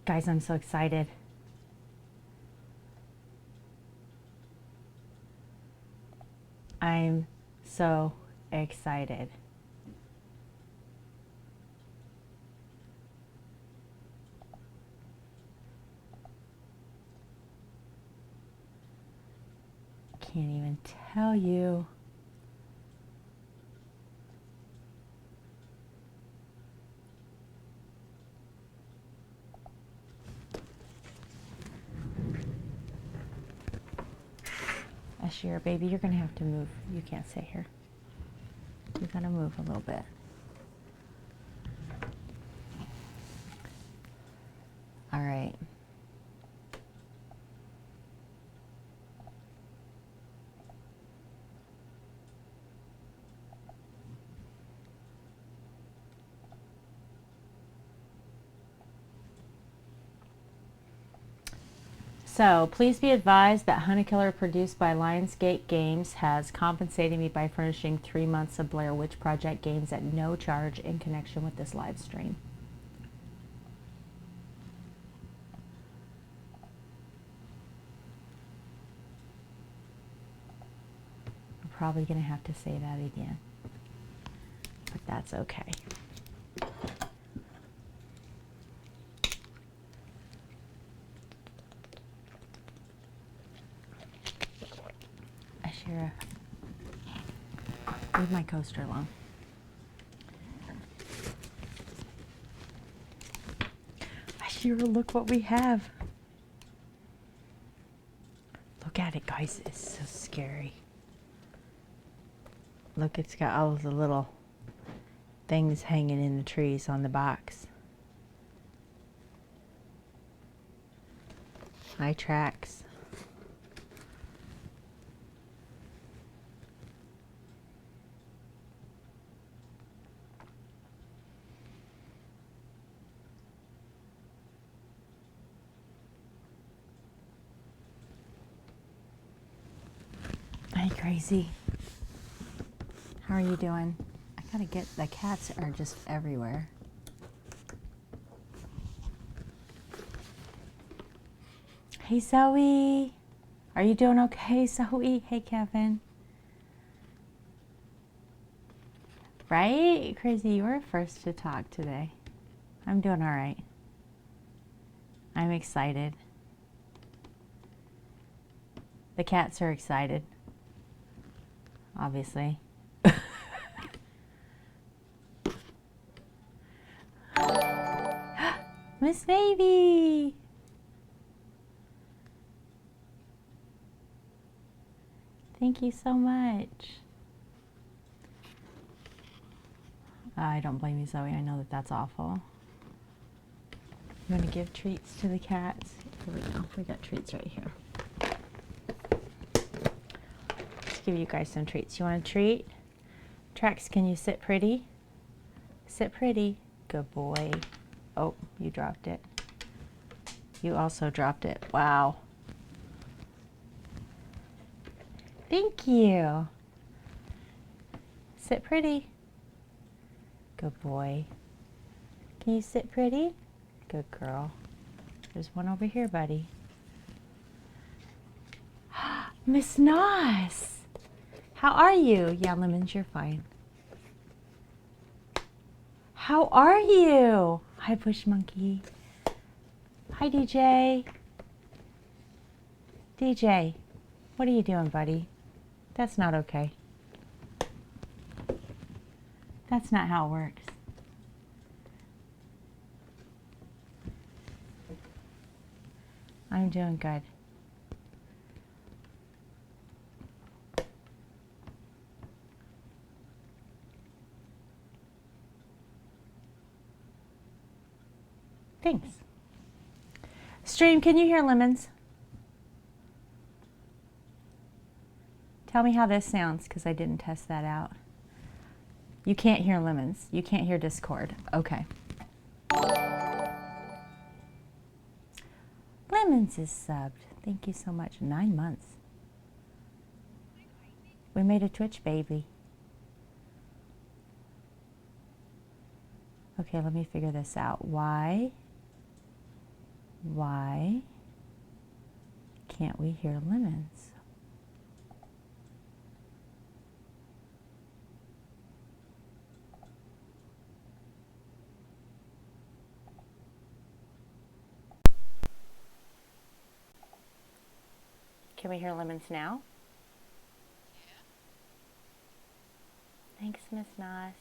Guys, I'm so excited. I'm so excited. Can't even tell you. Ashira, baby, you're gonna have to move. You can't stay here. You're gonna move a little bit. All right. So, please be advised that Hunter Killer, produced by Lionsgate Games, has compensated me by furnishing 3 months of Blair Witch Project games at no charge in connection with this live stream. I'm probably going to have to say that again, but that's okay. Ashira, leave my coaster alone. Ashira, look what we have. Look at it, guys. It's so scary. Look, it's got all of the little things hanging in the trees on the box. Eye tracks. Hey, crazy. How are you doing? I gotta get, the cats are just everywhere. Hey, Zoe. Are you doing okay, Zoe? Hey, Kevin. Right? Crazy, you were first to talk today. I'm doing all right. I'm excited. The cats are excited, obviously. Miss Baby! Thank you so much. I don't blame you, Zoe. I know that that's awful. You want to give treats to the cats? Here we go. We got treats right here. Let's give you guys some treats. You want a treat? Trax, can you sit pretty? Sit pretty. Good boy. Oh, you dropped it. You also dropped it. Wow. Thank you. Sit pretty. Good boy. Can you sit pretty? Good girl. There's one over here, buddy. Miss Noss! How are you? Yeah, Lemons, you're fine. How are you? Hi, Bush Monkey. Hi, DJ. DJ, what are you doing, buddy? That's not okay. That's not how it works. I'm doing good. Thanks. Stream, can you hear Lemons? Tell me how this sounds, because I didn't test that out. You can't hear Lemons. You can't hear Discord. Okay. Lemons is subbed. Thank you so much. 9 months. We made a Twitch baby. Okay, let me figure this out. Why Why can't we hear lemons? Can we hear lemons now? Thanks, Miss Nas.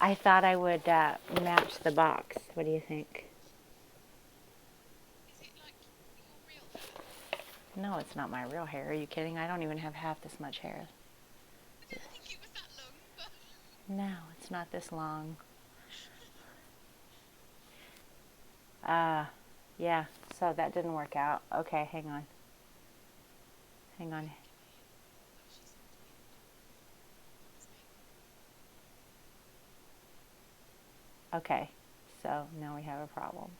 I thought I would match the box. What do you think? Is it like your real hair? No, it's not my real hair. Are you kidding? I don't even have half this much hair. I didn't think it was that long, but... No, it's not this long. Yeah, so that didn't work out. Okay, hang on. Hang on. Okay, so now we have a problem.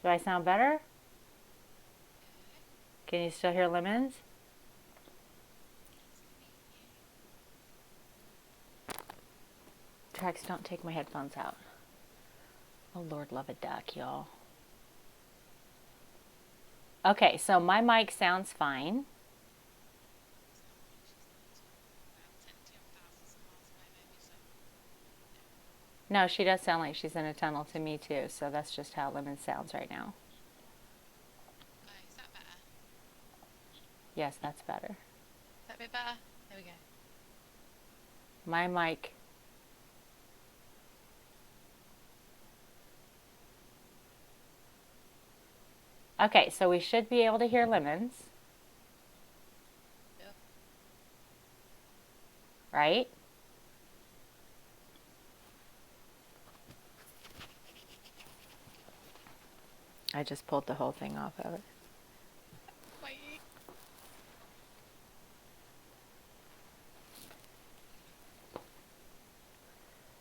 Do I sound better? Can you still hear lemons? Trax, don't take my headphones out. Oh, Lord love a duck, y'all. Okay, so my mic sounds fine. No, she does sound like she's in a tunnel to me too, so that's just how lemon sounds right now. Oh, is that better? Yes, that's better. Is that a bit better? There we go. My mic. Okay, so we should be able to hear lemons. Yep. Right? I just pulled the whole thing off of it. Wait.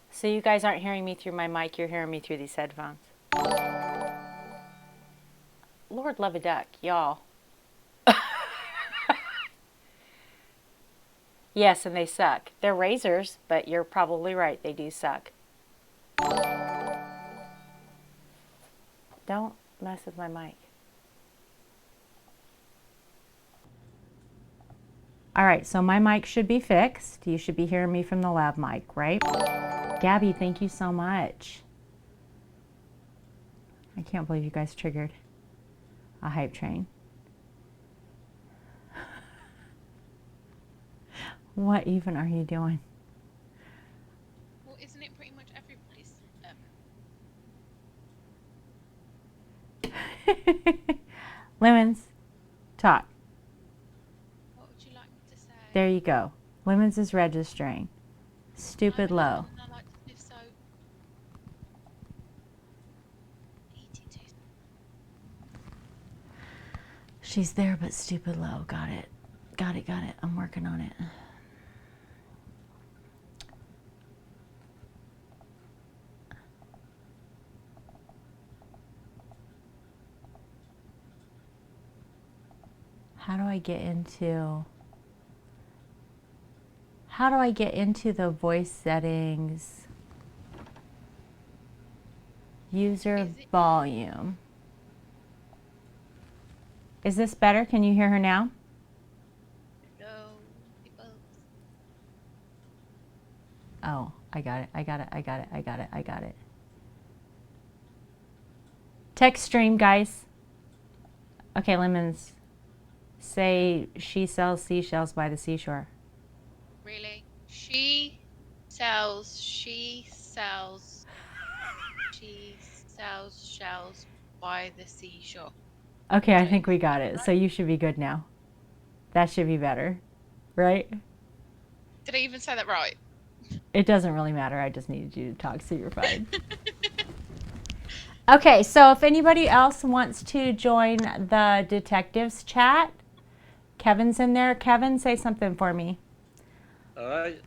So you guys aren't hearing me through my mic, you're hearing me through these headphones. Lord love a duck, y'all. Yes, and they suck. They're razors, but you're probably right, they do suck. Don't mess with my mic. All right, so my mic should be fixed. You should be hearing me from the lab mic, right? Gabby, thank you so much. I can't believe you guys triggered a hype train. What even are you doing? Well, isn't it pretty much everybody's? Lemons, talk. What would you like me to say? There you go. Lemons is registering. Stupid I'm low. and I like to live so... Eating too... She's there, but stupid low. Got it. Got it, got it. I'm working on it. How do I get into the voice settings? User volume. Is this better? Can you hear her now? Hello, people. Oh, I got it. Text stream, guys. Okay, Lemons. Say she sells seashells by the seashore. Really? She sells shells by the seashore. Okay, I think we got it. So you should be good now. That should be better, right? Did I even say that right? It doesn't really matter. I just needed you to talk, so you're fine. Okay, so if anybody else wants to join the detectives chat, Kevin's in there. Kevin, say something for me. All right.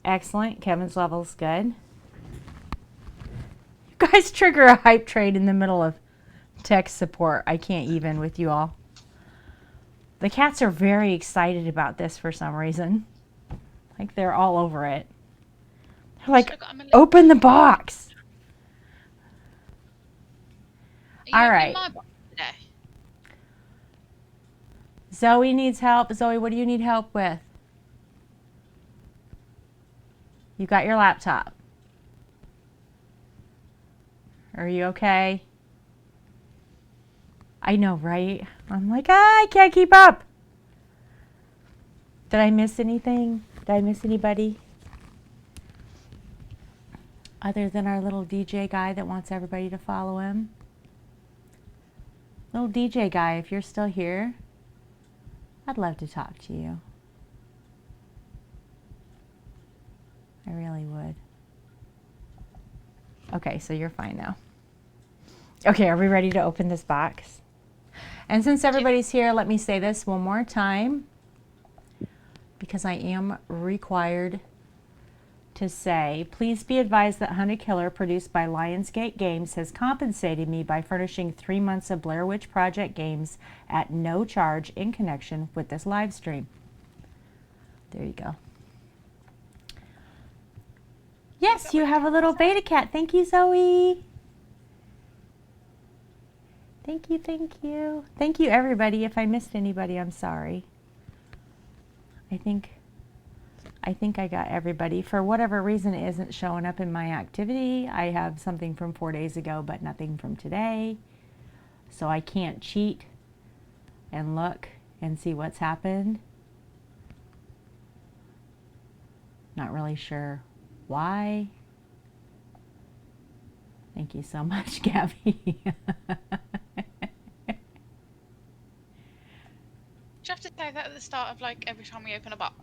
Excellent. Kevin's level's good. You guys trigger a hype train in the middle of tech support. I can't even with you all. The cats are very excited about this for some reason. Like they're all over it. They're like, Should've got him a little- open the box. Are you All opening right. my box today? Zoe needs help. Zoe, what do you need help with? You got your laptop. Are you okay? I know, right? I'm like, I can't keep up. Did I miss anything? Did I miss anybody? Other than our little DJ guy that wants everybody to follow him? Little DJ guy, if you're still here, I'd love to talk to you. I really would. Okay, so you're fine now. Okay, are we ready to open this box? And since everybody's here, let me say this one more time, because I am required to say, please be advised that Hunt a Killer, produced by Lionsgate Games, has compensated me by furnishing 3 months of Blair Witch Project games at no charge in connection with this live stream. There you go. Yes, you have a little beta cat. Thank you, Zoe. Thank you, thank you. Thank you, everybody. If I missed anybody, I'm sorry. I think I got everybody. For whatever reason, it isn't showing up in my activity. I have something from 4 days ago, but nothing from today. So I can't cheat and look and see what's happened. Not really sure why. Thank you so much, Gabby. Do you have to say that at the start of like every time we open a box?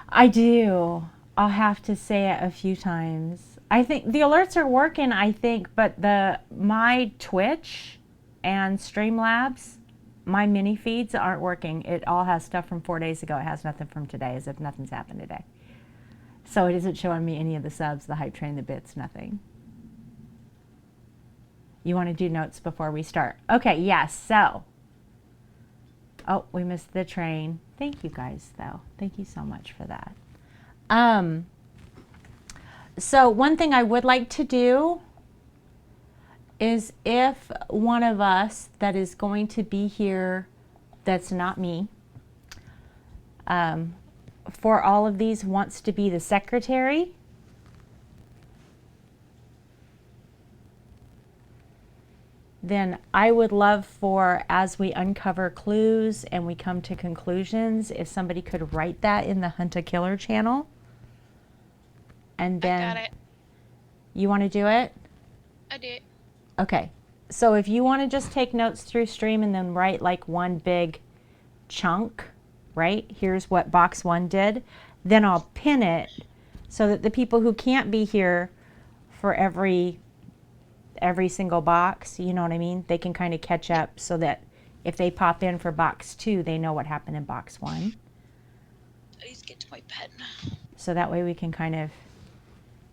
I do. I'll have to say it a few times. I think the alerts are working, I think, but my Twitch and Streamlabs, my mini feeds aren't working. It all has stuff from 4 days ago. It has nothing from today, as if nothing's happened today. So it isn't showing me any of the subs, the hype train, the bits, nothing. You want to do notes before we start? Okay, yes, so. Oh, we missed the train. Thank you guys, though. Thank you so much for that. So one thing I would like to do is, if one of us that is going to be here that's not me, for all of these wants to be the secretary, then I would love for, as we uncover clues and we come to conclusions, if somebody could write that in the Hunt a Killer channel. And then I got it. You want to do it? I did. Okay. So if you want to just take notes through stream and then write like one big chunk, right? Here's what box 1 did. Then I'll pin it so that the people who can't be here for every single box, you know what I mean? They can kind of catch up, so that if they pop in for box 2, they know what happened in box 1. Please get to my pen. So that way we can kind of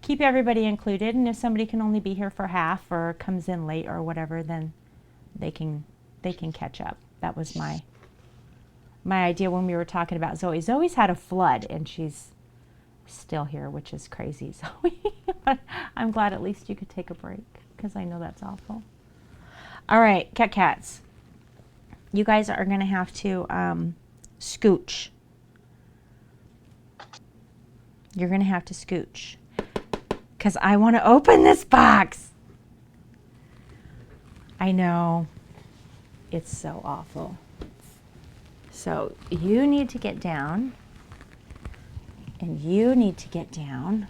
keep everybody included, and if somebody can only be here for half or comes in late or whatever, then they can catch up. That was my idea when we were talking about Zoe. Zoe's had a flood and she's still here, which is crazy, Zoe. But I'm glad at least you could take a break, because I know that's awful. All right, cats. You guys are going to have to scooch. You're going to have to scooch, because I want to open this box. I know. It's so awful. So you need to get down, and you need to get down.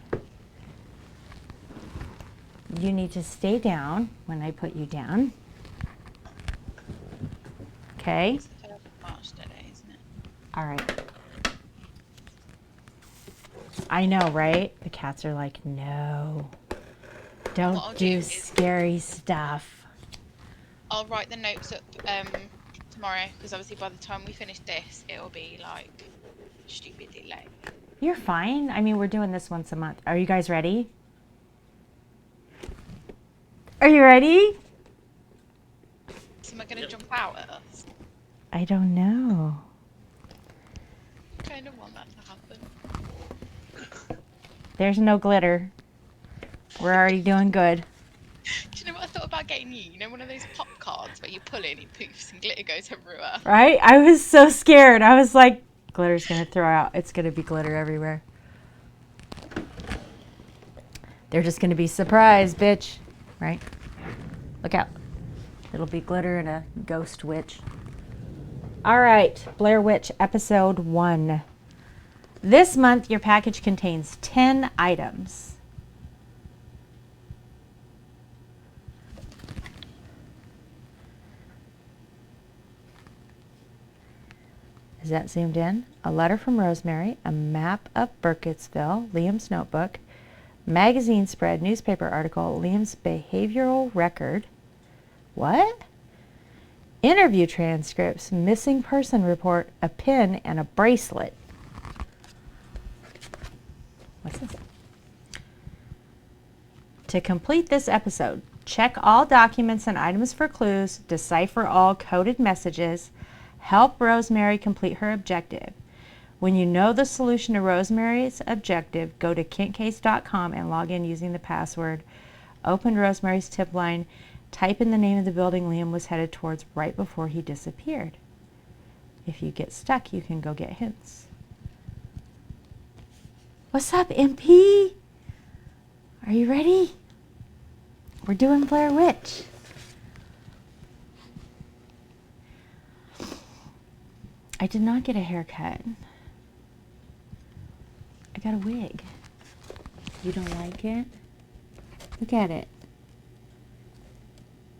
You need to stay down when I put you down. Okay? It's the 3rd of March today, isn't it? All right. I know, right? The cats are like, no. What I'll Don't do do is- scary stuff. I'll write the notes up tomorrow, because obviously by the time we finish this, it'll be like stupidly late. You're fine. I mean, we're doing this once a month. Are you guys ready? Are you ready? So am I going to jump out at us? I don't know. Kind of want that to happen. There's no glitter. We're already doing good. Do you know what I thought about getting you? You know, one of those pop cards where you pull it and it poofs and glitter goes everywhere. Right? I was so scared. I was like, glitter's going to throw out. It's going to be glitter everywhere. They're just going to be surprised, bitch. Right? Look out. It'll be glitter and a ghost witch. All right. Blair Witch episode 1. This month, your package contains 10 items. Is that zoomed in? A letter from Rosemary, a map of Burkittsville, Liam's notebook, magazine spread, newspaper article, Liam's behavioral record. What? Interview transcripts, missing person report, a pin, and a bracelet. What's this? To complete this episode, check all documents and items for clues, decipher all coded messages, help Rosemary complete her objective. When you know the solution to Rosemary's objective, go to kentcase.com and log in using the password. Open Rosemary's tip line. Type in the name of the building Liam was headed towards right before he disappeared. If you get stuck, you can go get hints. What's up, MP? Are you ready? We're doing Blair Witch. I did not get a haircut. I got a wig. You don't like it? Look at it.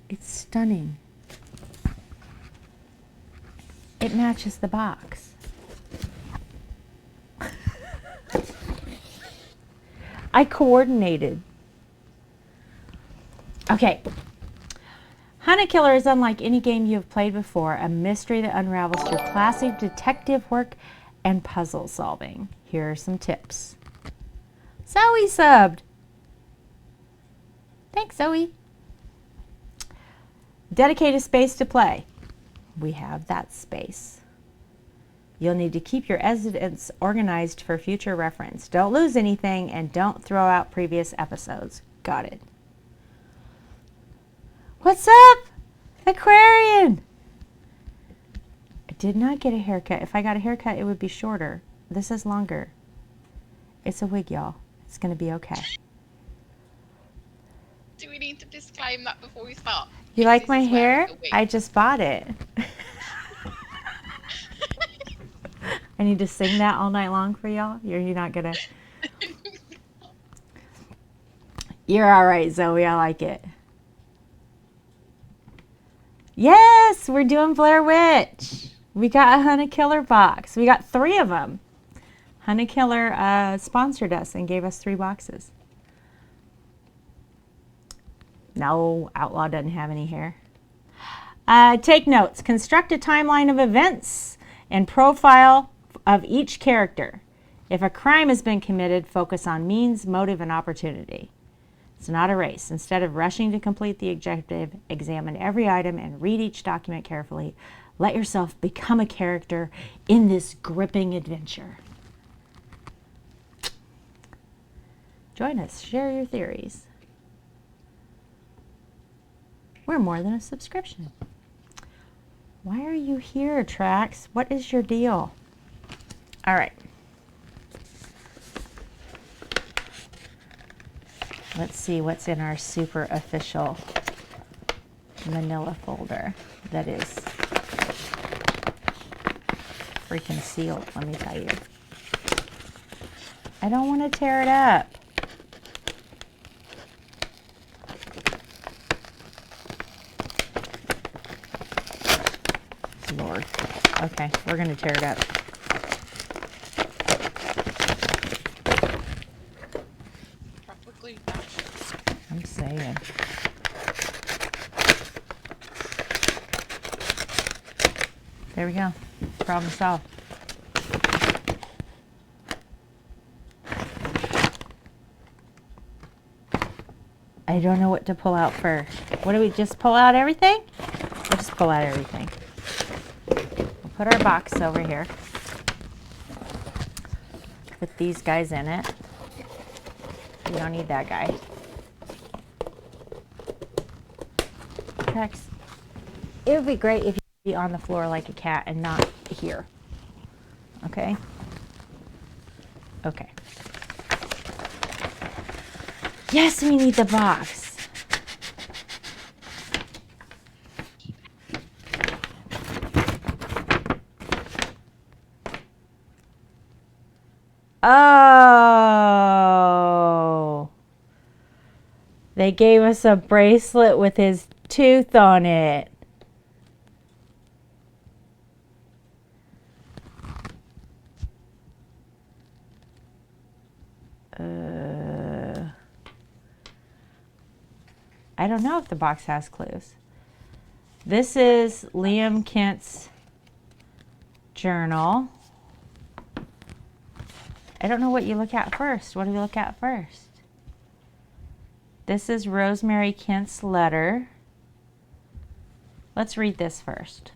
It's stunning. It matches the box. I coordinated. Okay. Hunt a Killer is unlike any game you have played before, a mystery that unravels through classic detective work and puzzle solving. Here are some tips. Zoe subbed. Thanks, Zoe. Dedicate a space to play. We have that space. You'll need to keep your evidence organized for future reference. Don't lose anything and don't throw out previous episodes. Got it. What's up, Aquarian? I did not get a haircut. If I got a haircut, it would be shorter. This is longer. It's a wig, y'all. It's going to be okay. Do we need to disclaim that before we start? You like my hair? I just bought it. I need to sing that all night long for y'all? You're not going to... You're all right, Zoe. I like it. Yes, we're doing Blair Witch. We got a Hunt a Killer box. We got 3 of them. Hunt a Killer sponsored us and gave us 3 boxes. No, Outlaw doesn't have any hair. Take notes. Construct a timeline of events and profile of each character. If a crime has been committed, focus on means, motive, and opportunity. It's not a race. Instead of rushing to complete the objective, examine every item and read each document carefully. Let yourself become a character in this gripping adventure. Join us. Share your theories. We're more than a subscription. Why are you here, Trax? What is your deal? All right. Let's see what's in our super official manila folder that is freaking sealed, let me tell you. I don't want to tear it up. Lord. Okay, we're going to tear it up. I'm saying. There we go. Problem solved. I don't know what to pull out first. What do we just pull out everything? We'll just pull out everything. put our box over here with these guys in it. We don't need that guy. Rex, it would be great if you'd be on the floor like a cat and not here. Okay? Okay. Yes, we need the box. Oh. They gave us a bracelet with his tooth on it. I don't know if the box has clues. This is Liam Kent's journal. I don't know what you look at first. What do we look at first? This is Rosemary Kent's letter. Let's read this first.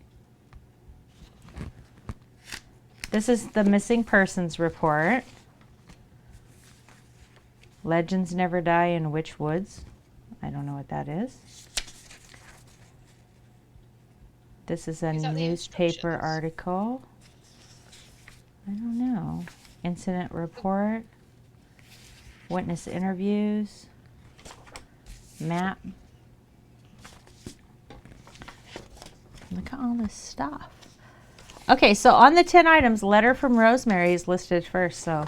This is the missing persons report. Legends never die in witch woods. I don't know what that is. This is a newspaper article. I don't know. Incident report. Witness interviews. Map. Look at all this stuff. Okay, so on the 10 items, letter from Rosemary is listed first, so.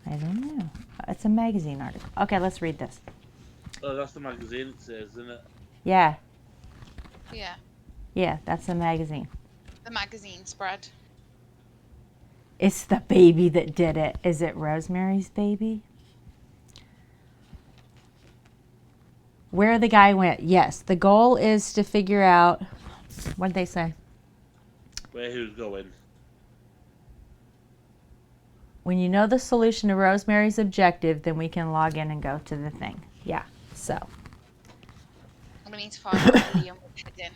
I don't know. It's a magazine article. Okay, let's read this. Oh, that's the magazine it says, isn't it? Yeah. Yeah. Yeah, that's the magazine. The magazine spread. It's the baby that did it. Is it Rosemary's baby? Where the guy went. Yes, the goal is to figure out, what did they say? Where who's going? When you know the solution to Rosemary's objective, then we can log in and go to the thing. Yeah, so. I'm going to need to find out where Liam was heading.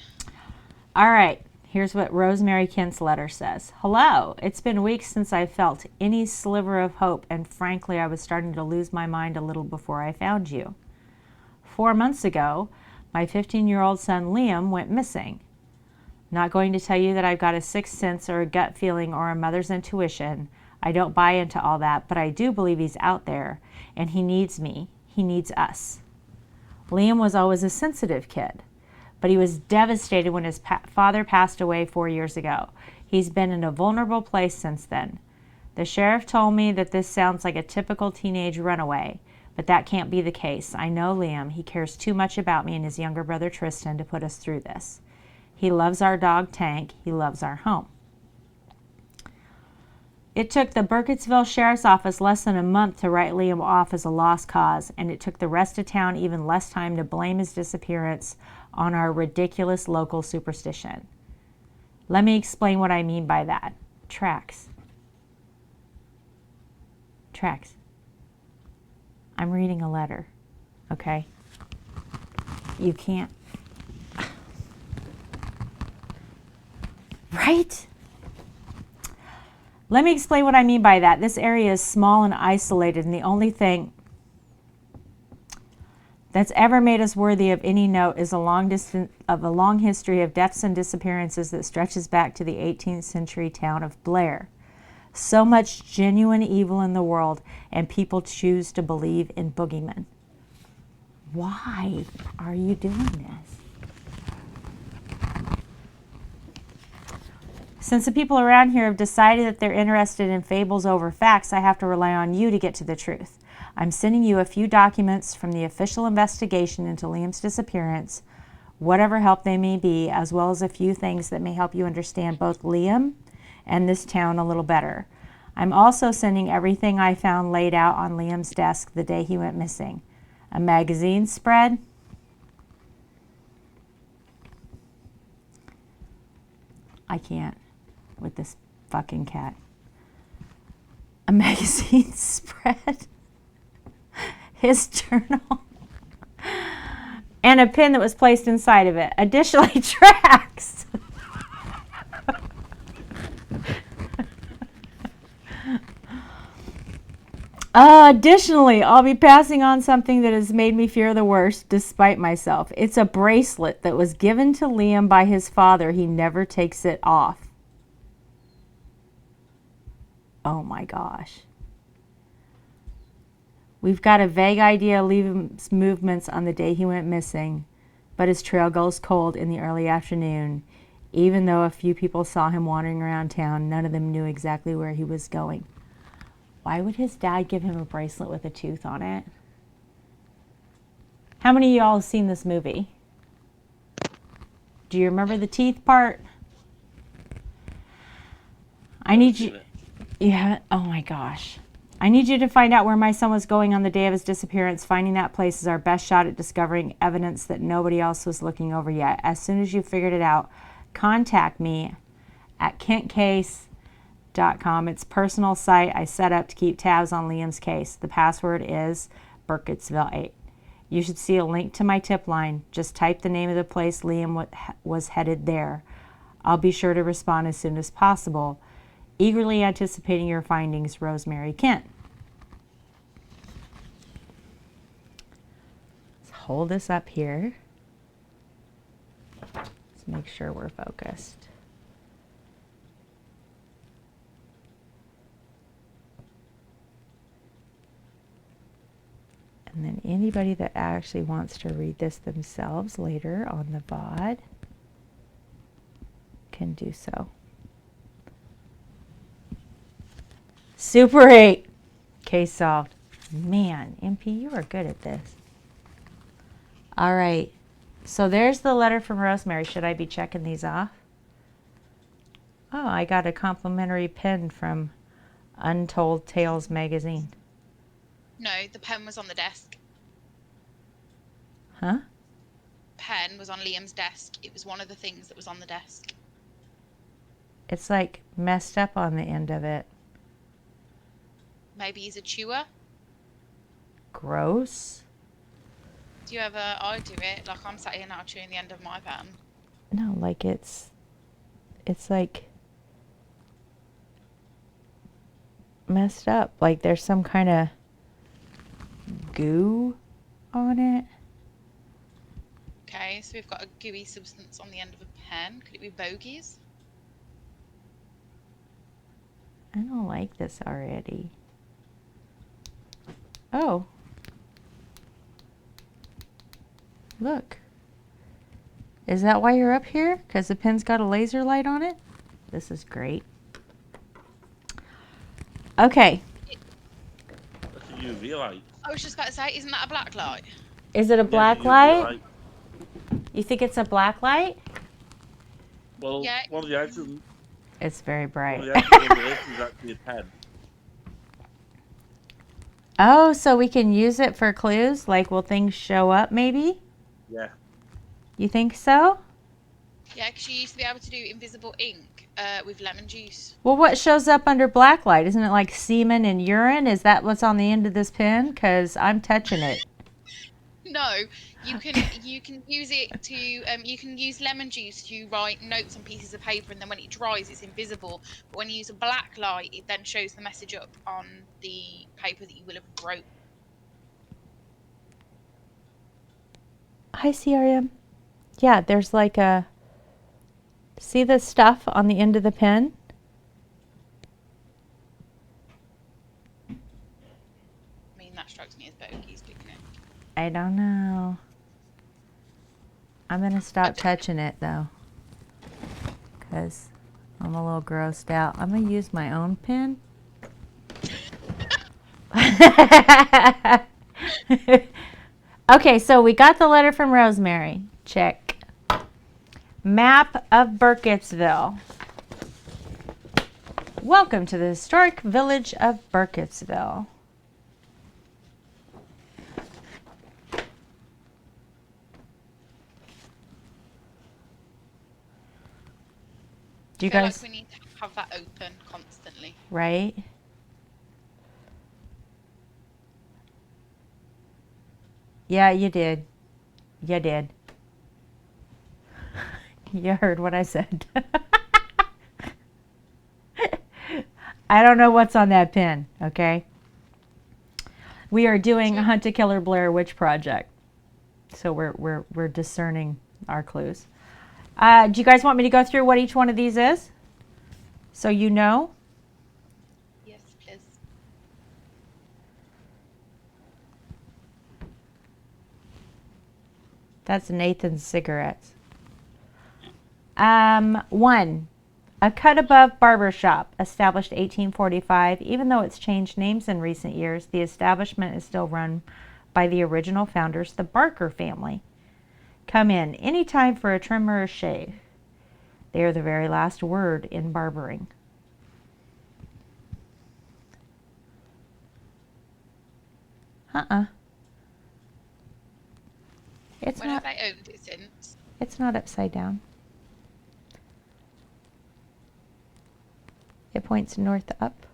All right, here's what Rosemary Kent's letter says. Hello, it's been weeks since I felt any sliver of hope, and frankly, I was starting to lose my mind a little before I found you. 4 months ago, my 15-year-old son Liam went missing. Not going to tell you that I've got a sixth sense or a gut feeling or a mother's intuition. I don't buy into all that, but I do believe he's out there, and he needs me. He needs us. Liam was always a sensitive kid, but he was devastated when his father passed away 4 years ago. He's been in a vulnerable place since then. The sheriff told me that this sounds like a typical teenage runaway, but that can't be the case. I know Liam. He cares too much about me and his younger brother Tristan to put us through this. He loves our dog Tank. He loves our home. It took the Burkittsville Sheriff's Office less than a month to write Liam off as a lost cause, and it took the rest of town even less time to blame his disappearance on our ridiculous local superstition. Let me explain what I mean by that. Tracks. I'm reading a letter, okay? You can't. Right? Let me explain what I mean by that. This area is small and isolated, and the only thing that's ever made us worthy of any note is a long history of deaths and disappearances that stretches back to the 18th century town of Blair. So much genuine evil in the world, and people choose to believe in boogeymen. Why are you doing this? Since the people around here have decided that they're interested in fables over facts, I have to rely on you to get to the truth. I'm sending you a few documents from the official investigation into Liam's disappearance, whatever help they may be, as well as a few things that may help you understand both Liam and this town a little better. I'm also sending everything I found laid out on Liam's desk the day he went missing. A magazine spread. I can't with this fucking cat. A magazine spread. His journal. and a pin that was placed inside of it. Additionally, tracks. Additionally, I'll be passing on something that has made me fear the worst despite myself. It's a bracelet that was given to Liam by his father. He never takes it off. Oh my gosh. We've got a vague idea of Liam's movements on the day he went missing, but his trail goes cold in the early afternoon. Even though a few people saw him wandering around town, none of them knew exactly where he was going. Why would his dad give him a bracelet with a tooth on it? How many of y'all have seen this movie? Do you remember the teeth part? I need you. Yeah, oh my gosh. I need you to find out where my son was going on the day of his disappearance. Finding that place is our best shot at discovering evidence that nobody else was looking over yet. As soon as you've figured it out, contact me at kentcase.com. It's a personal site I set up to keep tabs on Liam's case. The password is Burkittsville8. You should see a link to my tip line. Just type the name of the place Liam was headed there. I'll be sure to respond as soon as possible. Eagerly anticipating your findings, Rosemary Kent. Let's hold this up here. Let's make sure we're focused. And then anybody that actually wants to read this themselves later on the VOD can do so. Super 8. Case solved. Man, MP, you are good at this. All right. So there's the letter from Rosemary. Should I be checking these off? Oh, I got a complimentary pen from Untold Tales magazine. No, the pen was on the desk. Huh? Pen was on Liam's desk. It was one of the things that was on the desk. It's like messed up on the end of it. Maybe he's a chewer. Gross. Do you ever? I do it. Like I'm sat here now chewing the end of my pen. No, like it's like messed up. Like there's some kind of goo on it. Okay, so we've got a gooey substance on the end of a pen. Could it be bogies? I don't like this already. Oh. Look. Is that why you're up here? Because the pen's got a laser light on it? This is great. Okay. That's a UV light. I was just about to say, isn't that a black light? Is it a black UV light? You think it's a black light? Well, Yeah. one of the items, It's very bright. one of the items on the list is actually a pen. Oh, so we can use it for clues? Like, will things show up maybe? Yeah. You think so? Yeah, because you used to be able to do invisible ink with lemon juice. Well, what shows up under black light? Isn't it like semen and urine? Is that what's on the end of this pen? Because I'm touching it. No, you can use it to you can use lemon juice to write notes on pieces of paper, and then when it dries, it's invisible. But when you use a black light, it then shows the message up on the paper that you will have wrote. Hi, CRM. Yeah, there's like a... See the stuff on the end of the pen? I mean, that strikes me as bogies, doesn't it? I don't know. I'm going to stop touching it, though. Because I'm a little grossed out. I'm going to use my own pen. Okay, so we got the letter from Rosemary. Check. Map of Burkittsville. Welcome to the historic village of Burkittsville. Do you I feel guys, like we need to have that open constantly. right? Yeah, you did. You did. You heard what I said. I don't know what's on that pin, okay? We are doing a Hunt a Killer Blair Witch project. So we're discerning our clues. Do you guys want me to go through what each one of these is? So you know? Yes, please. That's Nathan's cigarettes. 1. A cut above barber shop, established 1845. Even though it's changed names in recent years, the establishment is still run by the original founders, the Barker family. Come in anytime for a trim or a shave. They are the very last word in barbering. It's When not. have they owned it since? It's not upside down. It points north up.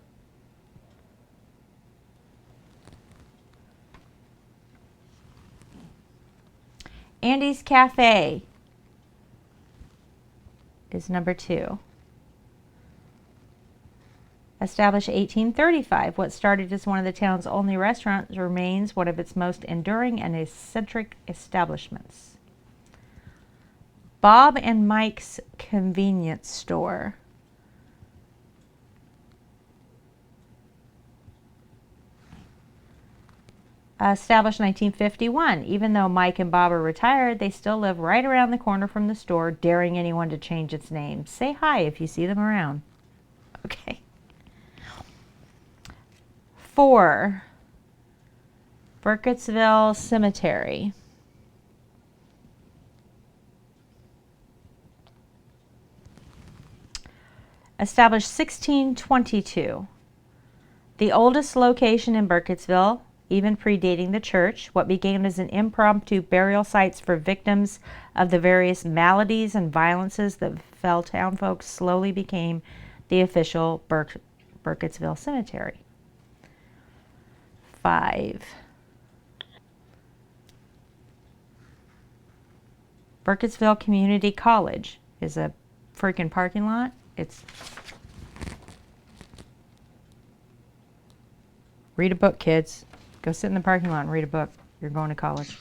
Andy's Cafe is number 2. Established 1835, what started as one of the town's only restaurants remains one of its most enduring and eccentric establishments. Bob and Mike's Convenience Store. Established 1951. Even though Mike and Bob are retired, they still live right around the corner from the store, daring anyone to change its name. Say hi if you see them around. Okay. 4. Burkittsville Cemetery. Established 1622. The oldest location in Burkittsville, even predating the church, what began as an impromptu burial sites for victims of the various maladies and violences that befell town folks slowly became the official Burkittsville Cemetery. 5. Burkittsville Community College is a freaking parking lot. Read a book, kids. Go sit in the parking lot and read a book. You're going to college.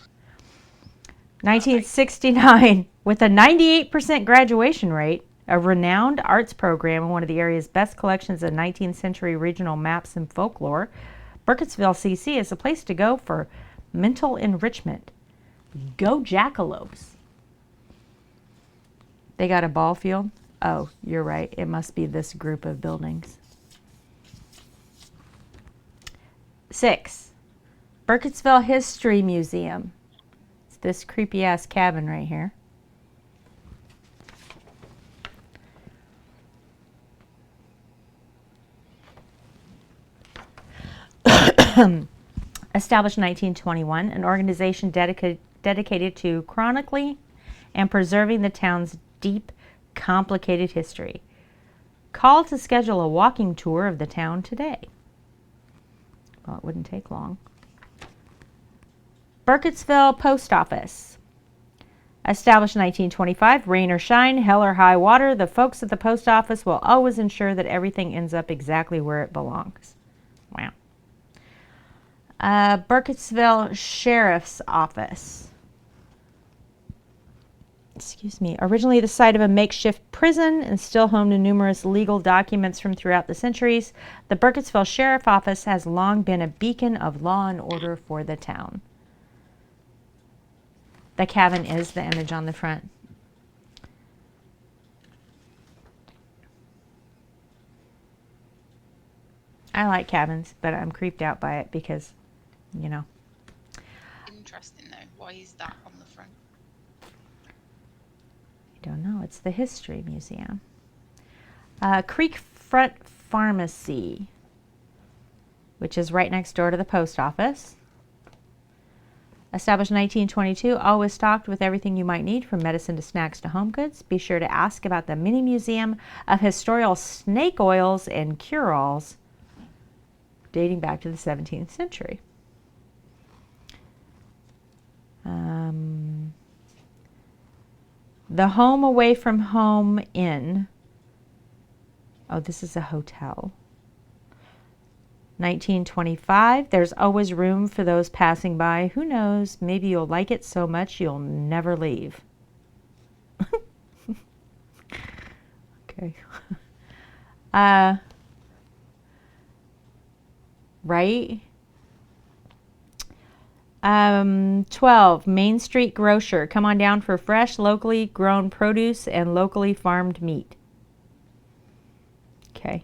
1969, with a 98% graduation rate, a renowned arts program and one of the area's best collections of 19th century regional maps and folklore, Burkittsville CC is a place to go for mental enrichment. Go Jackalopes. They got a ball field? Oh, you're right. It must be this group of buildings. 6. Burkittsville History Museum. It's this creepy ass cabin right here. Established in 1921, an organization dedicated to chronicling and preserving the town's deep, complicated history. Call to schedule a walking tour of the town today. Well, it wouldn't take long. Burkittsville Post Office. Established in 1925, rain or shine, hell or high water, the folks at the post office will always ensure that everything ends up exactly where it belongs. Wow. Burkittsville Sheriff's Office. Excuse me. Originally the site of a makeshift prison and still home to numerous legal documents from throughout the centuries, the Burkittsville Sheriff's Office has long been a beacon of law and order for the town. The cabin is the image on the front. I like cabins, but I'm creeped out by it because, you know. Interesting though. Why is that on the front? I don't know. It's the History Museum. Creekfront Pharmacy, which is right next door to the post office. Established in 1922, always stocked with everything you might need, from medicine to snacks to home goods. Be sure to ask about the mini museum of historical snake oils and cure-alls dating back to the 17th century. The Home Away from Home Inn. Oh, this is a hotel. 1925. There's always room for those passing by. Who knows? Maybe you'll like it so much you'll never leave. Okay. Right? 12. Main Street Grocer. Come on down for fresh, locally grown produce and locally farmed meat. Okay.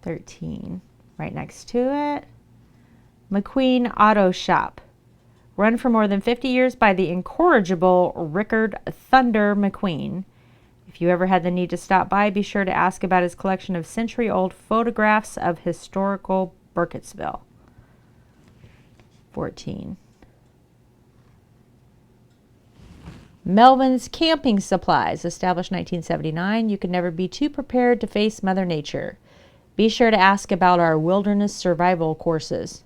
13. Right next to it. McQueen Auto Shop. Run for more than 50 years by the incorrigible Rickard Thunder McQueen. If you ever had the need to stop by, be sure to ask about his collection of century-old photographs of historical Burkittsville. 14. Melvin's Camping Supplies, established 1979. You can never be too prepared to face Mother Nature. Be sure to ask about our wilderness survival courses.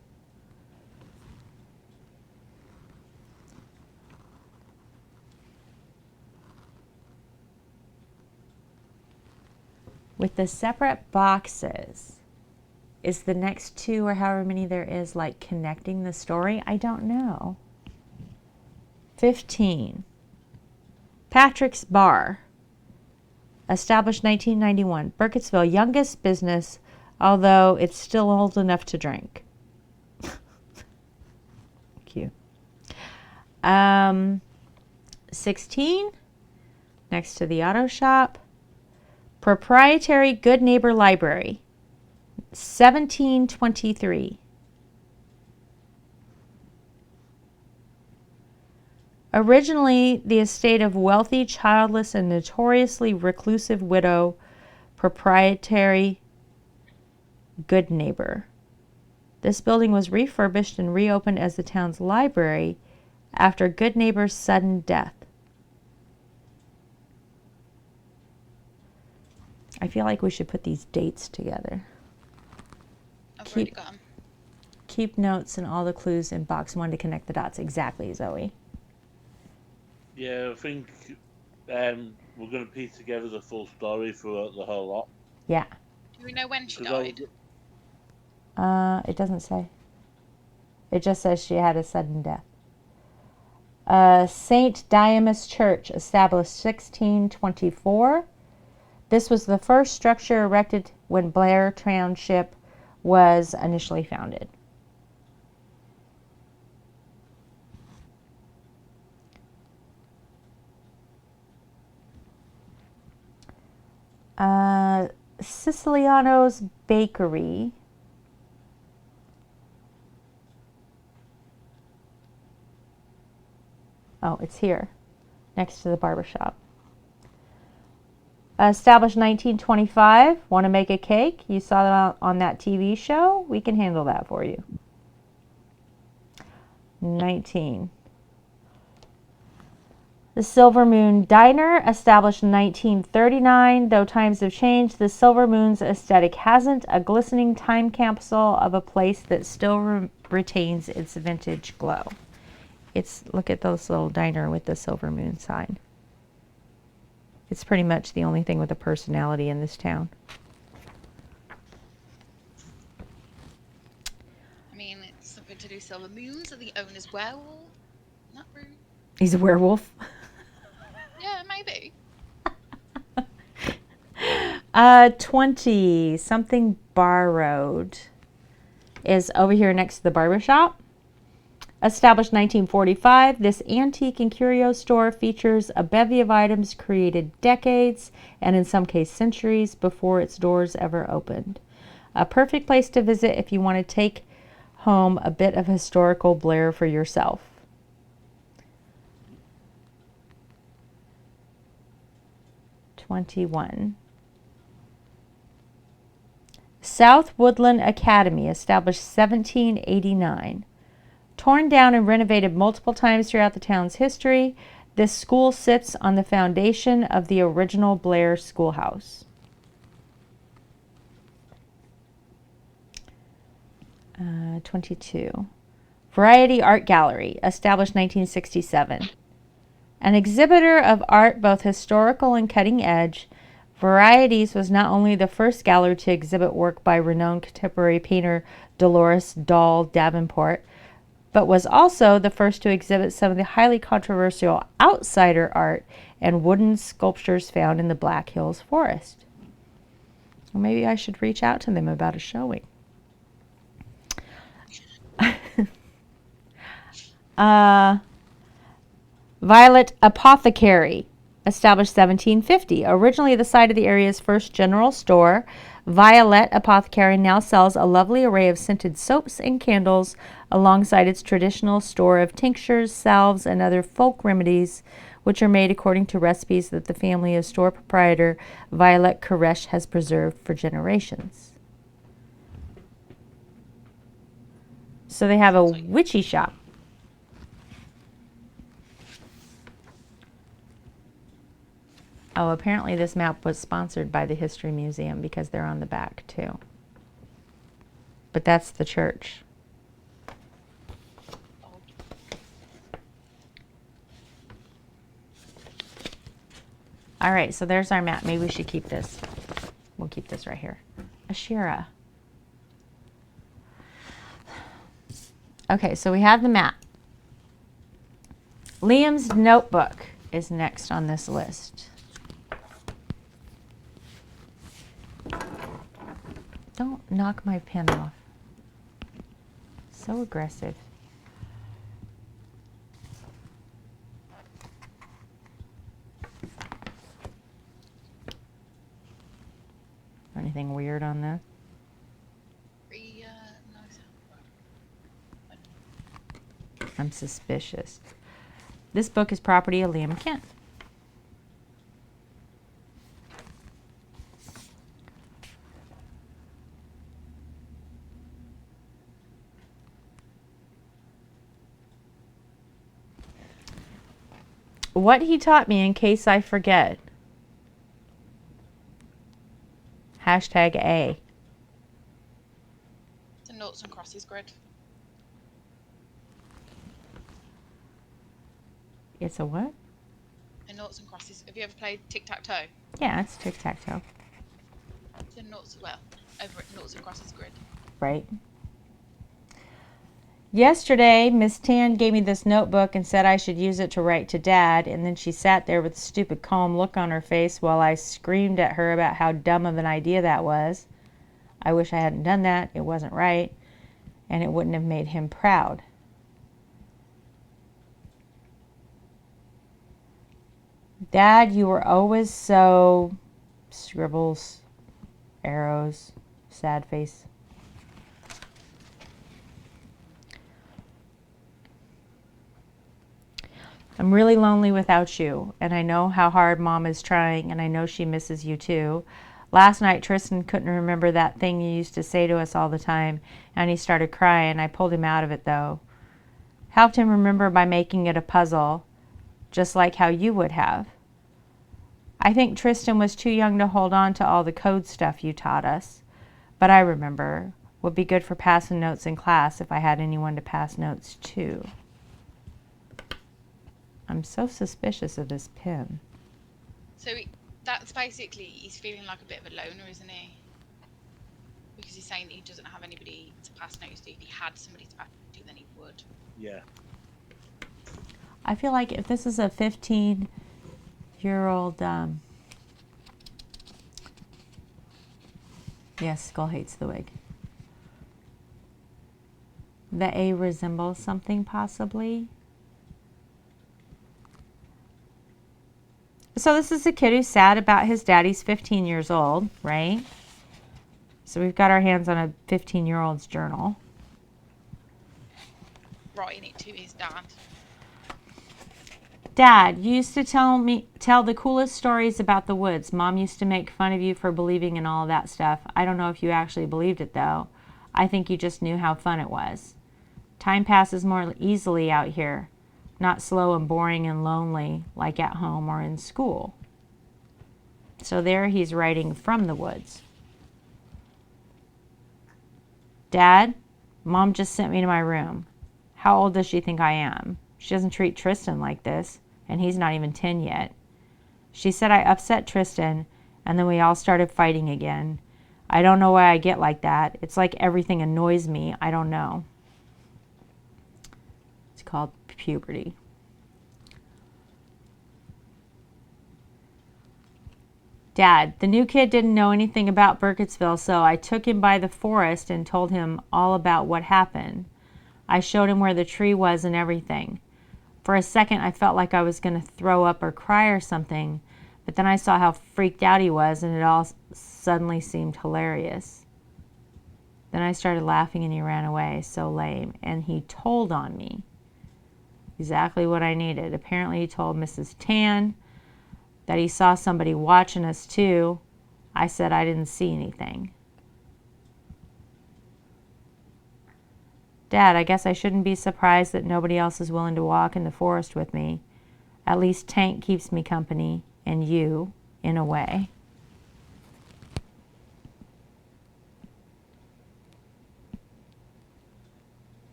With the separate boxes, is the next 2 or however many there is like connecting the story? I don't know. 15. Patrick's Bar, established 1991. Burkittsville, youngest business, although it's still old enough to drink. Cute. 16. Next to the auto shop. Proprietary Good Neighbor Library, 1723. Originally the estate of wealthy, childless, and notoriously reclusive widow, Proprietary Good Neighbor. This building was refurbished and reopened as the town's library after Good Neighbor's sudden death. I feel like we should put these dates together. I've already got 'em. Keep notes and all the clues in box 1 to connect the dots. Exactly, Zoe. Yeah, I think we're going to piece together the full story throughout the whole lot. Yeah. Do we know when she 'Cause I died? was- It doesn't say. It just says she had a sudden death. St. Didymus Church, established 1624. This was the first structure erected when Blair Township was initially founded. Siciliano's Bakery. Oh, it's here, next to the barber shop. Established 1925. Want to make a cake? You saw that on that TV show? We can handle that for you. 19. The Silver Moon Diner, established in 1939. Though times have changed, the Silver Moon's aesthetic hasn't. A glistening time capsule of a place that still retains its vintage glow. Look at this little diner with the Silver Moon sign. It's pretty much the only thing with a personality in this town. I mean, it's something to do Silver Moons or the owner's werewolf. Not rude. He's a werewolf. Yeah, maybe. 20. Something Borrowed is over here next to the barber shop. Established 1945, this antique and curio store features a bevy of items created decades, and in some cases centuries, before its doors ever opened. A perfect place to visit if you want to take home a bit of historical Blair for yourself. '21. South Woodland Academy, established 1789. Torn down and renovated multiple times throughout the town's history, this school sits on the foundation of the original Blair schoolhouse. 22. Variety Art Gallery, established 1967. An exhibitor of art both historical and cutting edge, Varieties was not only the first gallery to exhibit work by renowned contemporary painter Dolores Dahl Davenport, but was also the first to exhibit some of the highly controversial outsider art and wooden sculptures found in the Black Hills Forest. Well, maybe I should reach out to them about a showing. Violet Apothecary, established 1750. Originally the site of the area's first general store, Violet Apothecary now sells a lovely array of scented soaps and candles alongside its traditional store of tinctures, salves, and other folk remedies, which are made according to recipes that the family of store proprietor Violet Koresh has preserved for generations. So they have a witchy shop. Oh, apparently this map was sponsored by the History Museum because they're on the back too. But that's the church. All right, so there's our map. Maybe we should keep this. We'll keep this right here. Ashira. Okay, so we have the map. Liam's notebook is next on this list. Don't knock my pen off. So aggressive. Anything weird on this? I'm suspicious. This book is property of Liam Kent. What he taught me in case I forget. Hashtag A. The noughts and crosses grid. It's a what? The noughts and crosses. Have you ever played tic-tac-toe? Yeah, it's tic-tac-toe. The noughts, well, over at noughts and crosses grid. Right. Yesterday, Miss Tan gave me this notebook and said I should use it to write to Dad, and then she sat there with a stupid calm look on her face while I screamed at her about how dumb of an idea that was. I wish I hadn't done that. It wasn't right, and it wouldn't have made him proud. Dad, you were always so... Scribbles, arrows, sad face. I'm really lonely without you, and I know how hard Mom is trying, and I know she misses you too. Last night, Tristan couldn't remember that thing you used to say to us all the time, and he started crying. I pulled him out of it, though. Helped him remember by making it a puzzle, just like how you would have. I think Tristan was too young to hold on to all the code stuff you taught us, but I remember. Would be good for passing notes in class if I had anyone to pass notes to. I'm so suspicious of this pen. So that's basically, he's feeling like a bit of a loner, isn't he? Because he's saying that he doesn't have anybody to pass notes to. If he had somebody to pass notes to, then he would. Yeah. I feel like if this is a 15-year-old, yes, Skull hates the wig. The A resembles something possibly. So this is a kid who's sad about his dad. He's 15 years old, right? So we've got our hands on a 15-year-old's journal. Writing it to his dad. Dad, you used to tell the coolest stories about the woods. Mom used to make fun of you for believing in all of that stuff. I don't know if you actually believed it, though. I think you just knew how fun it was. Time passes more easily out here. Not slow and boring and lonely like at home or in school. So there he's writing from the woods. Dad, Mom just sent me to my room. How old does she think I am? She doesn't treat Tristan like this. and he's not even 10 yet. She said I upset Tristan, and then we all started fighting again. I don't know why I get like that. It's like everything annoys me. I don't know. It's called puberty. Dad, the new kid didn't know anything about Burkittsville, so I took him by the forest and told him all about what happened. I showed him where the tree was and everything. For a second, I felt like I was going to throw up or cry or something, but then I saw how freaked out he was, and it all suddenly seemed hilarious. Then I started laughing and he ran away. So lame. And he told on me. Exactly what I needed. Apparently he told Mrs. Tan that he saw somebody watching us too. I said I didn't see anything. Dad, I guess I shouldn't be surprised that nobody else is willing to walk in the forest with me. At least Tank keeps me company, and you, in a way.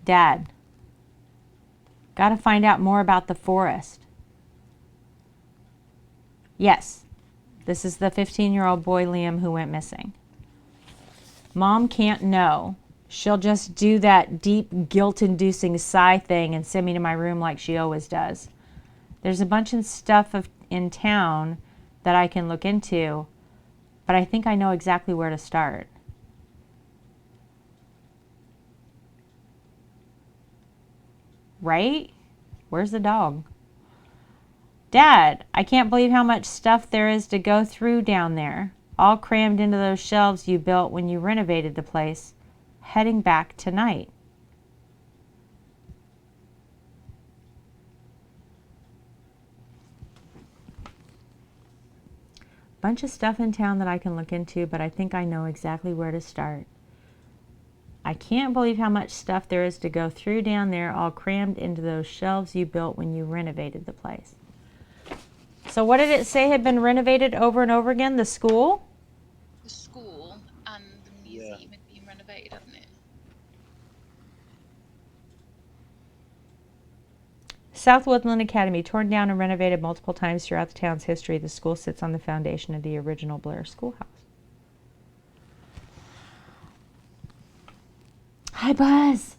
Dad, gotta find out more about the forest. Yes, this is the 15-year-old boy Liam who went missing. Mom can't know. She'll just do that deep guilt-inducing sigh thing and send me to my room like she always does. There's a bunch of stuff in town that I can look into, but I think I know exactly where to start. Right? Where's the dog? Dad, I can't believe how much stuff there is to go through down there. All crammed into those shelves you built when you renovated the place. Heading back tonight. Bunch of stuff in town that I can look into, but I think I know exactly where to start. I can't believe how much stuff there is to go through down there, all crammed into those shelves you built when you renovated the place. So what did it say had been renovated over and over again? The school? The school and the museum had been renovated, hadn't it? South Woodland Academy, torn down and renovated multiple times throughout the town's history. The school sits on the foundation of the original Blair schoolhouse. Hi, Buzz.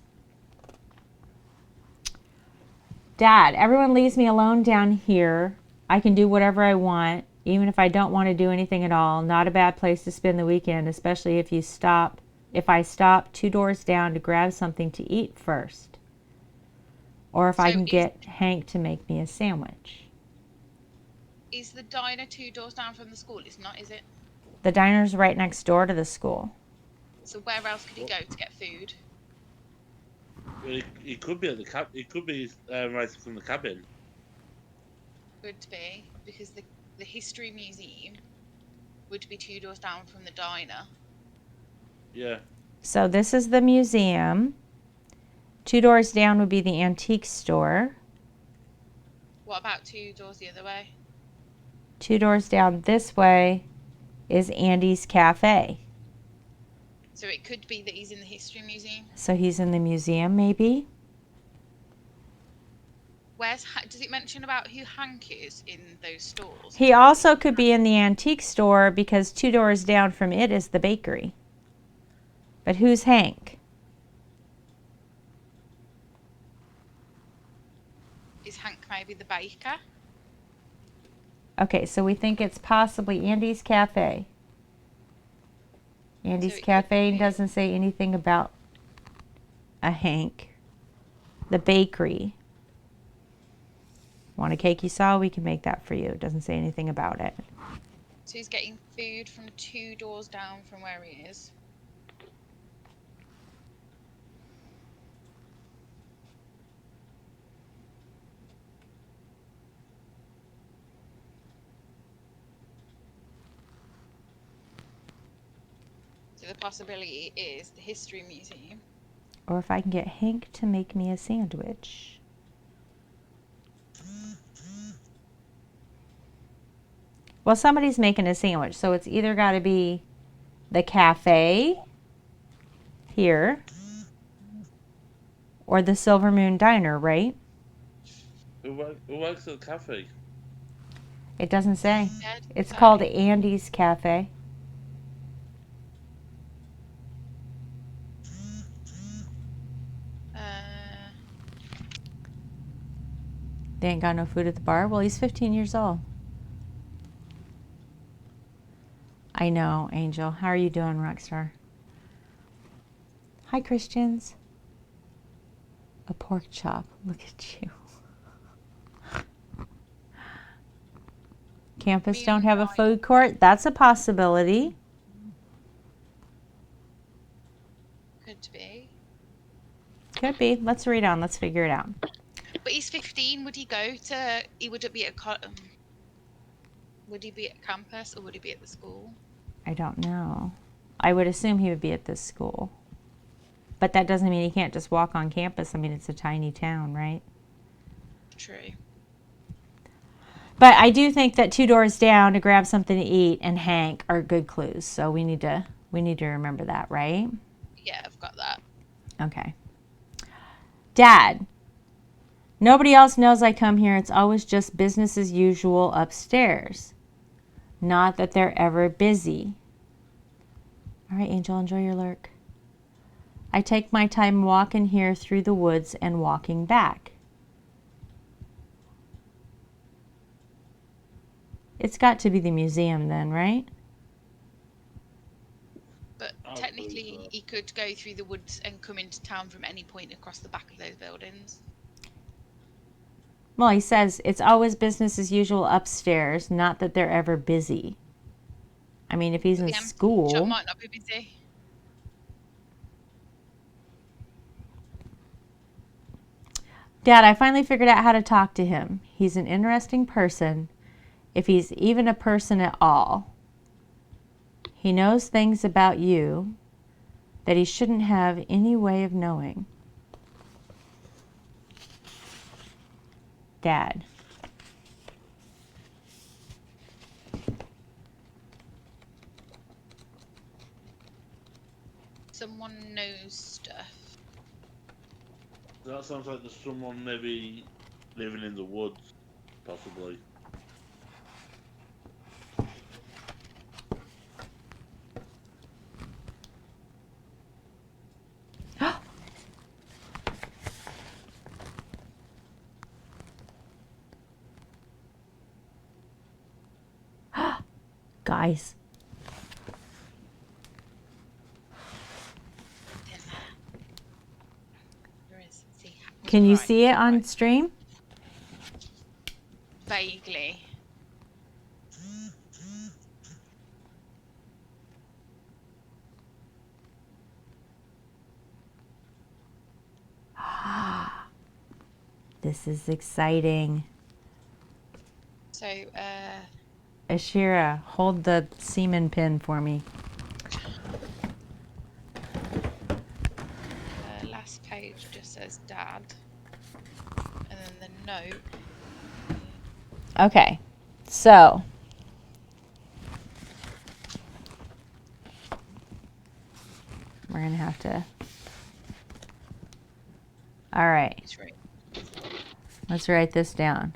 Dad, everyone leaves me alone down here. I can do whatever I want, even if I don't want to do anything at all. Not a bad place to spend the weekend, especially if I stop 2 doors down to grab something to eat first. Or if I can get Hank to make me a sandwich. Is the diner 2 doors down from the school? It's not, is it? The diner's right next door to the school. So where else could he go to get food? It could be at the cab. It could be right from the cabin. Could be, because the history museum would be 2 doors down from the diner. Yeah. So this is the museum. 2 doors down would be the antique store. What about 2 doors the other way? 2 doors down this way is Andy's Cafe. So it could be that he's in the history museum. So he's in the museum, maybe? Does it mention about who Hank is in those stores? He also could be in the antique store because 2 doors down from it is the bakery. But who's Hank? Is Hank maybe the baker? Okay, so we think it's possibly Andy's Cafe. Andy's Cafe doesn't say anything about a Hank. The bakery. Want a cake you saw? We can make that for you. It doesn't say anything about it. So he's getting food from 2 doors down from where he is. So the possibility is the history museum. Or if I can get Hank to make me a sandwich. Well, somebody's making a sandwich, so it's either got to be the cafe here or the Silver Moon Diner, right? Who works at the cafe? It doesn't say. Yeah, It's so- called Andy's Cafe. Uh, They ain't got no food at the bar. Well, he's 15 years old. I know, Angel. How are you doing, Rockstar? Hi, Christians. A pork chop. Look at you. Campus don't have a food court. That's a possibility. could be. Could be. Let's read on. Let's figure it out. But he's 15. Would he go to? He would it be at? Would he be at campus or would he be at the school? I don't know. I would assume he would be at this school. But that doesn't mean he can't just walk on campus. I mean, it's a tiny town, right? True. But I do think that 2 doors down to grab something to eat and Hank are good clues. So we need to remember that, right? Yeah, I've got that. Okay. Dad, nobody else knows I come here. It's always just business as usual upstairs. Not that they're ever busy. All right, Angel, enjoy your lurk. I take my time walking here through the woods and walking back. It's got to be the museum then, right? But technically, he could go through the woods and come into town from any point across the back of those buildings. Well, he says it's always business as usual upstairs, not that they're ever busy. I mean, if he's in The shop school. might not be busy. Dad, I finally figured out how to talk to him. He's an interesting person, if he's even a person at all. He knows things about you that he shouldn't have any way of knowing. Dad. Someone knows stuff. That sounds like there's someone maybe living in the woods, possibly. Guys. There is. See, Can you right, see it on right. stream? Vaguely. This is exciting. So, Ashira, hold the semen pin for me. last page just says Dad, and then the note. Okay, so we're going to have to. All right, It's right. let's write this down.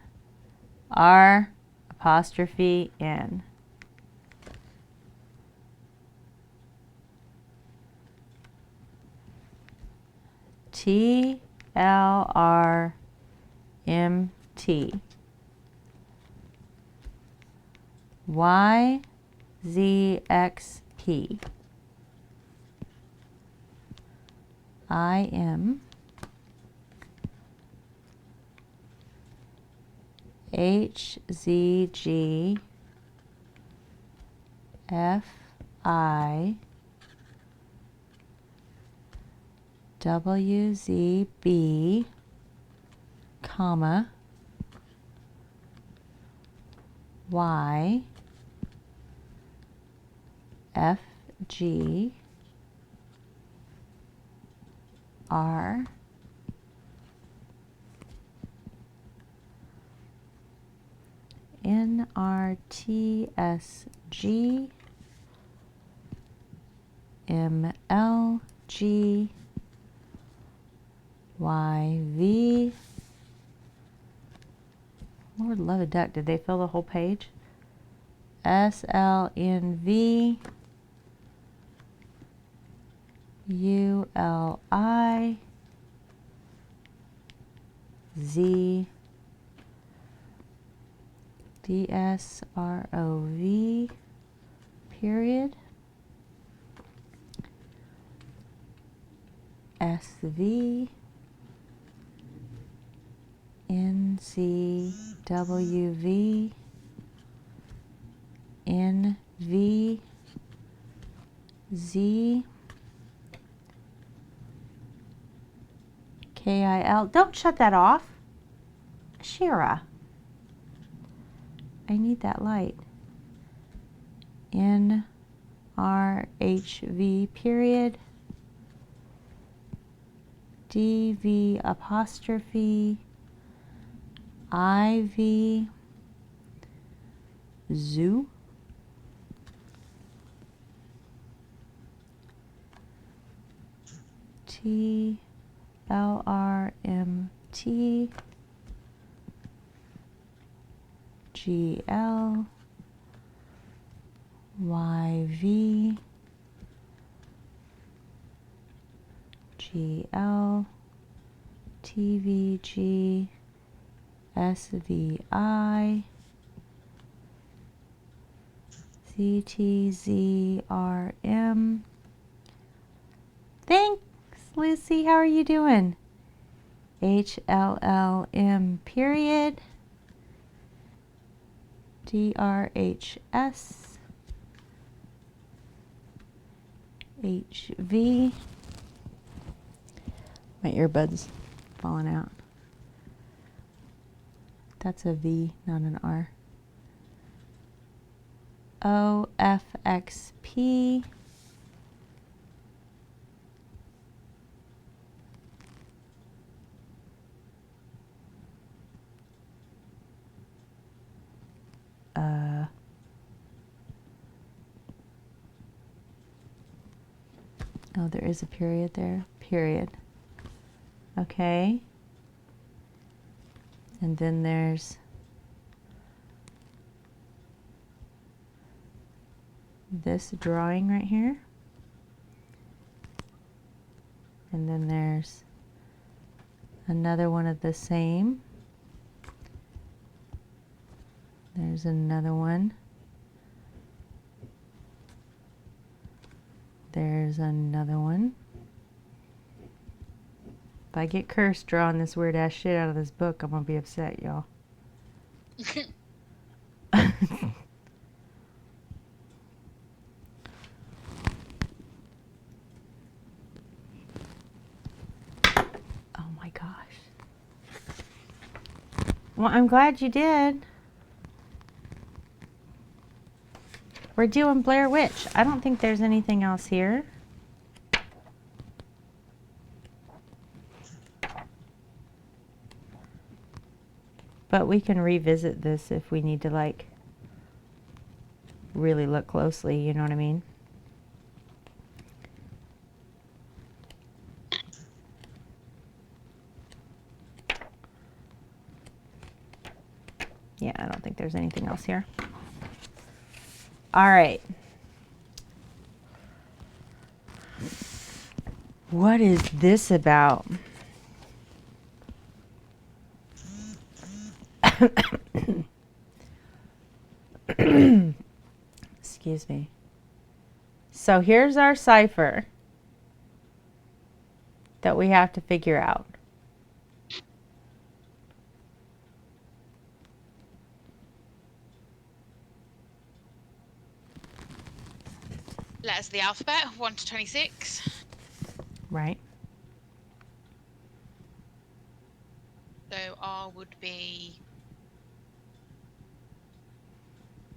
R apostrophe N. T L R M T. Y Z X P. I M H Z G F I W Z B, comma, Y F G R N R T S G M L G Y V. Lord love a duck. Did they fill the whole page? S L N V U L I Z D S R O V period S V N C W V N V Z K I L. Don't shut that off, Shira. I need that light. N R H V period D V apostrophe I V zoo T L R M T G L Y V G L T V G S V I C T Z R M. Thanks, Lucy. How are you doing? H L L M period D R H S H V. My earbuds falling out. That's a V, not an R. O F X P oh, there is a period there. Period. Okay. And then there's this drawing right here. And then there's another one of the same. There's another one. There's another one. If I get cursed drawing this weird ass shit out of this book, I'm gonna be upset, y'all. Oh my gosh. Well, I'm glad you did. We're doing Blair Witch. I don't think there's anything else here. But we can revisit this if we need to, like, really look closely, you know what I mean? Yeah, I don't think there's anything else here. All right. What is this about? Excuse me. So here's our cipher that we have to figure out. Letters of the alphabet, 1 to 26. Right. So R would be,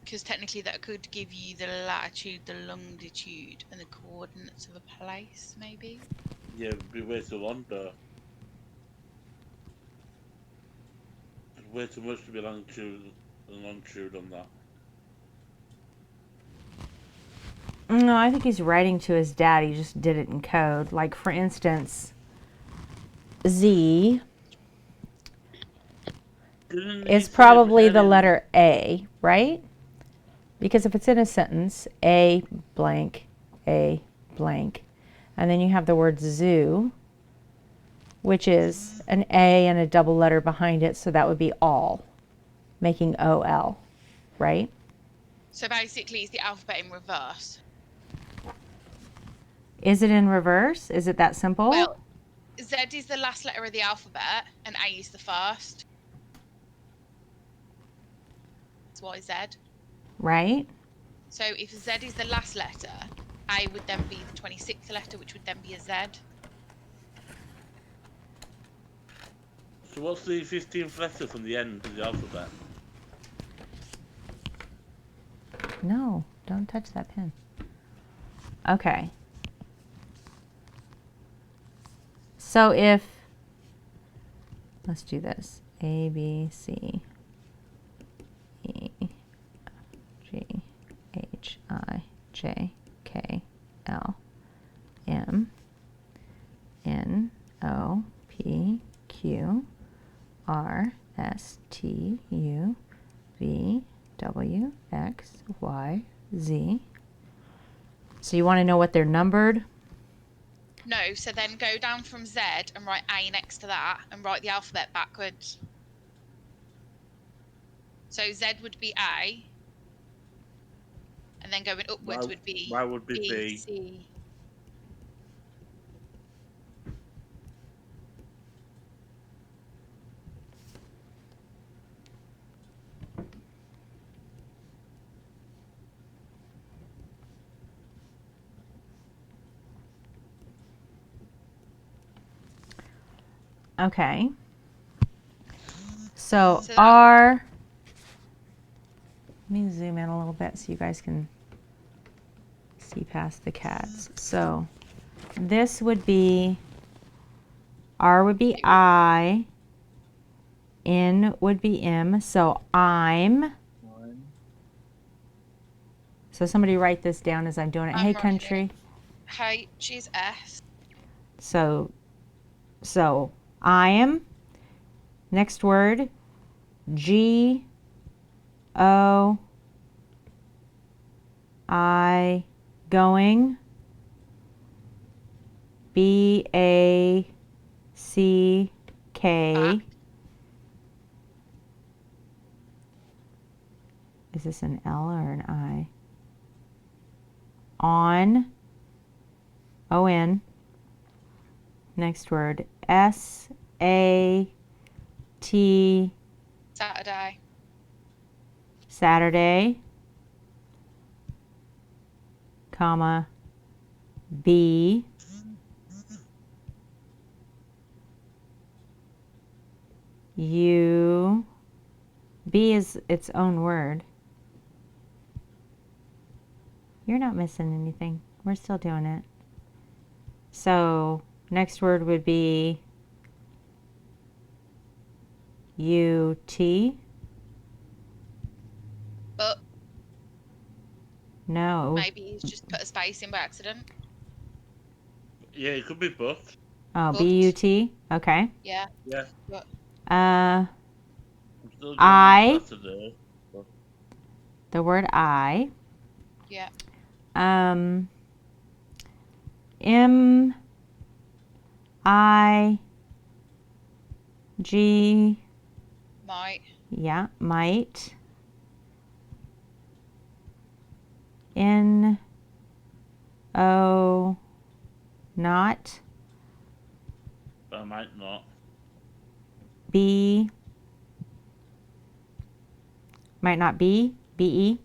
because technically that could give you the latitude, the longitude, and the coordinates of a place, maybe. Yeah, it'd be way to wonder. There's way too much to be longitude and longitude on that. No, I think he's writing to his dad. He just did it in code. Like, for instance, Z Didn't he is say probably the earlier- letter A, right? Because if it's in a sentence, A blank, and then you have the word zoo, which is an A and a double letter behind it, so that would be all, making OL, right? So basically, it's the alphabet in reverse. Is it in reverse? Is it that simple? Well, Z is the last letter of the alphabet, and A is the first. That's why Z. Right? So if Z is the last letter, A would then be the 26th letter, which would then be a Z. So what's the 15th letter from the end of the alphabet? No, don't touch that pen. Okay. So if, let's do this. A, B, C, E, F, G, H, I, J, K, L, M, N, O, P, Q, R, S, T, U, V, W, X, Y, Z. So you want to know what they're numbered? No, so then go down from Z and write A next to that and write the alphabet backwards. So Z would be A, and then going upwards would be Why would be B? C. Okay. So So that- R, let me zoom in a little bit so you guys can see past the cats. So this would be, R would be I, N would be M, so I'm. So somebody write this down as I'm doing it. I'm Hey, writing country. H is S. So I am. Next word, G, O, I, going. B, A, C, K. Back. Is this an L or an I? On, O-N. Next word, S, A, T, Saturday. Saturday, comma, B, U, B is its own word. You're not missing anything. We're still doing it. So next word would be U-T. But No. maybe he's just put a space in by accident. Yeah, it could be but. Oh, But. B-U-T. Okay. Yeah. Yeah. But. I'm still going I. on Saturday. But The word I. Yeah. M, I, G. Might. Yeah, might. N, O, not. I might not. B, might not be. B-E.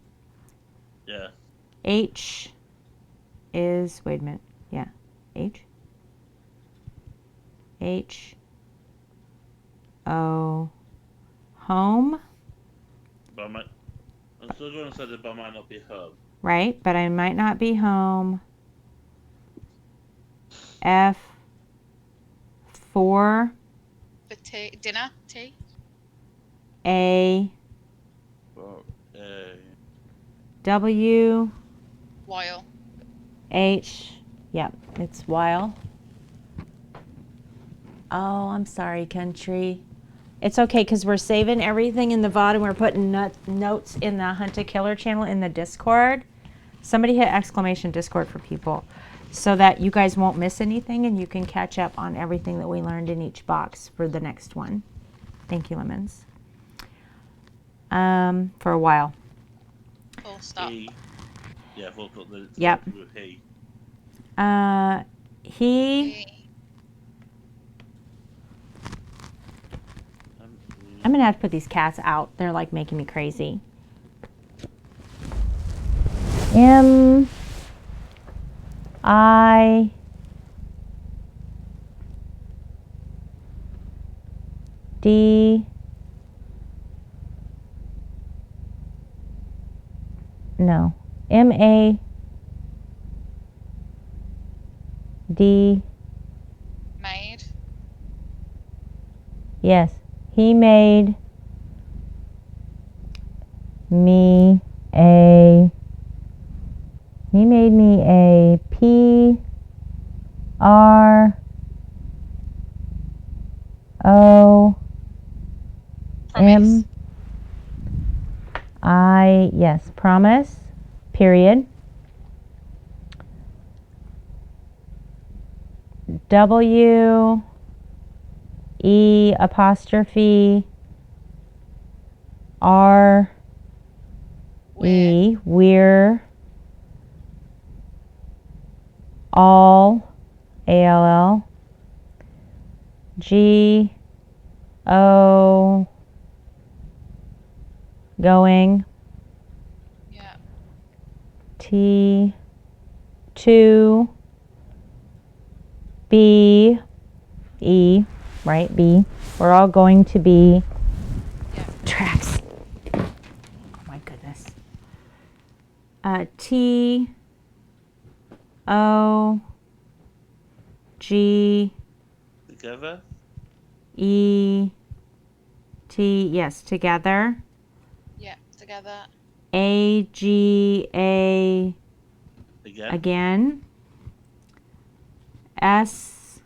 Yeah. H is, wait a minute. Yeah, H. H, O, home. But I'm still going to say that but I might not be home. Right, but I might not be home. F, 4, For dinner. Tea. A, But, W, While. H. Yep, it's while. Oh, I'm sorry, country. It's okay because we're saving everything in the VOD and we're putting notes in the Hunt a Killer channel in the Discord. Somebody hit exclamation Discord for people so that you guys won't miss anything and you can catch up on everything that we learned in each box for the next one. Thank you, Lemons. For a while. Full stop. He. Yeah, full stop. Yep. He. He. He. I'm gonna have to put these cats out. They're like making me crazy. M. I. D. No. M-A. D. Made. Yes. He made me a. He made me a P. R. O. Promise. M. I. Yes. Promise. Period. W. E apostrophe R E we're all ALL G O going Yeah. T 2 B E, right? B. We're all going to be tracks. Oh my goodness. T O G Together. E T, yes, together. Yeah. Together. A G A again. S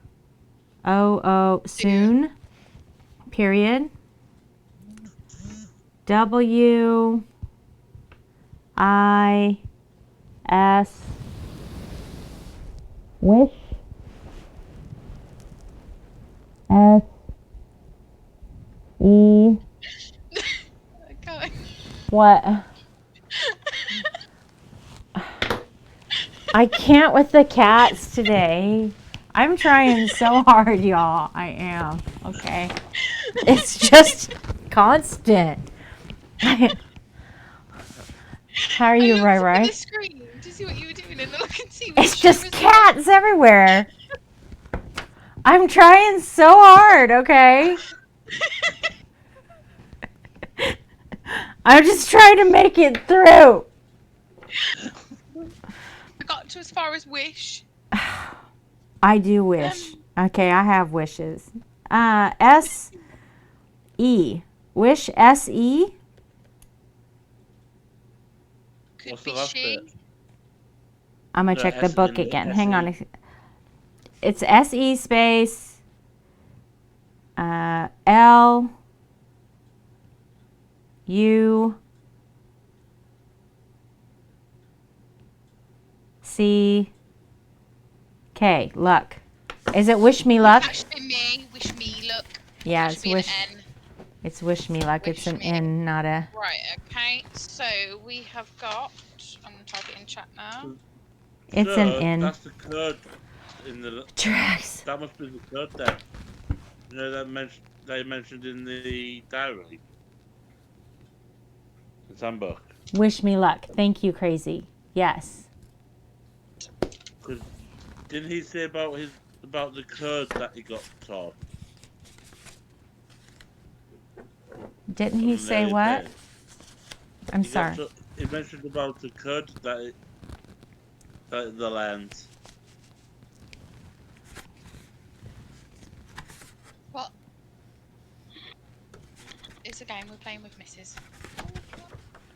O O soon. Period. W I S wish S E Okay. what? I can't with the cats today. I'm trying so hard, y'all. I am. Okay. It's just constant. How are you, I Rai looked up at Rai? the screen to see what you were doing, and then I could see. It's just cats everywhere. I'm trying so hard, okay? I'm just trying to make it through. I got to as far as wish. I do wish. Okay, I have wishes. S E. Wish S E. Could What's be the last she. bit? I'm gonna No, check the S book in again. S Hang E. on. It's S E space L U C K. Luck. Is it wish me luck? Actually, me. Wish me luck. Yeah, That should it's be wish. an N. It's wish me luck. It's Wish an me. N, not a. Right. Okay. So we have got. I'm gonna type it in chat now. It's So, an N. that's the code in the. Tracks. That must be the code then. You know that they mentioned in the diary. The handbook. Wish me luck. Thank you, crazy. Yes. Because didn't he say about the code that he got taught? Didn't On he the say very what? page? I'm sorry. He mentioned about the code that the lands. What? It's a game we're playing with Mrs.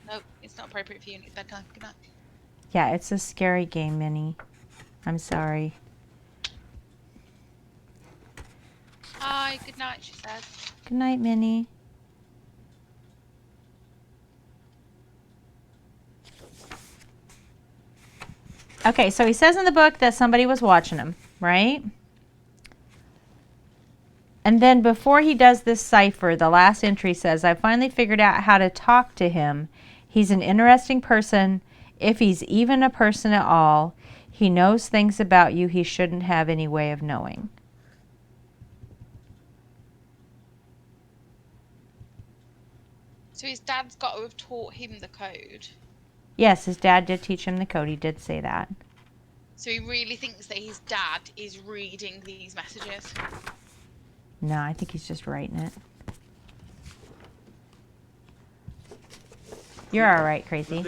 Nope, it's not appropriate for you. Bedtime. Good night. Yeah, it's a scary game, Minnie. I'm sorry. Hi, good night, she said. Good night, Minnie. Okay, so he says in the book that somebody was watching him, right? And then before he does this cipher, the last entry says, I finally figured out how to talk to him. He's an interesting person, if he's even a person at all. He knows things about you he shouldn't have any way of knowing. So his dad's got to have taught him the code. Yes, his dad did teach him the code. He did say that. So he really thinks that his dad is reading these messages. No, I think he's just writing it. You're all right, Crazy.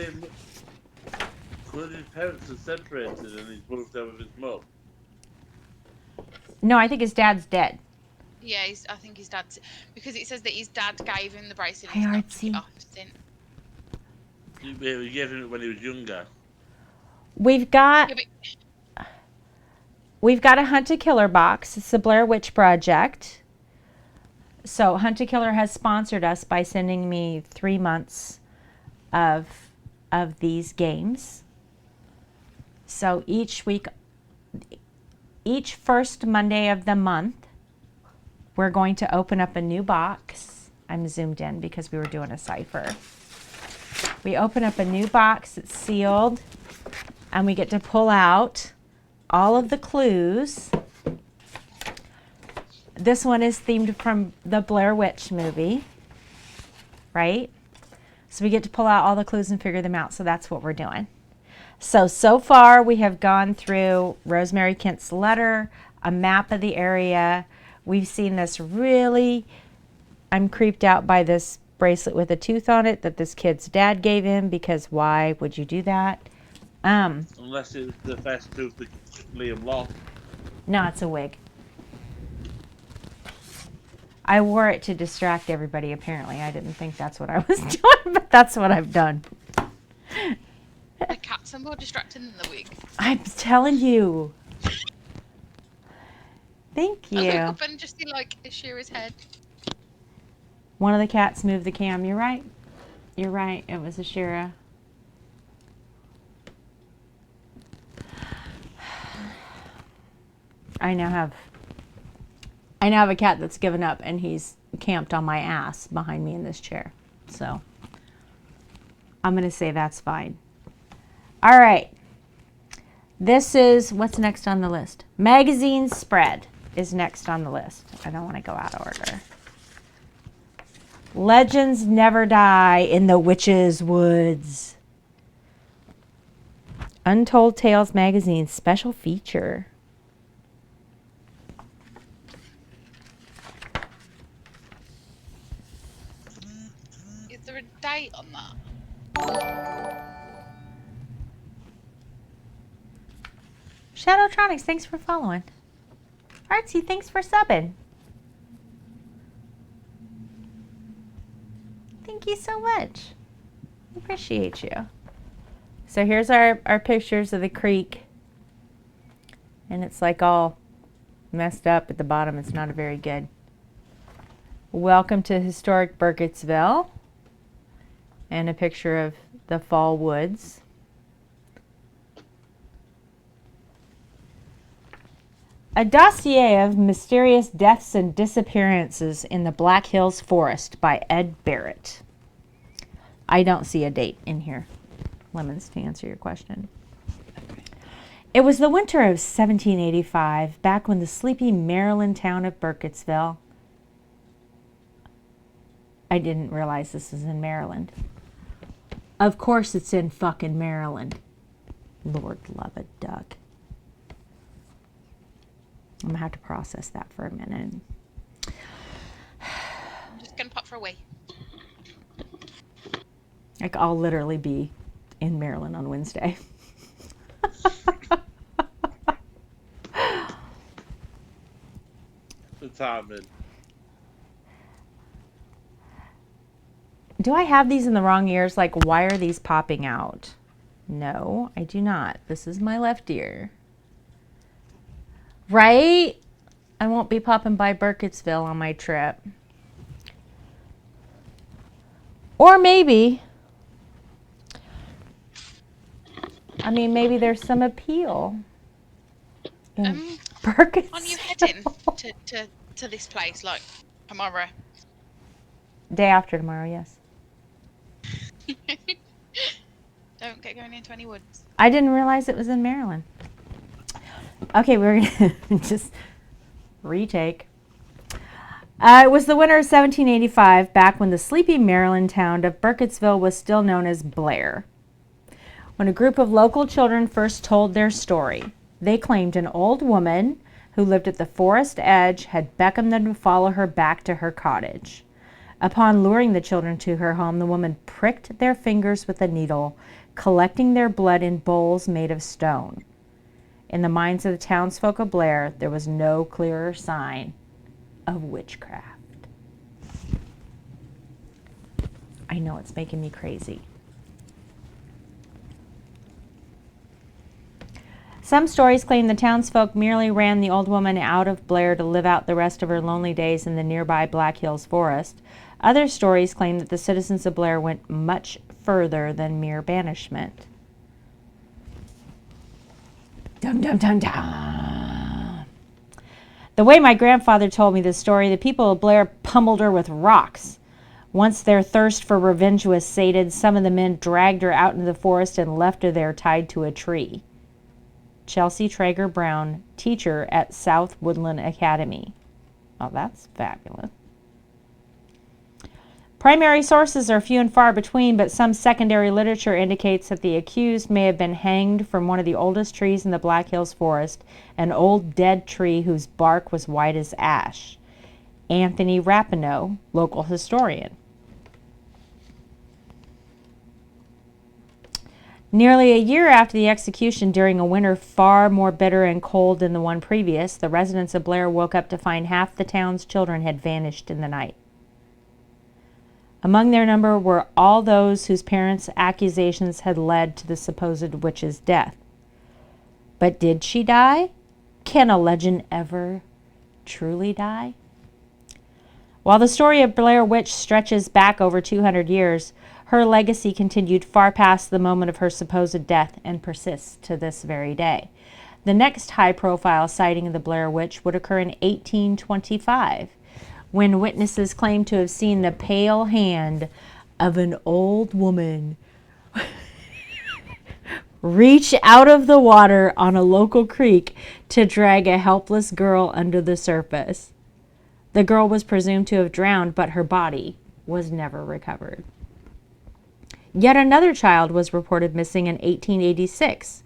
Could his parents are separated and he's moved out with his mum? No, I think his dad's dead. Yeah, I think his dad's... Because it says that his dad gave him the bracelet Hey, and he's not took it Artsy. off since. He gave him it when he was younger. We've got Yeah, but a Hunt a Killer box. It's the Blair Witch Project. So Hunt a Killer has sponsored us by sending me 3 months of these games. So each week, each first Monday of the month, we're going to open up a new box. I'm zoomed in because we were doing a cipher. We open up a new box, it's sealed, and we get to pull out all of the clues. This one is themed from the Blair Witch movie, right? So we get to pull out all the clues and figure them out, so that's what we're doing. So far we have gone through Rosemary Kent's letter, a map of the area. We've seen this really, I'm creeped out by this bracelet with a tooth on it that this kid's dad gave him, because why would you do that? Unless it's the first tooth that Liam lost. No, it's a wig. I wore it to distract everybody, apparently. I didn't think that's what I was doing, but that's what I've done. the cats are more distracting than the wig. I'm telling you. Thank I look you. up and just see like Shira's head. One of the cats moved the cam. You're right. You're right. It was Ashira. I now have a cat that's given up, and he's camped on my ass behind me in this chair. So I'm going to say that's fine. All right. This is, what's next on the list? Magazine spread is next on the list. I don't want to go out of order. Legends never die in the witch's woods. Untold Tales magazine special feature. Is there a date on that? Shadowtronics, thanks for following. Artsy, thanks for subbing. Thank you so much. Appreciate you. So here's our pictures of the creek. And it's like all messed up at the bottom. It's not a very good. Welcome to historic Burkittsville. And a picture of the fall woods. A dossier of mysterious deaths and disappearances in the Black Hills Forest by Ed Barrett. I don't see a date in here, Lemons, to answer your question. It was the winter of 1785, back when the sleepy Maryland town of Burkittsville. I didn't realize this was in Maryland. Of course it's in fucking Maryland. Lord love a duck. I'm gonna have to process that for a minute. I'm just gonna pop for a wee. Like, I'll literally be in Maryland on Wednesday. The timing. Do I have these in the wrong ears? Like, why are these popping out? No, I do not. This is my left ear. Right? I won't be popping by Burkittsville on my trip. Or maybe, I mean, maybe there's some appeal. Burkittsville. Aren't you heading to this place like tomorrow? Day after tomorrow, yes. Don't get going into any woods. I didn't realize it was in Maryland. Okay, we're going to just retake. It was the winter of 1785, back when the sleepy Maryland town of Burkittsville was still known as Blair. When a group of local children first told their story, they claimed an old woman who lived at the forest edge had beckoned them to follow her back to her cottage. Upon luring the children to her home, the woman pricked their fingers with a needle, collecting their blood in bowls made of stone. In the minds of the townsfolk of Blair, there was no clearer sign of witchcraft. I know it's making me crazy. Some stories claim the townsfolk merely ran the old woman out of Blair to live out the rest of her lonely days in the nearby Black Hills forest. Other stories claim that the citizens of Blair went much further than mere banishment. Dum dum dum dum. The way my grandfather told me this story, the people of Blair pummeled her with rocks. Once their thirst for revenge was sated, some of the men dragged her out into the forest and left her there tied to a tree. Chelsea Traeger Brown, teacher at South Woodland Academy. Oh, that's fabulous. Primary sources are few and far between, but some secondary literature indicates that the accused may have been hanged from one of the oldest trees in the Black Hills forest, an old dead tree whose bark was white as ash. Anthony Rapinoe, local historian. Nearly a year after the execution, during a winter far more bitter and cold than the one previous, the residents of Blair woke up to find half the town's children had vanished in the night. Among their number were all those whose parents' accusations had led to the supposed witch's death. But did she die? Can a legend ever truly die? While the story of Blair Witch stretches back over 200 years, her legacy continued far past the moment of her supposed death and persists to this very day. The next high-profile sighting of the Blair Witch would occur in 1825, when witnesses claimed to have seen the pale hand of an old woman reach out of the water on a local creek to drag a helpless girl under the surface. The girl was presumed to have drowned, but her body was never recovered. Yet another child was reported missing in 1886.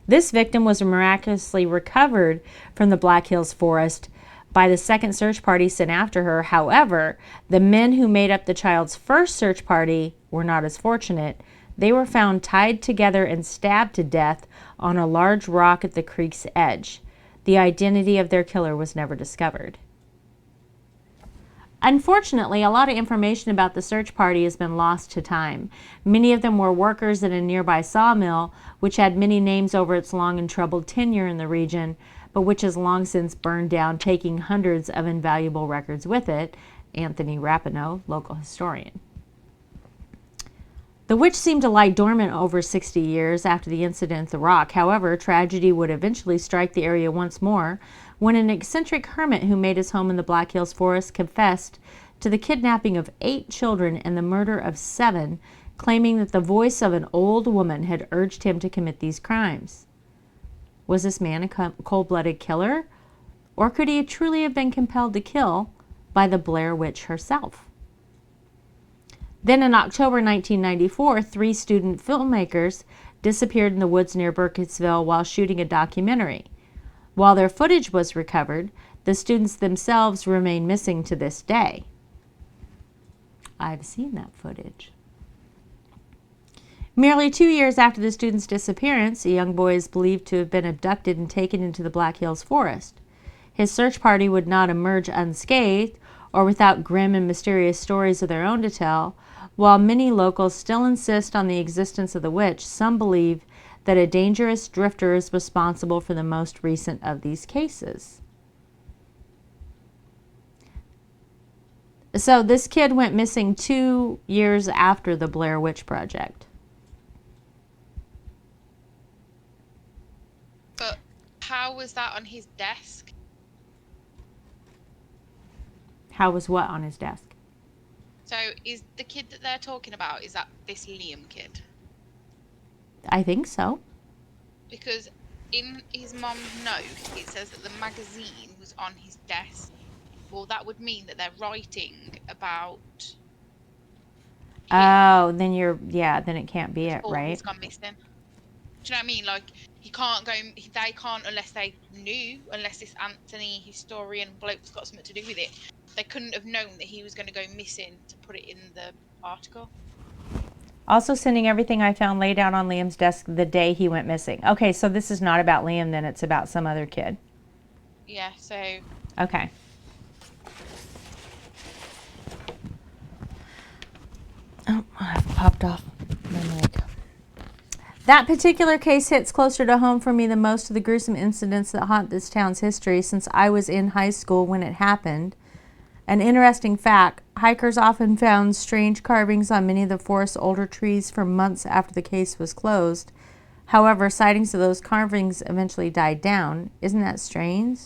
This victim was miraculously recovered from the Black Hills forest by the second search party sent after her. However, the men who made up the child's first search party were not as fortunate. They were found tied together and stabbed to death on a large rock at the creek's edge. The identity of their killer was never discovered. Unfortunately, a lot of information about the search party has been lost to time. Many of them were workers at a nearby sawmill, which had many names over its long and troubled tenure in the region, but which has long since burned down, taking hundreds of invaluable records with it. Anthony Rapinoe, local historian. The witch seemed to lie dormant over 60 years after the incident at the rock. However, tragedy would eventually strike the area once more when an eccentric hermit who made his home in the Black Hills forest confessed to the kidnapping of 8 children and the murder of 7, claiming that the voice of an old woman had urged him to commit these crimes. Was this man a cold-blooded killer, or could he truly have been compelled to kill by the Blair Witch herself? Then in October 1994, 3 student filmmakers disappeared in the woods near Burkittsville while shooting a documentary. While their footage was recovered, the students themselves remain missing to this day. I've seen that footage. Merely 2 years after the students' disappearance, a young boy is believed to have been abducted and taken into the Black Hills forest. His search party would not emerge unscathed or without grim and mysterious stories of their own to tell. While many locals still insist on the existence of the witch, some believe that a dangerous drifter is responsible for the most recent of these cases. So this kid went missing 2 years after the Blair Witch Project. But how was that on his desk? How was what on his desk? So is the kid that they're talking about, is that this Liam kid? I think so. Because in his mum's note, it says that the magazine was on his desk. Well, that would mean that they're writing about him Oh, then then it can't be it, before right? he's gone missing. Do you know what I mean? Like, he can't go, they can't unless they knew, unless this Anthony historian bloke's got something to do with it. They couldn't have known that he was going to go missing to put it in the article. Also sending everything I found laid out on Liam's desk the day he went missing. Okay, so this is not about Liam then, it's about some other kid. Yeah, so... Okay. Oh, I've popped off my mic. That particular case hits closer to home for me than most of the gruesome incidents that haunt this town's history since I was in high school when it happened. An interesting fact, hikers often found strange carvings on many of the forest's older trees for months after the case was closed. However, sightings of those carvings eventually died down. Isn't that strange?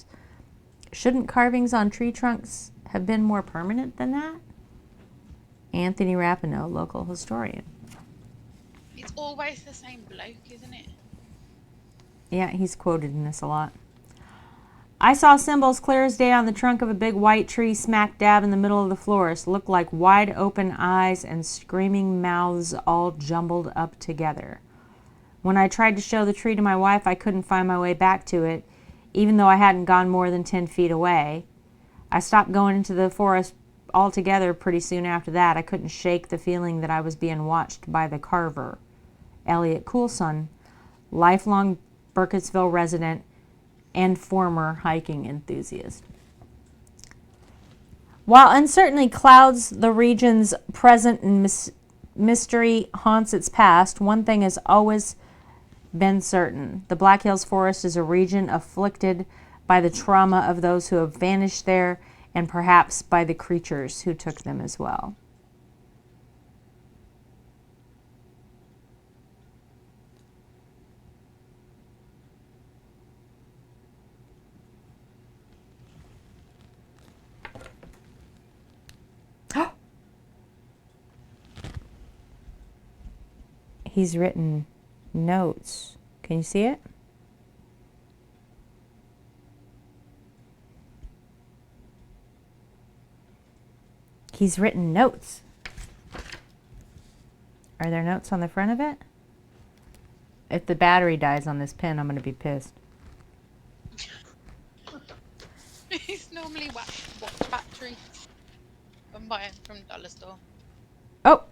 Shouldn't carvings on tree trunks have been more permanent than that? Anthony Rapinoe, local historian. It's always the same bloke, isn't it? Yeah, he's quoted in this a lot. I saw symbols clear as day on the trunk of a big white tree smack dab in the middle of the forest. Looked like wide open eyes and screaming mouths all jumbled up together. When I tried to show the tree to my wife, I couldn't find my way back to it, even though I hadn't gone more than 10 feet away. I stopped going into the forest altogether pretty soon after that. I couldn't shake the feeling that I was being watched by the carver. Elliot Coulson, lifelong Burkittsville resident and former hiking enthusiast. While uncertainty clouds the region's present and mystery haunts its past, one thing has always been certain. The Black Hills Forest is a region afflicted by the trauma of those who have vanished there and perhaps by the creatures who took them as well. He's written notes. Can you see it? He's written notes. Are there notes on the front of it? If the battery dies on this pen, I'm going to be pissed. It's normally watch battery. I'm buying from dollar store. Oh!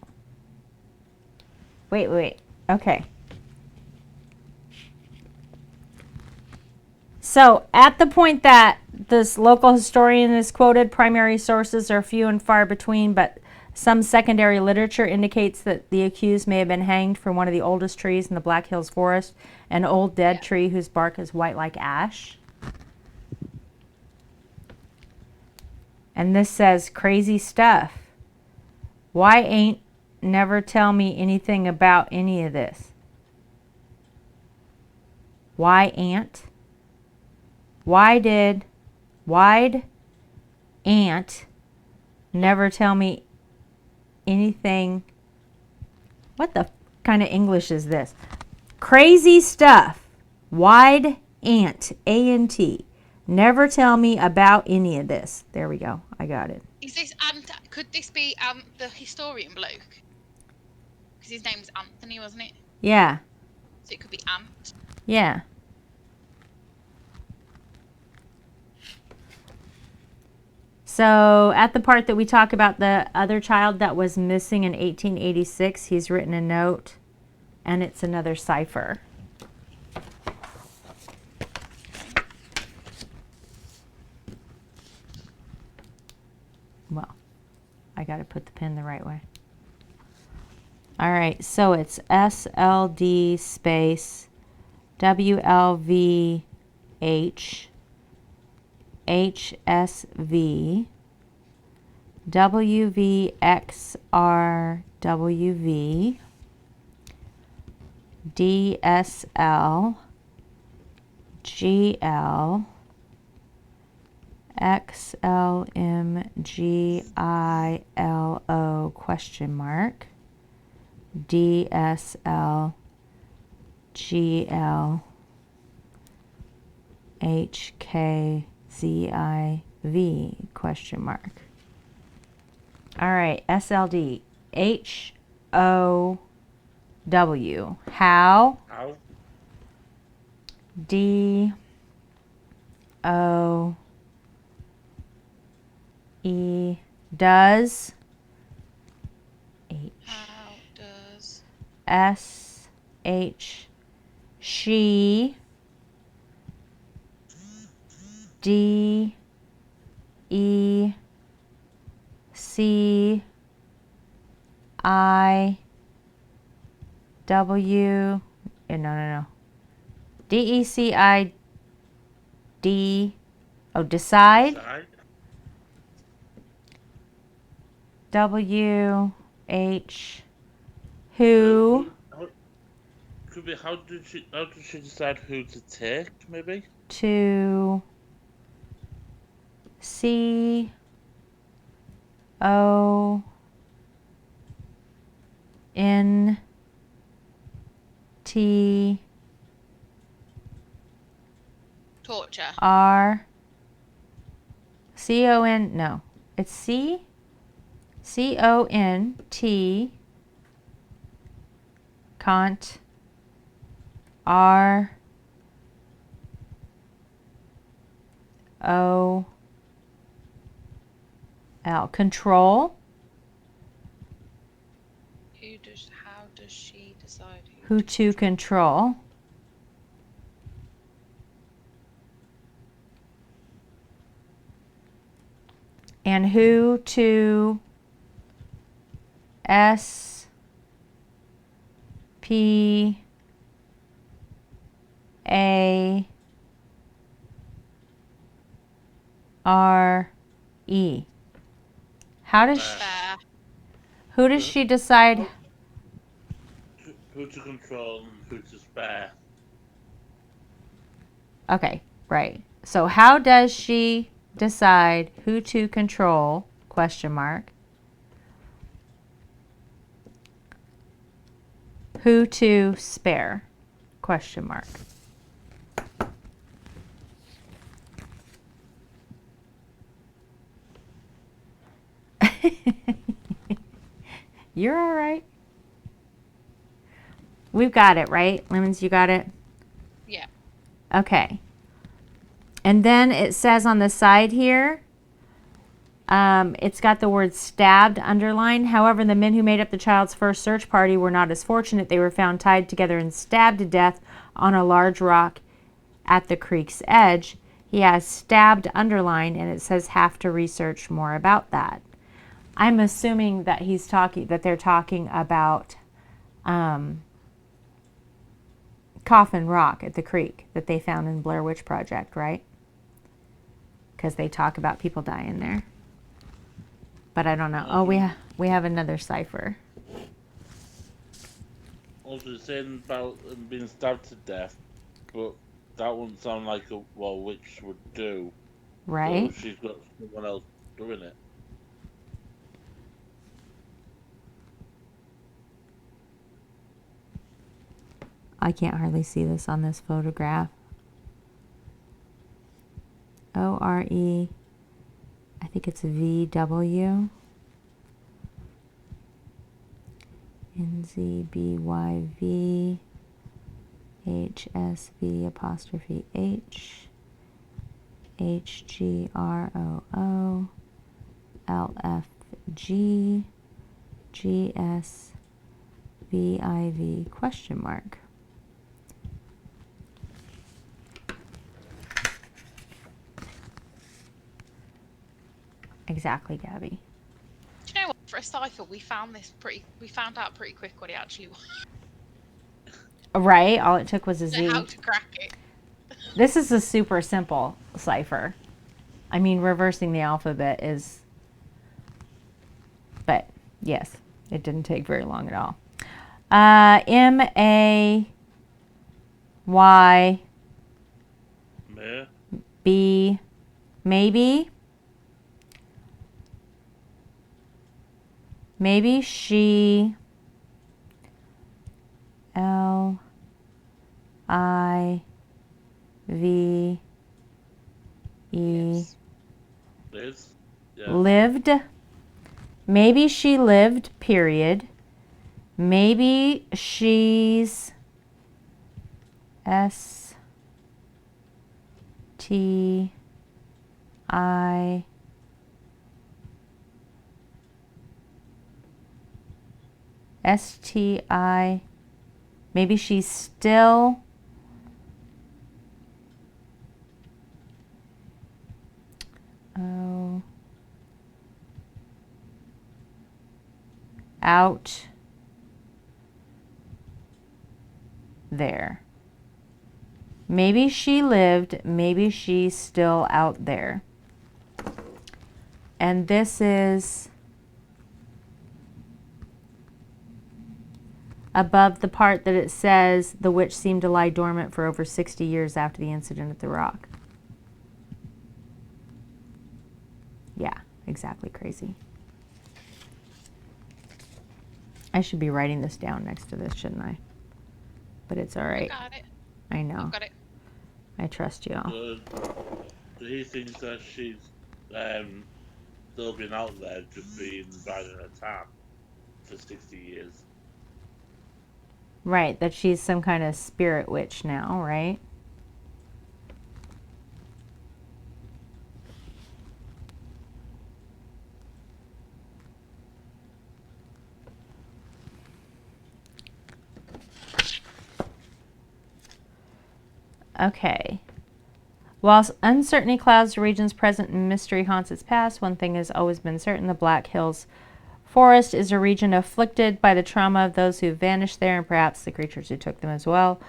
Wait. Okay. So, at the point that this local historian is quoted, primary sources are few and far between, but some secondary literature indicates that the accused may have been hanged from one of the oldest trees in the Black Hills Forest, an old dead tree whose bark is white like ash. And this says, crazy stuff. Why ain't never tell me anything about any of this? Why ain't? Why'd aunt never tell me anything? What the kind of English is this? Crazy stuff. Why'd aunt, A-N-T, never tell me about any of this? There we go. I got it. Is this could this be the historian bloke? Because his name was Anthony, wasn't it? Yeah. So it could be Ant. Yeah. So at the part that we talk about the other child that was missing in 1886, he's written a note, and it's another cipher. Well, I got to put the pen the right way. All right, so it's SLD space WLVH, HSV, WVXRWV, DSL, GL, XLMGILO question mark, DSL, GL, HKZIV question mark. All right, SLD, HOW, how, How? DOE, does, How does SH, she, DEC, IW, no. DECID, decide, Decide? WH, who, Could be how did she decide who to take, maybe? to, CONTR, torture? no, it's CONT, cont, ROL, control, How does she decide who to control, and who to SPARE. How does Spare. who does she decide? Who to control and who to spare. Okay, right. So how does she decide who to control? Question mark. Who to spare? Question mark. You're all right. We've got it, right? Lemons, you got it? Yeah. Okay. And then it says on the side here, it's got the word stabbed underlined. However, the men who made up the child's first search party were not as fortunate. They were found tied together and stabbed to death on a large rock at the creek's edge. He has stabbed underlined, and it says have to research more about that. I'm assuming that they're talking about Coffin Rock at the creek that they found in Blair Witch Project, right? Because they talk about people dying there. But I don't know. Oh, we have another cipher. Also saying about being stabbed to death, but that wouldn't sound like what a witch would do. Right? So she's got someone else doing it. I can't hardly see this on this photograph. ORE, I think it's VW. NZBYV, HSV apostrophe H, HGROO, LFG, GSVIV question mark. Exactly, Gabby. Do you know what? For a cipher, we found out pretty quick what it actually was. Right? All it took was a So Z. how to crack it. This is a super simple cipher. I mean, reversing the alphabet is, but yes, it didn't take very long at all. M-A-Y-B, May. maybe. Maybe she, L-I-V-E, Yes. Liz. Yeah. lived. Maybe she lived, period. Maybe she's S-T-I, S-T-I, maybe she's still out there. Maybe she lived, maybe she's still out there. And this is above the part that it says the witch seemed to lie dormant for over 60 years after the incident at the rock. Yeah, exactly crazy. I should be writing this down next to this, shouldn't I? But it's all right. Got it. I know. I've got it. I trust you all. So he thinks that she's still been out there, just being riding a tan for 60 years. Right, that she's some kind of spirit witch now, right? Okay. While uncertainty clouds the region's present and mystery haunts its past, one thing has always been certain: the Black Hills Forest is a region afflicted by the trauma of those who vanished there and perhaps the creatures who took them as well.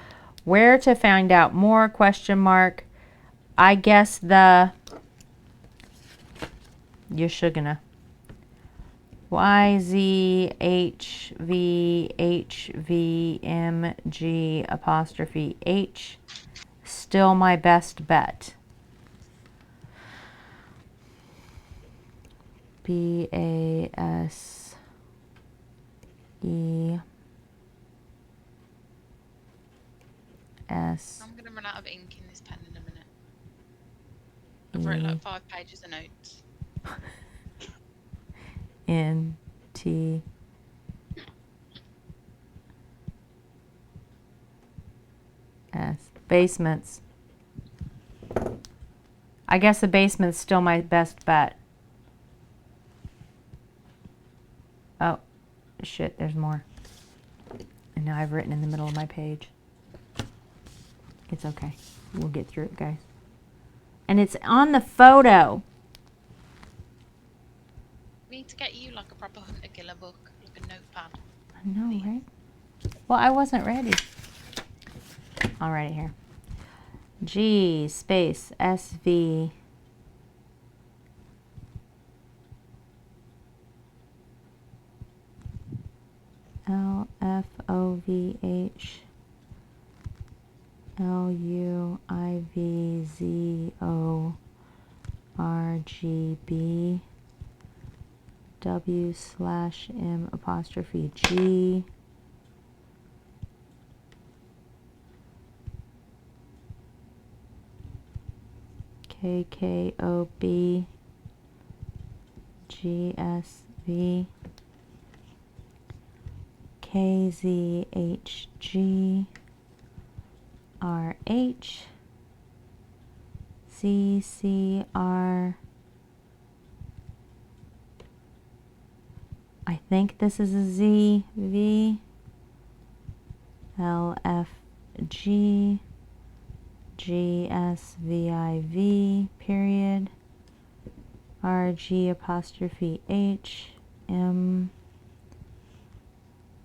Where to find out more? Question mark. I guess the Yeshugana. YZHVHVMG apostrophe H. Still my best bet. BASE. I'm going to run out of ink in this pen in a minute. I've written like 5 pages of notes. NT. S. Basements. I guess the basement's still my best bet. Oh, shit, there's more. And now I've written in the middle of my page. It's okay. We'll get through it, guys. And it's on the photo. We need to get you like a proper Hunter Killer book, like a notepad. I know, right? Well, I wasn't ready. I'll write it here. G space SV LFOVH LUIVZORGB W/M apostrophe G KKOB GSV KZHG RH CCR. I think this is a ZV LFG GSVIV period RG apostrophe H M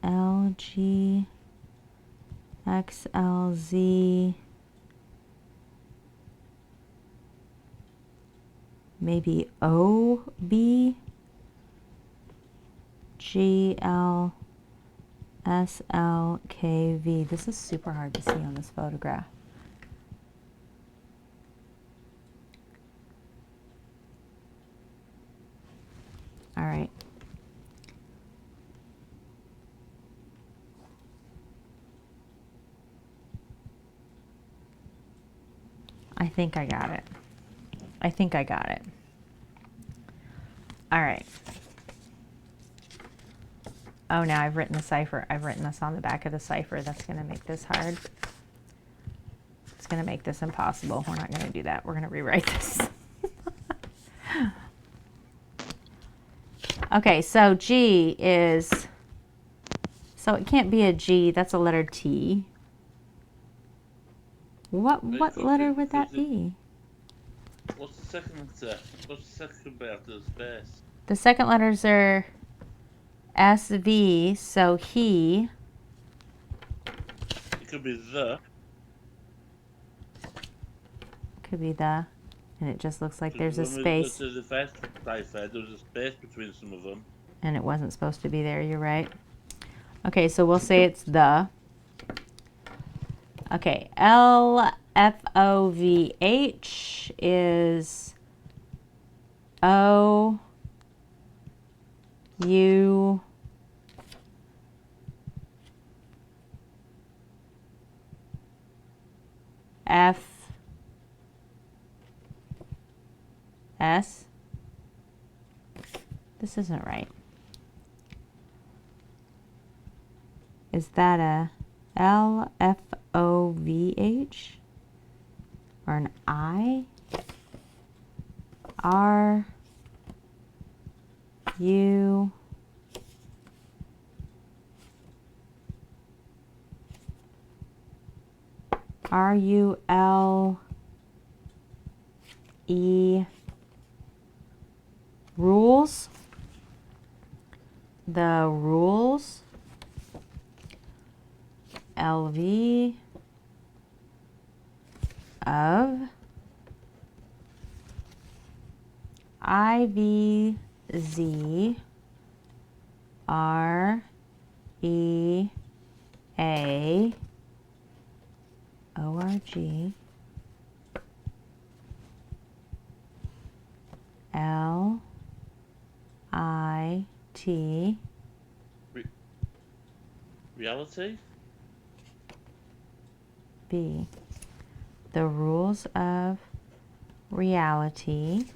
LG XLZ. Maybe OB. GLSLKV. This is super hard to see on this photograph. All right. I think I got it. I think I got it. All right. Oh, now I've written the cipher. I've written this on the back of the cipher. That's going to make this hard. It's going to make this impossible. We're not going to do that. We're going to rewrite this. Okay, so G is, so it can't be a G. That's a letter T. What letter would that be? What's the second letter? What's the second bit after the space? The second letters are SV, so he. It could be the. Could be the, and it just looks like there's a When we space. looked at the first cipher, there was a space between some of them. And it wasn't supposed to be there, you're right. Okay, so we'll say it's the. Okay, LFOVH is O U F S. This isn't right. Is that a LFOVH or an I? R U RULE rules? The rules. LV of IVZ REA ORG LIT Reality? B. The rules of reality.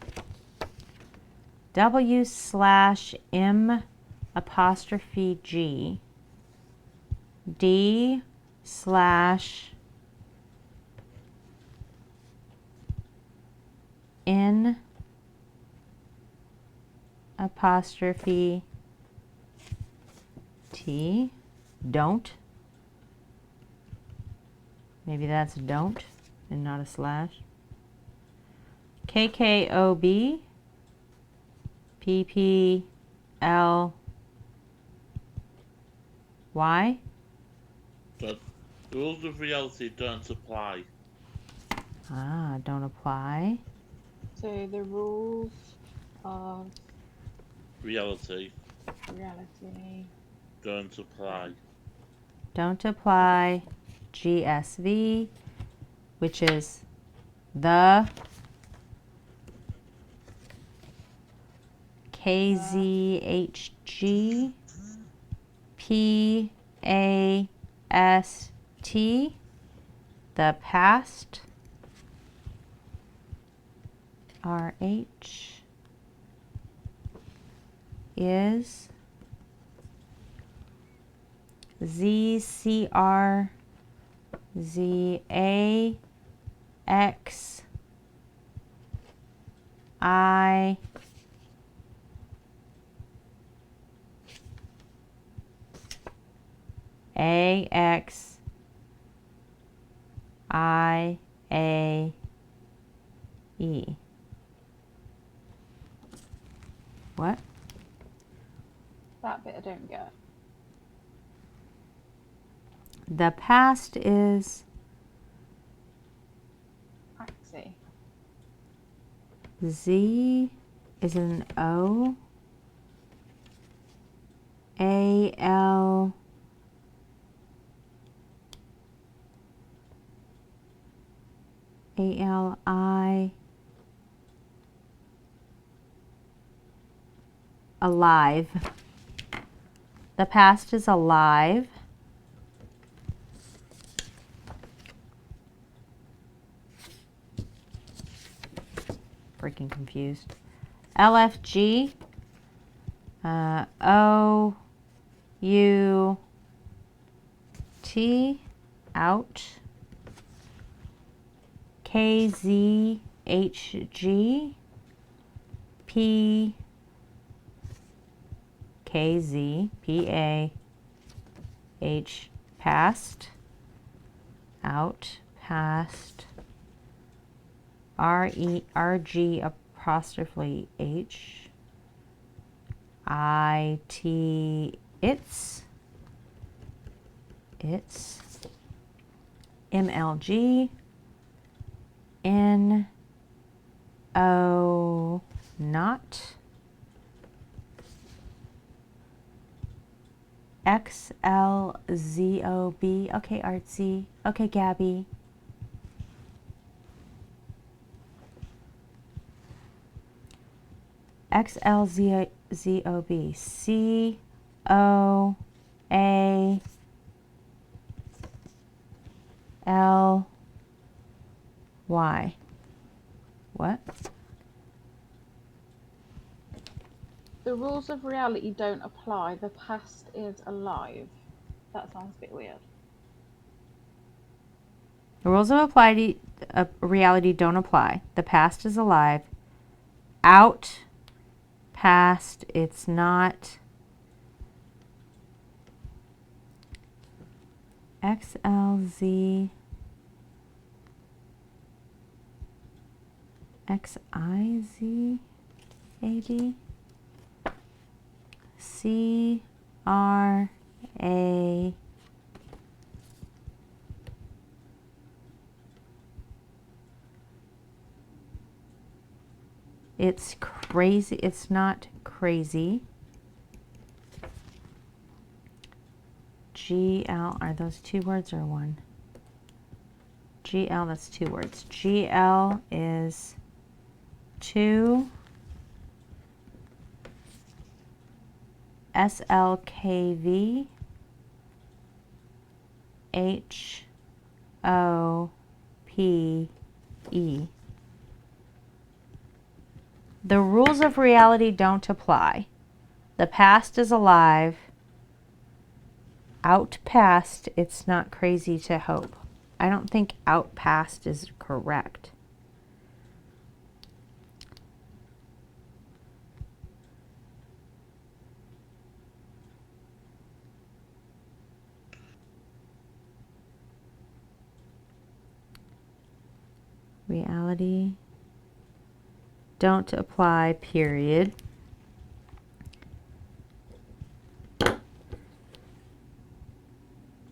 W/M apostrophe G. D/ N apostrophe T. Don't. Maybe that's don't and not a slash. KKOB PPLY. But the rules of reality don't apply. Ah, don't apply. So the rules of Reality reality. don't apply. Don't apply. GSV, which is the KZHG PAST, the past. RH is ZCR ZAX I AX I A E. What? That bit I don't get. The past is Axie. Z is an O. A L A L I alive. The past is alive. Freaking confused. LFG. O U T. Out. K Z H G. P K Z P A H. Past. Out. Past. R E R G apostrophe H. I T. It's. MLG. N O not. XLZOB. Okay, Artsy. Okay, Gabby. XLZOB. COALY. What? The rules of reality don't apply. The past is alive. That sounds a bit weird. The rules of reality don't apply. The past is alive. Out. Past. It's not. XLZ. XIZ. AD. CRA. It's crazy. It's not crazy. GL. Are those two words or one? GL, that's two words. GL is two. SLKV. HOPE. The rules of reality don't apply. The past is alive. Out past, it's not crazy to hope. I don't think out past is correct. Reality don't apply, period.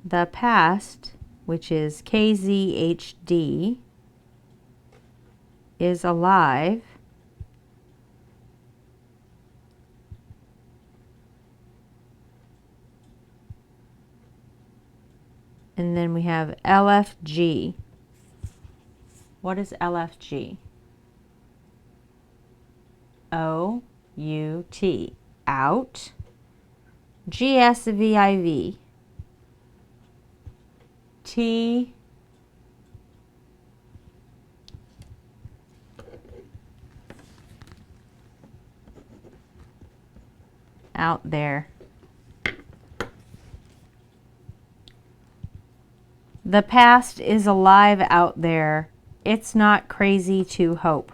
The past, which is KZHD, is alive. And then we have LFG. What is LFG? O-U-T. Out. GSVIV. T. Out there. The past is alive out there. It's not crazy to hope.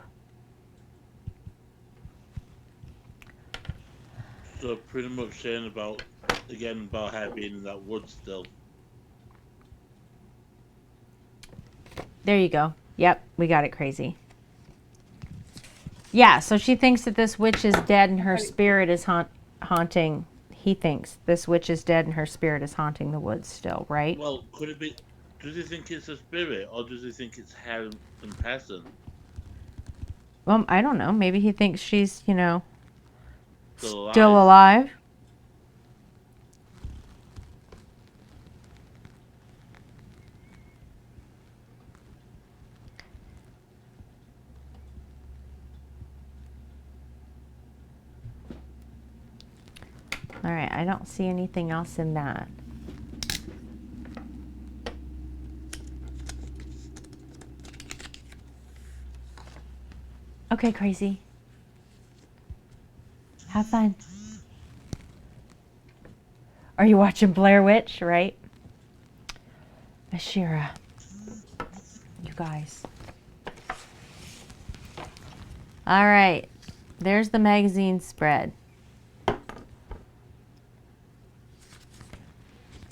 So pretty much saying about, again, about her being in that wood still. There you go. Yep, we got it crazy. Yeah, so she thinks that this witch is dead and her spirit is haunting he thinks this witch is dead and her spirit is haunting the woods still, right? Well, could it be? Does he think it's a spirit, or does he think it's her in person? Well, I don't know. Maybe he thinks she's, you know, Still still alive? alive. All right, I don't see anything else in that. Okay, crazy. Have fun. Are you watching Blair Witch, right? Ashira. You guys. All right. There's the magazine spread.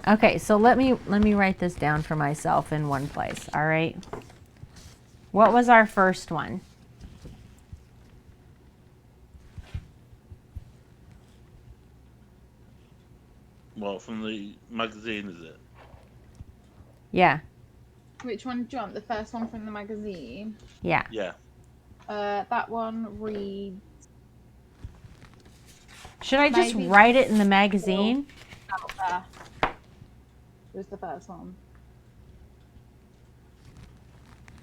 Okay, so let me write this down for myself in one place, all right? What was our first one? Well, from the magazine, is it? Yeah. Which one do you want? The first one from the magazine? Yeah. Yeah. That one reads Should I just Maybe write it in the magazine? out there. Was the first one.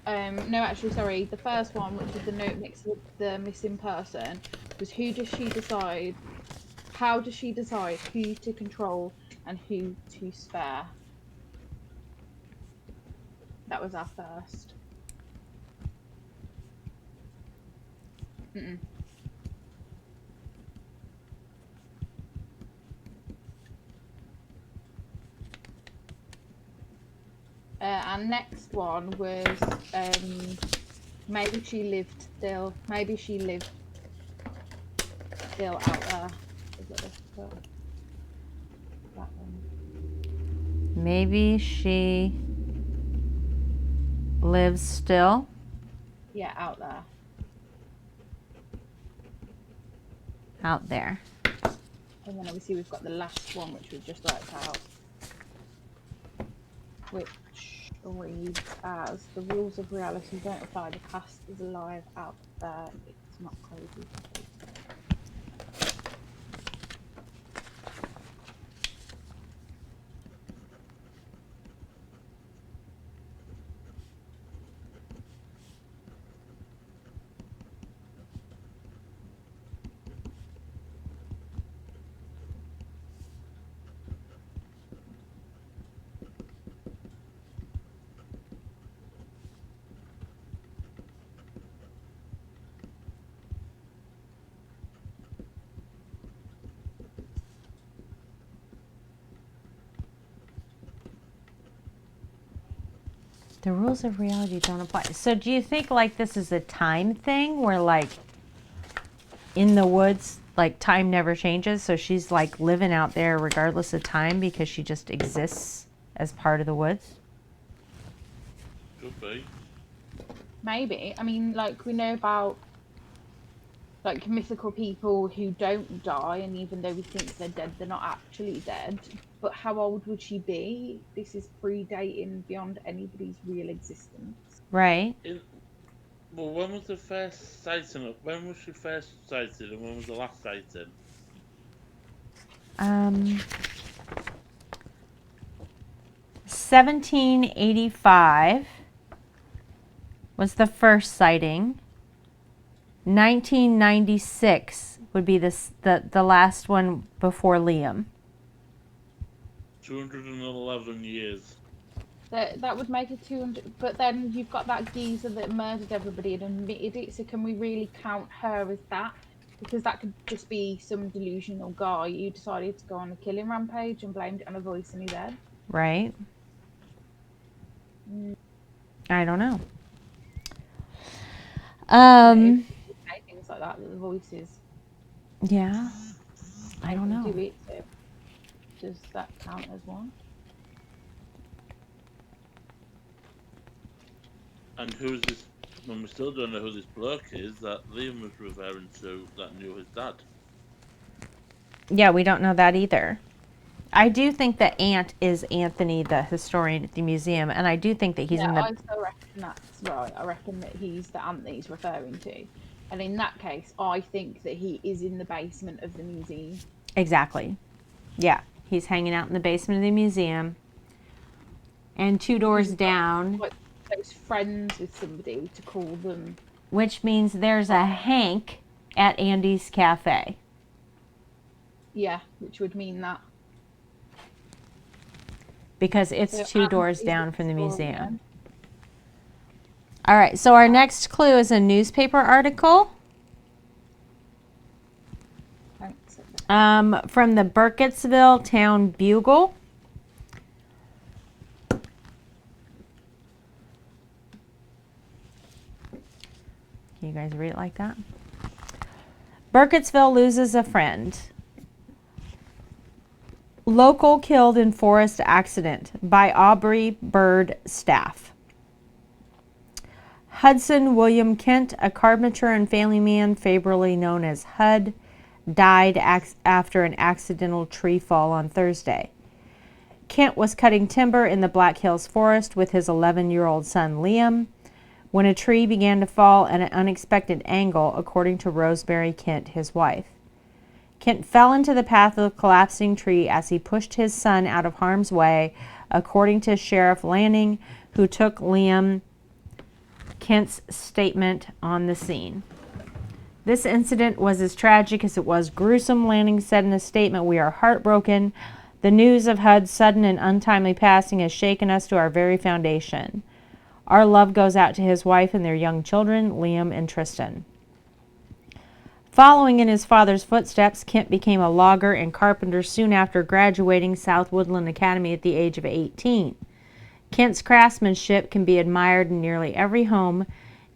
No, actually, sorry. The first one, which is the note next to the missing person, was who does she decide? How does she decide who to control and who to spare? That was our first. Mm-mm. Our next one was maybe she lived still. Maybe she lived still out there. Is it this one? That one. Maybe she lives still Yeah, out there. out there. And then obviously we've got the last one, which we've just worked out, which reads as the rules of reality don't apply. The past is alive out there. It's not crazy. The rules of reality don't apply. So do you think like this is a time thing where like in the woods, like time never changes? So she's like living out there regardless of time because she just exists as part of the woods? Could be. Maybe. I mean, like we know about like mythical people who don't die, and even though we think they're dead, they're not actually dead. But how old would she be? This is predating beyond anybody's real existence. Right. Well, when was the first sighting? When was she first sighted, and when was the last sighting? 1785 was the first sighting. 1996 would be the last one before Liam. 211 years. That would make it 200. But then you've got that geezer that murdered everybody and admitted it. So can we really count her as that? Because that could just be some delusional guy who decided to go on a killing rampage and blamed it on a voice in his head. Right? I don't know. Say things like that the voices Yeah. I don't know. do it. So does that count as one? And who's this? When we still don't know who this bloke is that Liam was referring to that knew his dad. Yeah, we don't know that either. I do think that Aunt is Anthony, the historian at the museum, and I do think that he's Yeah, in the... I still reckon that's right. I reckon that he's the ant that he's referring to. And in that case, I think that he is in the basement of the museum. Exactly. Yeah, he's hanging out in the basement of the museum. And 2 doors He's down, like close friends with somebody to call them. which means there's a Hank at Andy's Cafe. Yeah, which would mean that. Because it's So 2 Ant doors is down from the museum. historian. All right, so our next clue is a newspaper article Thanks. from the Burkittsville Town Bugle. Can you guys read it like that? Burkittsville loses a friend. Local killed in forest accident by Aubrey Bird staff. Hudson William Kent, a carpenter and family man favorably known as HUD, died after an accidental tree fall on Thursday. Kent was cutting timber in the Black Hills Forest with his 11-year-old son Liam when a tree began to fall at an unexpected angle, according to Rosemary Kent, his wife. Kent fell into the path of the collapsing tree as he pushed his son out of harm's way, according to Sheriff Lanning, who took Liam Kent's statement on the scene. This incident was as tragic as it was gruesome, Lanning said in a statement. We are heartbroken. The news of HUD's sudden and untimely passing has shaken us to our very foundation. Our love goes out to his wife and their young children, Liam and Tristan. Following in his father's footsteps, Kent became a logger and carpenter soon after graduating South Woodland Academy at the age of 18. Kent's craftsmanship can be admired in nearly every home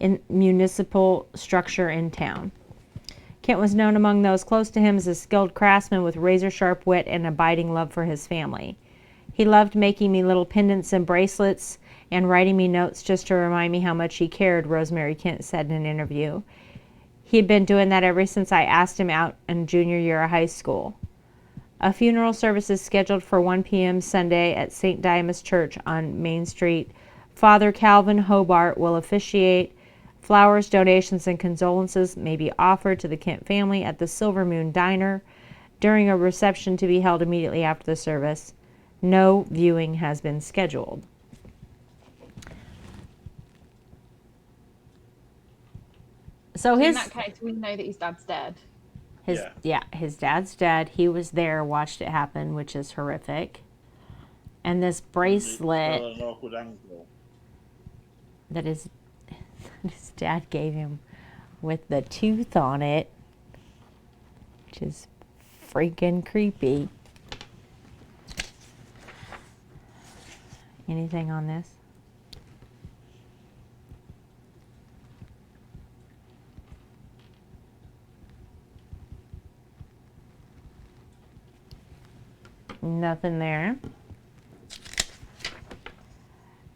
and municipal structure in town. Kent was known among those close to him as a skilled craftsman with razor-sharp wit and abiding love for his family. He loved making me little pendants and bracelets and writing me notes just to remind me how much he cared, Rosemary Kent said in an interview. He had been doing that ever since I asked him out in junior year of high school. A funeral service is scheduled for 1 p.m. Sunday at St. Dimas Church on Main Street. Father Calvin Hobart will officiate. Flowers, donations, and condolences may be offered to the Kent family at the Silver Moon Diner during a reception to be held immediately after the service. No viewing has been scheduled. So In that case, we know that his dad's dead. His dad's dead. He was there, watched it happen, which is horrific. And this bracelet An awkward angle. that his dad gave him with the tooth on it, which is freaking creepy. Anything on this? Nothing there.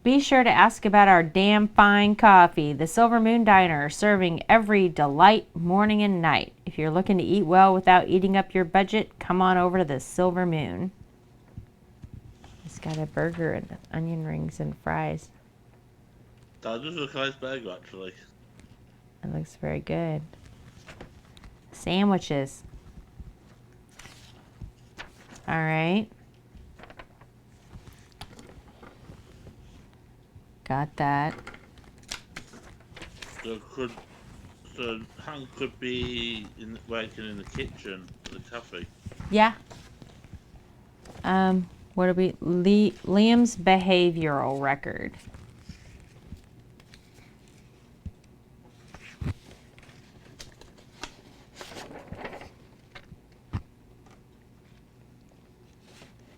Be sure to ask about our damn fine coffee. The Silver Moon Diner, serving every delight morning and night. If you're looking to eat well without eating up your budget, come on over to the Silver Moon. It's got a burger and onion rings and fries. That does look a nice burger, actually. It looks very good. Sandwiches. All right. Got that. So Hank could be working in the kitchen at the cafe. Yeah. What are we? Liam's behavioral record.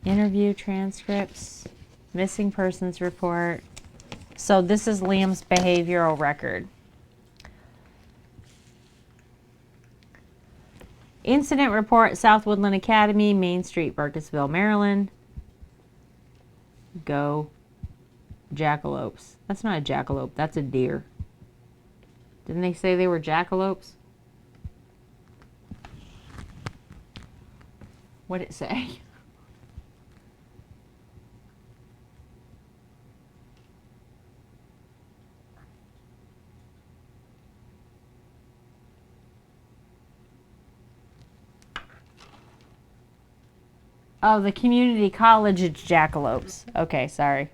Interview transcripts, missing persons report. So this is Liam's behavioral record. Incident report, South Woodland Academy, Main Street, Burkittsville, Maryland. Go jackalopes. That's not a jackalope, that's a deer. Didn't they say they were jackalopes? What'd it say? Oh, the community college jackalopes. Okay, sorry.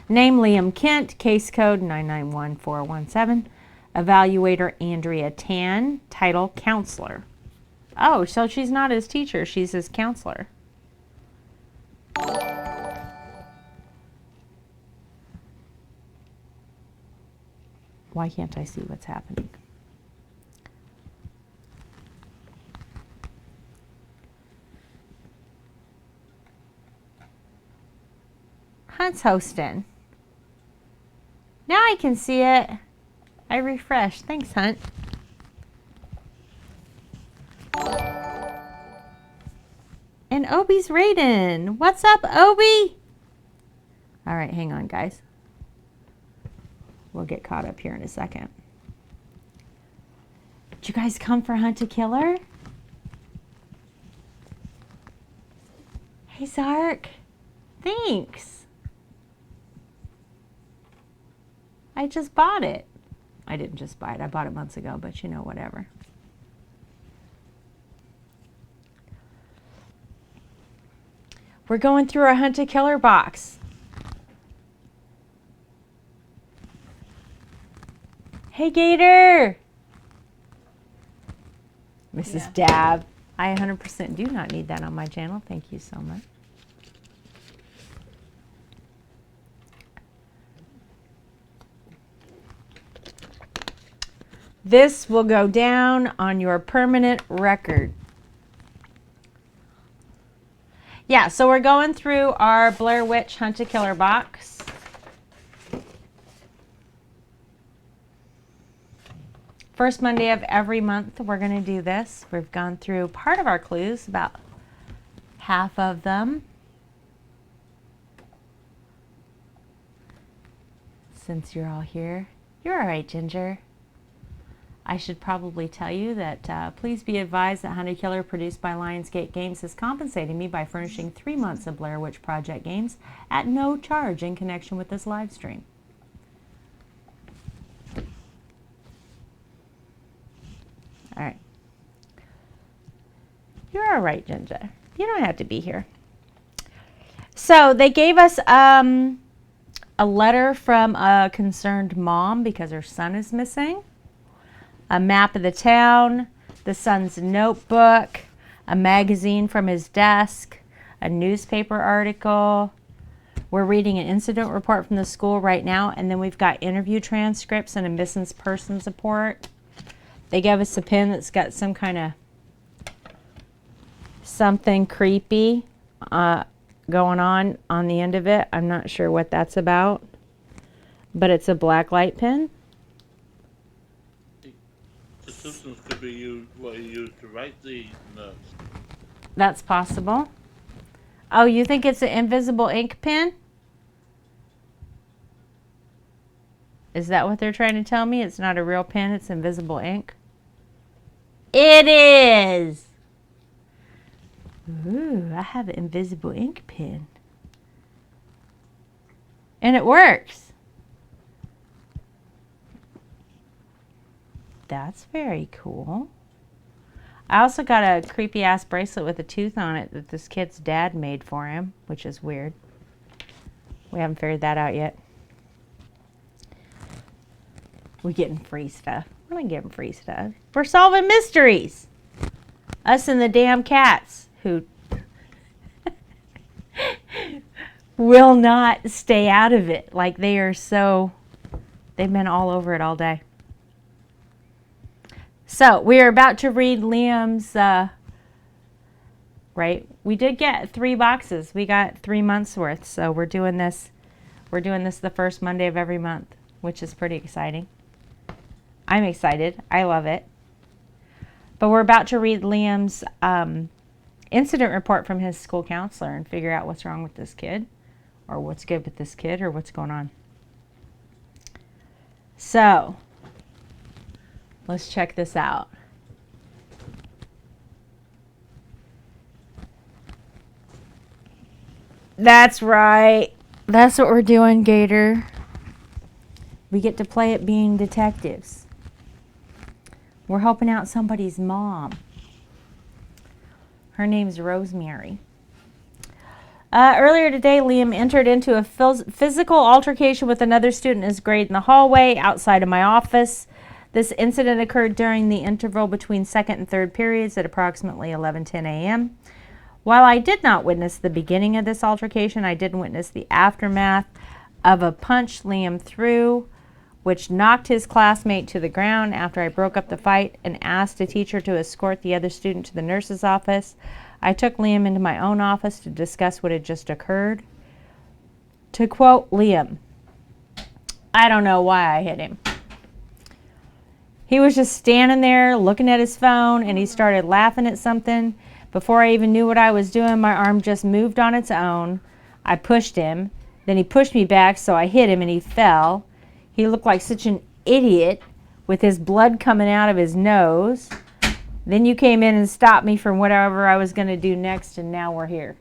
Name Liam Kent, case code 991417. Evaluator Andrea Tan, title counselor. Oh, so she's not his teacher, she's his counselor. Why can't I see what's happening? Hunt's hosting. Now I can see it. I refreshed. Thanks, Hunt. And Obi's raiding. What's up, Obi? All right, hang on, guys. We'll get caught up here in a second. Did you guys come for Hunt a Killer? Hey, Zark. Thanks. I just bought it. I didn't just buy it. I bought it months ago, but you know, whatever. We're going through our Hunt a Killer box. Hey, Gator. Mrs. Dab. I 100% do not need that on my channel. Thank you so much. This will go down on your permanent record. Yeah, so we're going through our Blair Witch Hunt a Killer box. First Monday of every month, we're going to do this. We've gone through part of our clues, about half of them. Since you're all here. You're all right, Ginger. I should probably tell you that please be advised that Hunt a Killer, produced by Lionsgate Games, is compensating me by furnishing 3 months of Blair Witch Project games at no charge in connection with this live stream. All right. You're all right, Ginger. You don't have to be here. So they gave us a letter from a concerned mom because her son is missing. A map of the town, the son's notebook, a magazine from his desk, a newspaper article. We're reading an incident report from the school right now, and then we've got interview transcripts and a missing persons report. They gave us a pen that's got some kind of something creepy going on the end of it. I'm not sure what that's about, but it's a black light pen. The substance could be used, what you use to write the notes. That's possible. Oh, you think it's an invisible ink pen? Is that what they're trying to tell me? It's not a real pen, it's invisible ink? It is! Ooh, I have an invisible ink pen. And it works. That's very cool. I also got a creepy ass bracelet with a tooth on it that this kid's dad made for him, which is weird. We haven't figured that out yet. We're getting free stuff. We're not getting free stuff. We're solving mysteries. Us and the damn cats who will not stay out of it. Like they are so, they've been all over it all day. So we are about to read Liam's, right? We did get 3 boxes. We got 3 months worth. So we're doing this the first Monday of every month, which is pretty exciting. I'm excited. I love it. But we're about to read Liam's incident report from his school counselor and figure out what's wrong with this kid, or what's good with this kid, or what's going on. So let's check this out. That's right. That's what we're doing, Gator. We get to play at being detectives. We're helping out somebody's mom. Her name's Rosemary. Earlier today, Liam entered into a physical altercation with another student in his grade in the hallway outside of my office. This incident occurred during the interval between second and third periods at approximately 11:10 a.m. While I did not witness the beginning of this altercation, I did witness the aftermath of a punch Liam threw, which knocked his classmate to the ground. After I broke up the fight and asked a teacher to escort the other student to the nurse's office, I took Liam into my own office to discuss what had just occurred. To quote Liam, "I don't know why I hit him. He was just standing there looking at his phone and he started laughing at something. Before I even knew what I was doing, my arm just moved on its own. I pushed him. Then he pushed me back, so I hit him and he fell. He looked like such an idiot with his blood coming out of his nose. Then you came in and stopped me from whatever I was going to do next, and now we're here."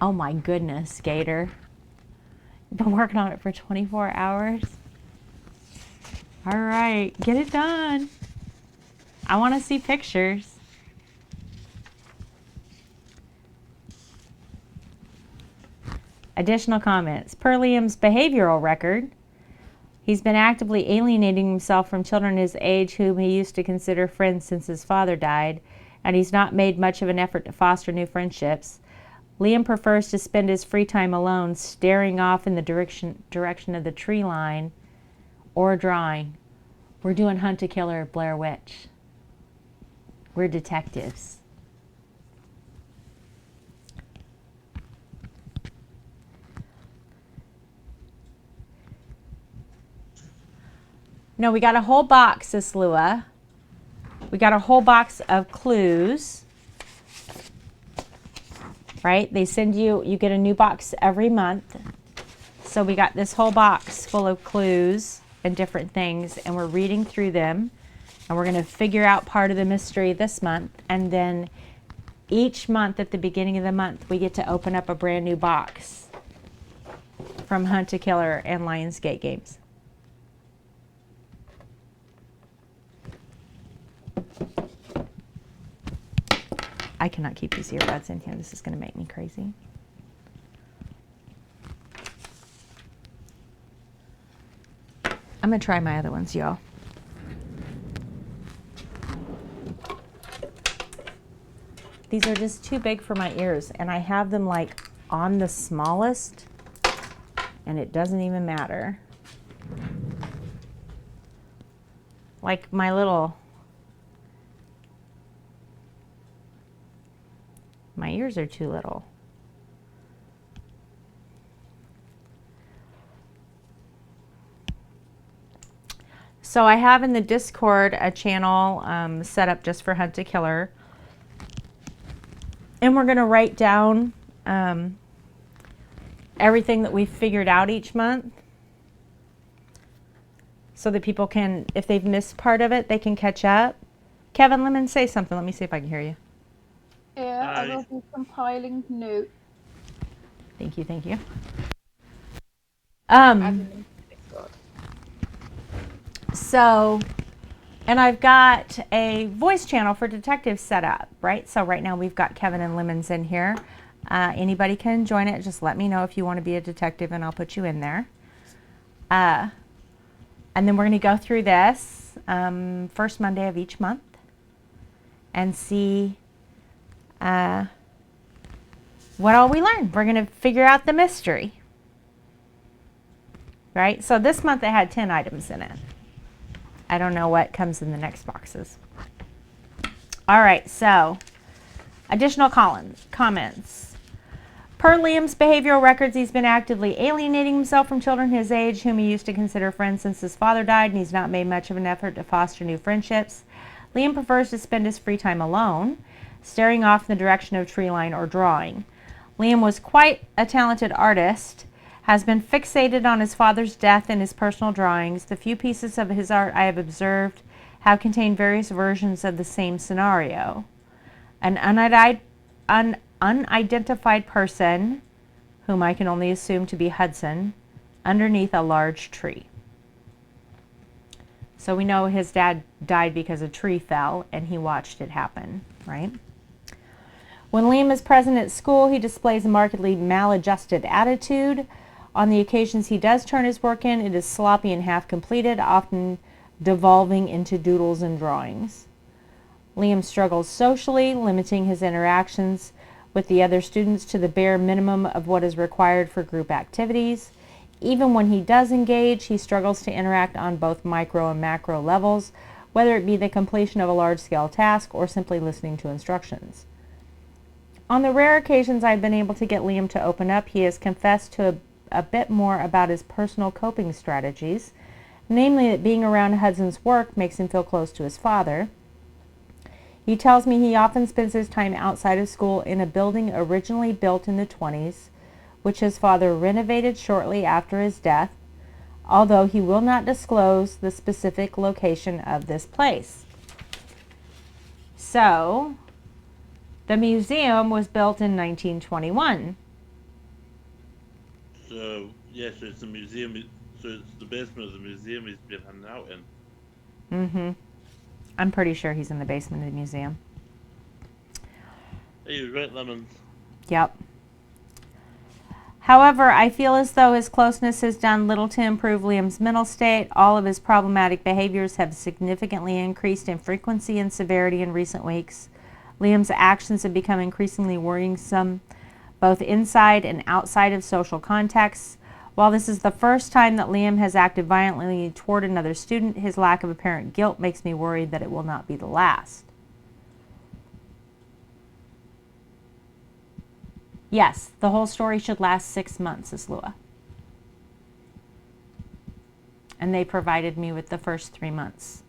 Oh my goodness, Gator. You've been working on it for 24 hours? All right, get it done. I want to see pictures. Additional comments. Per Liam's behavioral record, he's been actively alienating himself from children his age whom he used to consider friends since his father died, and he's not made much of an effort to foster new friendships. Liam prefers to spend his free time alone, staring off in the direction of the tree line or drawing. We're doing Hunt a Killer, Blair Witch. We're detectives. No, we got a whole box, Sis Lua. We got a whole box of clues. Right? They send you get a new box every month. So we got this whole box full of clues and different things, and we're reading through them. And we're going to figure out part of the mystery this month. And then each month at the beginning of the month, we get to open up a brand new box from Hunt a Killer and Lionsgate Games. I cannot keep these earbuds in here. This is going to make me crazy. I'm going to try my other ones, y'all. These are just too big for my ears, and I have them like on the smallest, and it doesn't even matter. Like my ears are too little. So I have in the Discord a channel set up just for Hunt a Killer. And we're going to write down everything that we've figured out each month so that people can, if they've missed part of it, they can catch up. Kevin Lemon, say something. Let me see if I can hear you. Yeah, I will be compiling notes. Thank you, thank you. So, and I've got a voice channel for detectives set up, right? So right now we've got Kevin and Lemons in here. Anybody can join it. Just let me know if you want to be a detective and I'll put you in there. And then we're going to go through this first Monday of each month and see what all we learned. We're going to figure out the mystery. Right? So this month it had 10 items in it. I don't know what comes in the next boxes. All right, so additional comments. Per Liam's behavioral records, he's been actively alienating himself from children his age whom he used to consider friends since his father died, and he's not made much of an effort to foster new friendships. Liam prefers to spend his free time alone, staring off in the direction of tree line or drawing. Liam was quite a talented artist, has been fixated on his father's death in his personal drawings. The few pieces of his art I have observed have contained various versions of the same scenario. An unidentified person, whom I can only assume to be Hudson, underneath a large tree. So we know his dad died because a tree fell and he watched it happen, right? When Liam is present at school, he displays a markedly maladjusted attitude. On the occasions he does turn his work in, it is sloppy and half completed, often devolving into doodles and drawings. Liam struggles socially, limiting his interactions with the other students to the bare minimum of what is required for group activities. Even when he does engage, he struggles to interact on both micro and macro levels, whether it be the completion of a large-scale task or simply listening to instructions. On the rare occasions I've been able to get Liam to open up, he has confessed to a bit more about his personal coping strategies, namely that being around Hudson's work makes him feel close to his father. He tells me he often spends his time outside of school in a building originally built in the 20s, which his father renovated shortly after his death, although he will not disclose the specific location of this place. So, the museum was built in 1921. So, yes, so it's the museum, so it's the basement of the museum he's been hanging out in. Mm-hmm. I'm pretty sure he's in the basement of the museum. Hey, you're right, Lemon. Yep. However, I feel as though his closeness has done little to improve Liam's mental state. All of his problematic behaviors have significantly increased in frequency and severity in recent weeks. Liam's actions have become increasingly worrisome, both inside and outside of social contexts. While this is the first time that Liam has acted violently toward another student, his lack of apparent guilt makes me worried that it will not be the last. Yes, the whole story should last 6 months, says Lua. And they provided me with the first 3 months.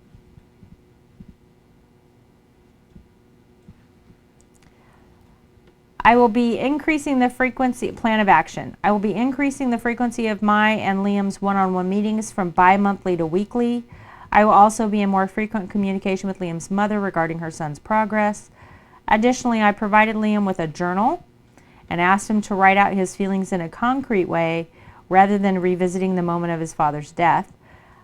I will be increasing the frequency, plan of action. I will be increasing the frequency of my and Liam's one-on-one meetings from bi-monthly to weekly. I will also be in more frequent communication with Liam's mother regarding her son's progress. Additionally, I provided Liam with a journal and asked him to write out his feelings in a concrete way rather than revisiting the moment of his father's death.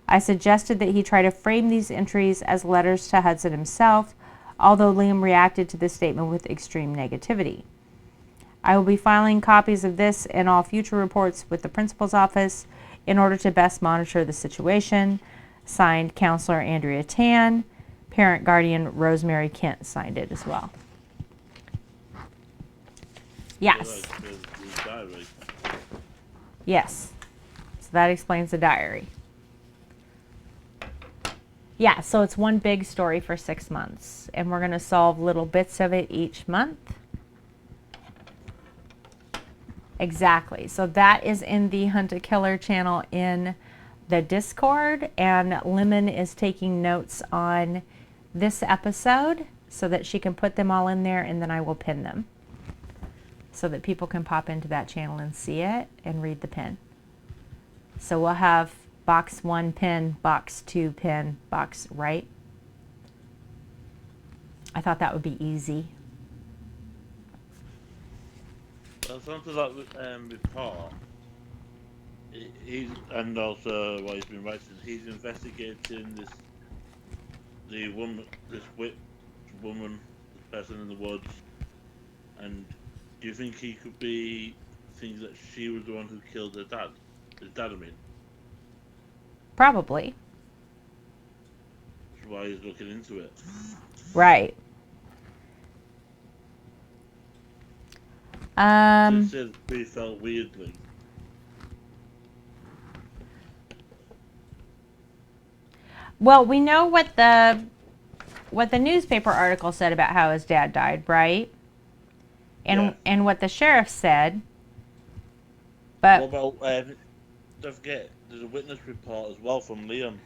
I suggested that he try to frame these entries as letters to Hudson himself, although Liam reacted to this statement with extreme negativity. I will be filing copies of this and all future reports with the principal's office in order to best monitor the situation. Signed, Counselor Andrea Tan. Parent Guardian Rosemary Kent signed it as well. Yes. Yes. So that explains the diary. Yeah, so it's one big story for 6 months, and we're going to solve little bits of it each month. Exactly. So that is in the Hunt a Killer channel in the Discord, and Lemon is taking notes on this episode so that she can put them all in there, and then I will pin them so that people can pop into that channel and see it and read the pin. So we'll have box 1 pin, box 2 pin, box, right? I thought that would be easy. Well, something like report, he's, and also what he's been writing, he's investigating this woman, this person in the woods, and do you think he could be thinking that she was the one who killed her dad? His dad, I mean. Probably. That's why he's looking into it. Right. It says he felt weirdly. Well, we know what the newspaper article said about how his dad died, right? And what the sheriff said. But what about don't forget, there's a witness report as well from Liam.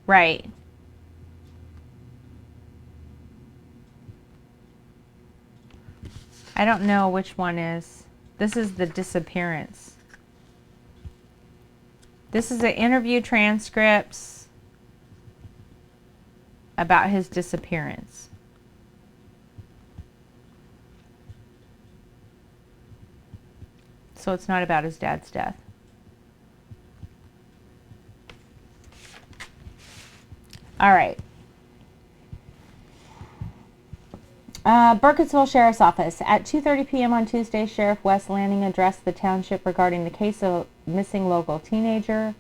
right. I don't know which one is. This is the disappearance. This is the interview transcripts. about his disappearance. So it's not about his dad's death. All right. Burkittsville Sheriff's Office. At 2:30 p.m. on Tuesday, Sheriff Wes Lanning addressed the township regarding the case of missing local teenager.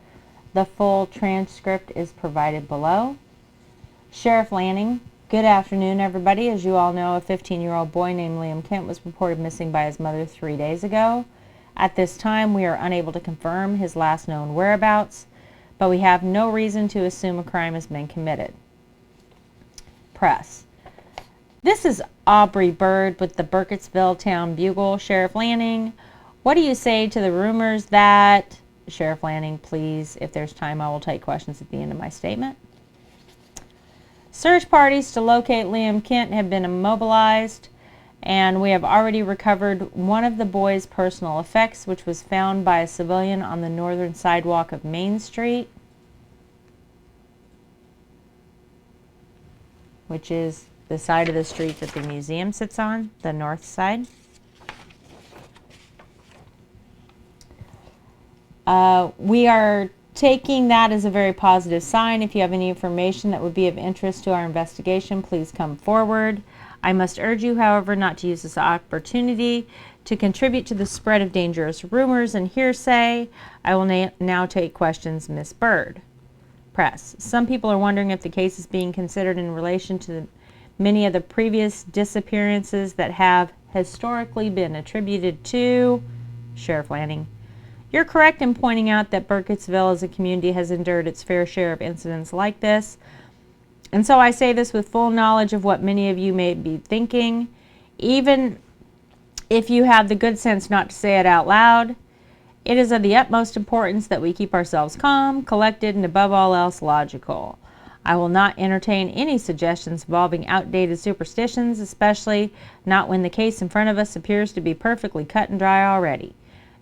The full transcript is provided below. Sheriff Lanning, good afternoon, everybody. As you all know, a 15-year-old boy named Liam Kent was reported missing by his mother 3 days ago. At this time, we are unable to confirm his last known whereabouts, but we have no reason to assume a crime has been committed. Press. This is Aubrey Bird with the Burkittsville Town Bugle. Sheriff Lanning, what do you say to the rumors that... Sheriff Lanning, please, if there's time, I will take questions at the end of my statement. Search parties to locate Liam Kent have been immobilized, and we have already recovered one of the boy's personal effects, which was found by a civilian on the northern sidewalk of Main Street, which is the side of the street that the museum sits on, the north side. We are taking that as a very positive sign. If you have any information that would be of interest to our investigation, please come forward. I must urge you, however, not to use this opportunity to contribute to the spread of dangerous rumors and hearsay. I will now take questions, Ms. Bird. Press. Some people are wondering if the case is being considered in relation to many of the previous disappearances that have historically been attributed to Sheriff Lanning. You're correct in pointing out that Burkittsville as a community has endured its fair share of incidents like this. And so I say this with full knowledge of what many of you may be thinking, even if you have the good sense not to say it out loud. It is of the utmost importance that we keep ourselves calm, collected, and above all else, logical. I will not entertain any suggestions involving outdated superstitions, especially not when the case in front of us appears to be perfectly cut and dry already.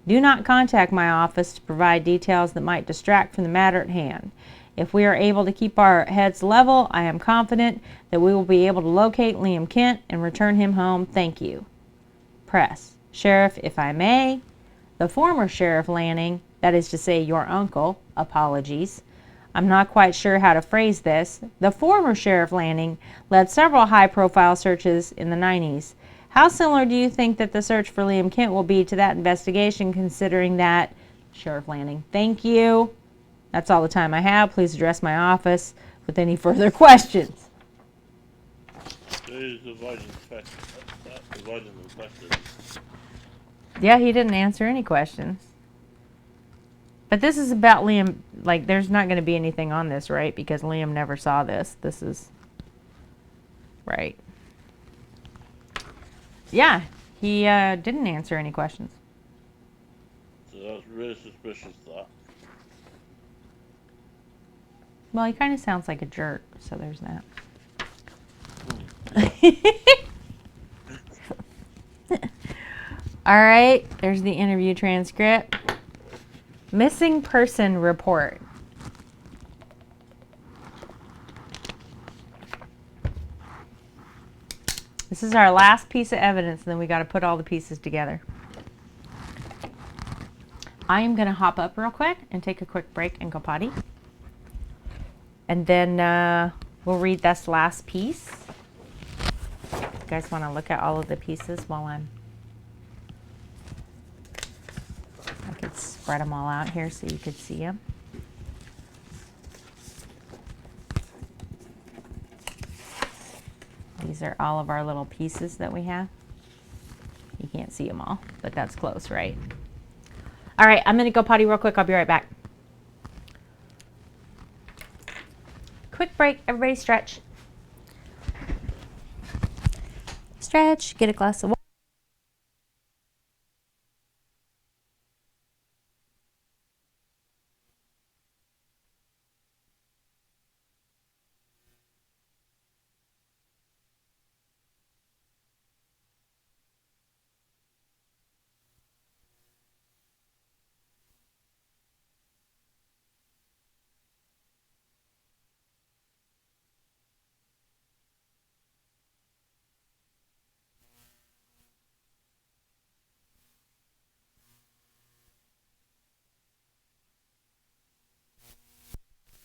Do not contact my office to provide details that might distract from the matter at hand. If we are able to keep our heads level, I am confident that we will be able to locate Liam Kent and return him home. Thank you. Press. Sheriff, if I may, the former Sheriff Lanning, that is to say your uncle, apologies. I'm not quite sure how to phrase this. The former Sheriff Lanning led several high-profile searches in the 90s. How similar do you think that the search for Liam Kent will be to that investigation, considering that... Sheriff Lanning, thank you. That's all the time I have. Please address my office with any further questions. He's avoiding the questions. Yeah, he didn't answer any questions. But this is about Liam. Like, there's not going to be anything on this, right? Because Liam never saw this. This is... Right. Yeah, he didn't answer any questions. So that's really suspicious, that. Well, he kind of sounds like a jerk, so there's that. All right, there's the interview transcript. Missing person report. This is our last piece of evidence, and then we got to put all the pieces together. I am going to hop up real quick and take a quick break and go potty. And then we'll read this last piece. You guys want to look at all of the pieces while I could spread them all out here so you could see them. These are all of our little pieces that we have. You can't see them all, but that's close, right? All right, I'm going to go potty real quick. I'll be right back. Quick break. Everybody stretch. Stretch. Get a glass of water.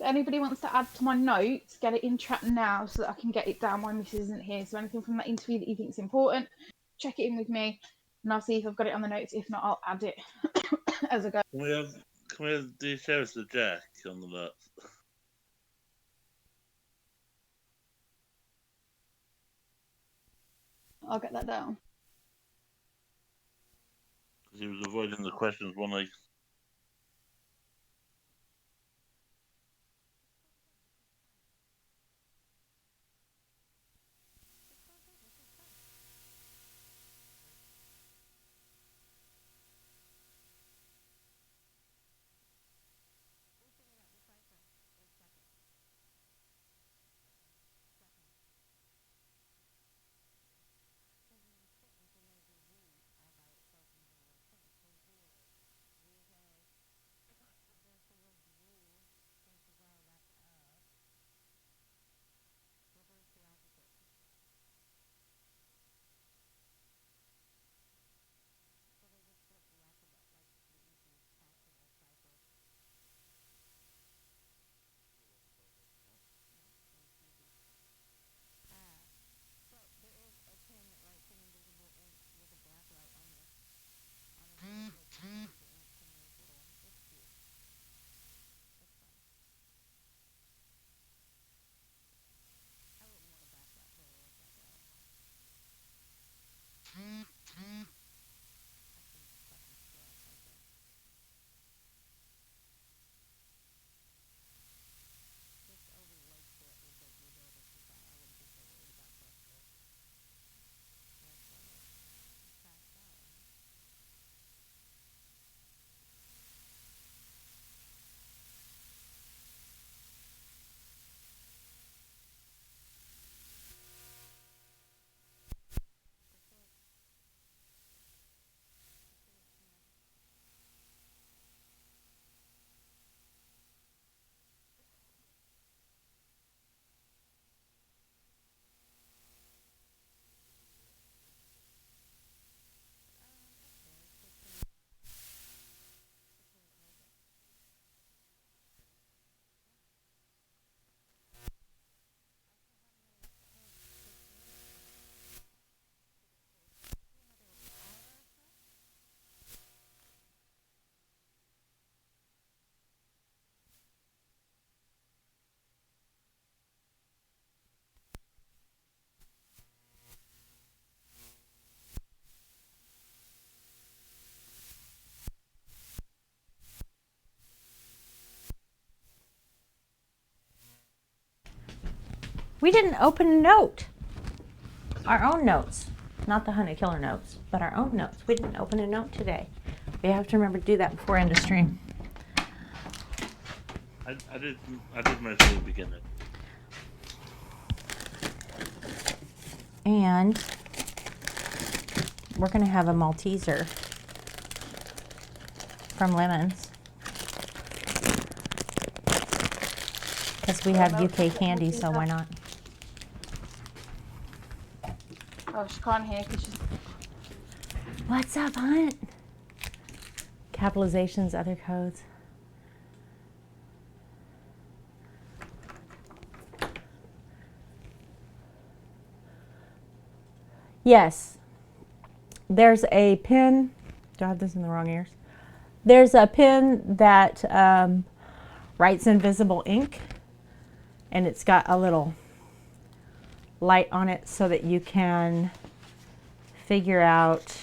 anybody wants to add to my notes, get it in chat now so that I can get it down while Mrs. isn't here. So anything from that interview that you think is important, check it in with me, and I'll see if I've got it on the notes. If not, I'll add it as I go. Can we have the sheriff's the Jack on the notes? I'll get that down. Because he was avoiding the questions when I. We didn't open a note. Our own notes. Not the hunted killer notes, but our own notes. We didn't open a note today. We have to remember to do that before end of stream. I did mention at the beginning. And we're going to have a Malteser from Lemons. Because we have UK candy, so why not? Oh, she can't hear because she's. What's up, Hunt? Capitalizations, other codes. Yes. There's a pin. Do I have this in the wrong ears? There's a pin that writes invisible ink, and it's got a little light on it so that you can figure out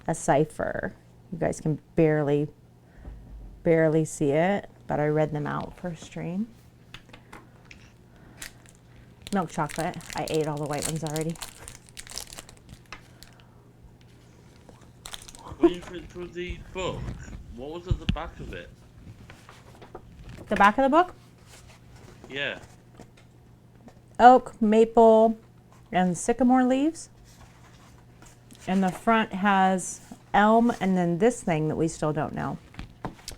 a cipher. You guys can barely see it, but I read them out for stream. Milk chocolate. I ate all the white ones already. When you flipped through the book, what was at the back of it? The back of the book? Yeah. Oak, maple, and sycamore leaves. And the front has elm and then this thing that we still don't know.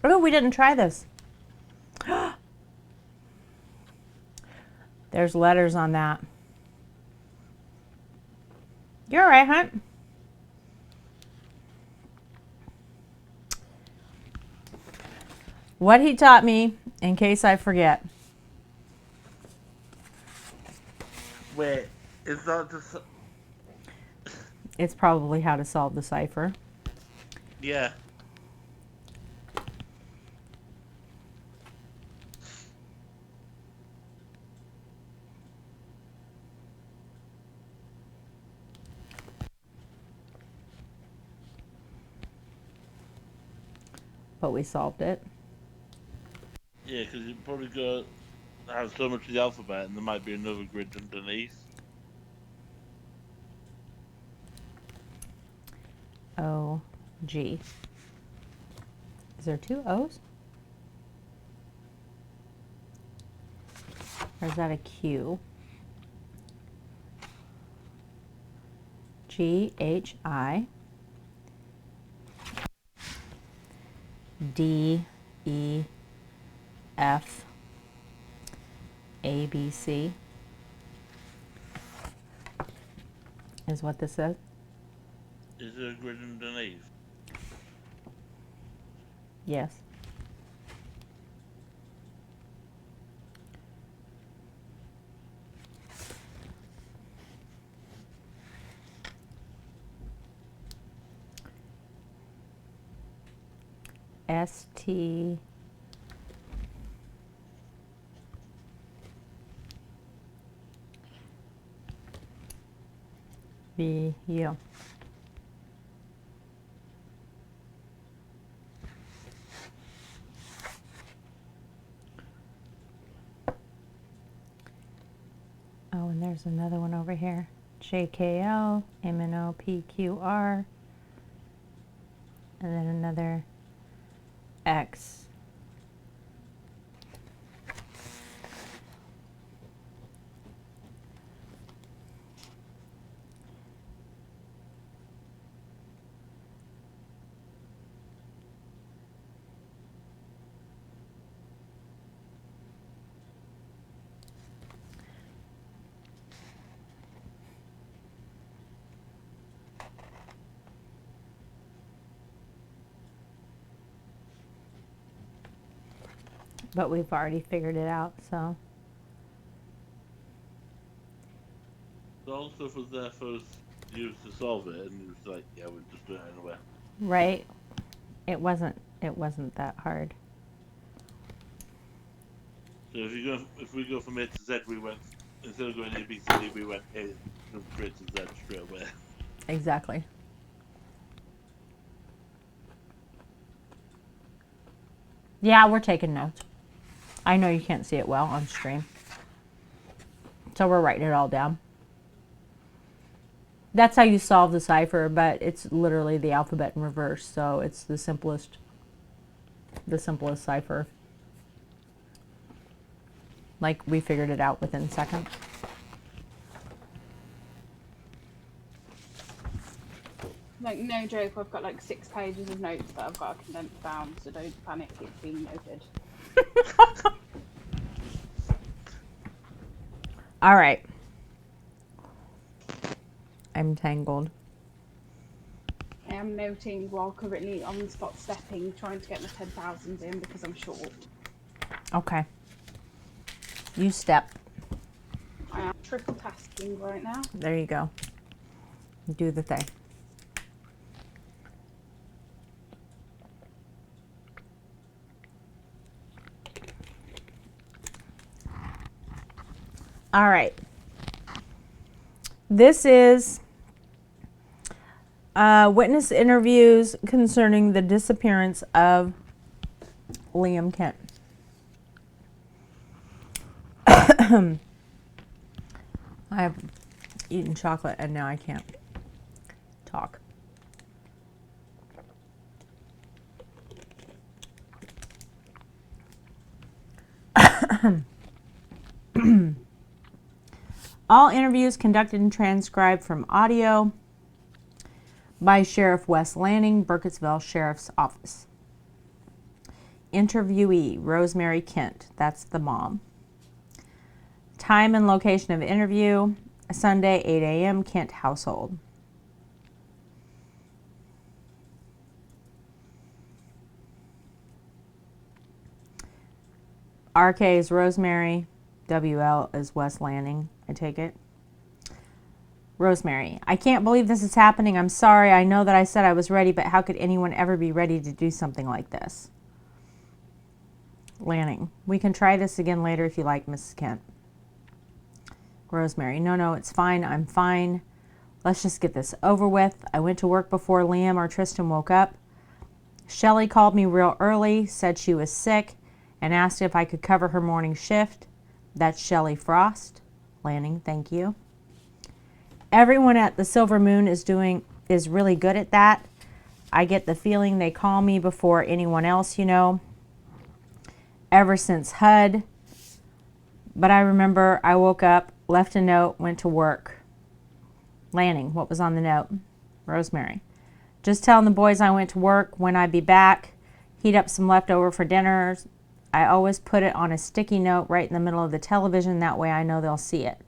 Oh, we didn't try this. There's letters on that. You're all right, Hunt. what he taught me in case I forget. Wait, is that just... It's probably how to solve the cipher. Yeah. But we solved it. Yeah, because you probably got have so much of the alphabet, and there might be another grid underneath. O, G. Is there two O's? Or is that a Q? G, H, I. D, E, F, A, B, C. Is what this says? Is there a grid underneath? Yes. S, T, B, U. Oh, and there's another one over here. J, K, L, M, N, O, P, Q, R. And then another X. But we've already figured it out, so. So all stuff was there for us to use to solve it, and it was like, yeah, we'll just do it anyway. Right? It wasn't that hard. So if we go from A to Z, we went, instead of going A, B, C, D, we went A, from straight to Z straight away. Exactly. Yeah, we're taking notes. I know you can't see it well on stream. So we're writing it all down. That's how you solve the cipher, but it's literally the alphabet in reverse, so it's the simplest cipher. Like, we figured it out within seconds. Like, no joke, I've got like 6 pages of notes that I've got to condense down, so don't panic, it's being noted. All right. I'm tangled. I am noting while currently on the spot stepping, trying to get my 10,000s in because I'm short. Okay. You step. I am triple tasking right now. There you go. Do the thing. All right. This is witness interviews concerning the disappearance of Liam Kent. I've eaten chocolate and now I can't talk. All interviews conducted and transcribed from audio by Sheriff Wes Lanning, Burkittsville Sheriff's Office. Interviewee, Rosemary Kent. That's the mom. Time and location of interview, Sunday, 8 a.m., Kent household. RK is Rosemary. WL is West Landing, I take it. Rosemary, I can't believe this is happening. I'm sorry. I know that I said I was ready, but how could anyone ever be ready to do something like this? Lanning, we can try this again later if you like, Mrs. Kent. Rosemary, no, it's fine. I'm fine. Let's just get this over with. I went to work before Liam or Tristan woke up. Shelley called me real early, said she was sick, and asked if I could cover her morning shift. That's Shelley Frost. Lanning, thank you. Everyone at the Silver Moon is really good at that. I get the feeling they call me before anyone else, ever since HUD. But I remember I woke up, left a note, went to work. Lanning, what was on the note? Rosemary, just telling the boys I went to work, when I'd be back, heat up some leftover for dinner. I always put it on a sticky note right in the middle of the television. That way I know they'll see it.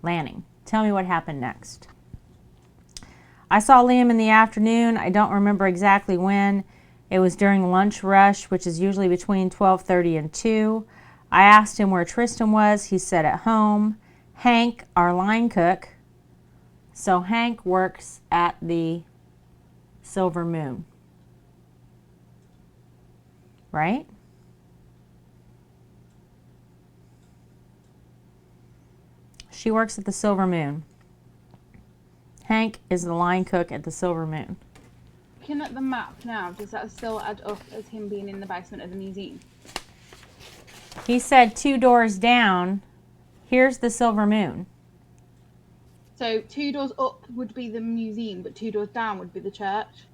Lanning, tell me what happened next. I saw Liam in the afternoon. I don't remember exactly when. It was during lunch rush, which is usually between 12:30 and 2. I asked him where Tristan was. He said at home. Hank, our line cook. So Hank works at the Silver Moon. Right? She works at the Silver Moon. Hank is the line cook at the Silver Moon. Looking at the map now, does that still add up as him being in the basement of the museum? He said 2 doors down, here's the Silver Moon. So 2 doors up would be the museum, but 2 doors down would be the church?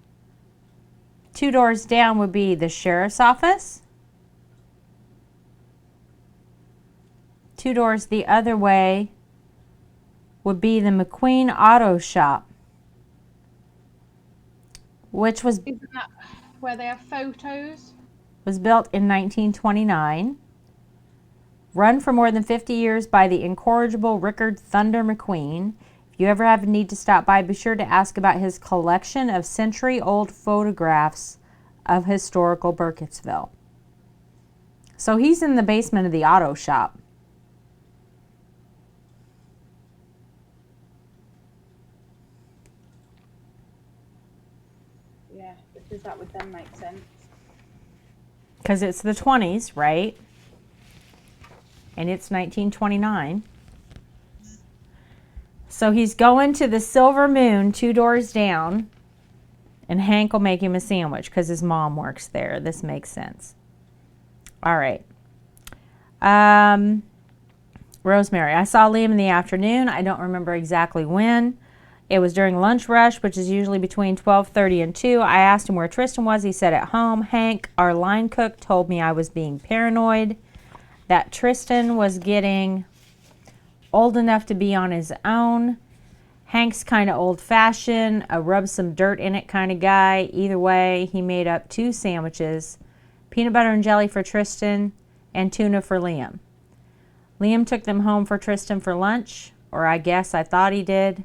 2 doors down would be the sheriff's office. 2 doors the other way would be the McQueen Auto Shop, which was Isn't that where they have photos? built in 1929, run for more than 50 years by the incorrigible Rickard Thunder McQueen. If you ever have a need to stop by, be sure to ask about his collection of century-old photographs of historical Burkittsville. So he's in the basement of the auto shop. Yeah, because that would then make sense. Because it's the 20s, right? And it's 1929. So he's going to the Silver Moon 2 doors down, and Hank will make him a sandwich because his mom works there. This makes sense. All right. Rosemary, I saw Liam in the afternoon. I don't remember exactly when. It was during lunch rush, which is usually between 12:30 and 2. I asked him where Tristan was. He said at home. Hank, our line cook, told me I was being paranoid, that Tristan was getting old enough to be on his own. Hank's kind of old-fashioned, a rub some dirt in it kind of guy. Either way, he made up 2 sandwiches, peanut butter and jelly for Tristan and tuna for Liam. Liam took them home for Tristan for lunch, or I guess I thought he did.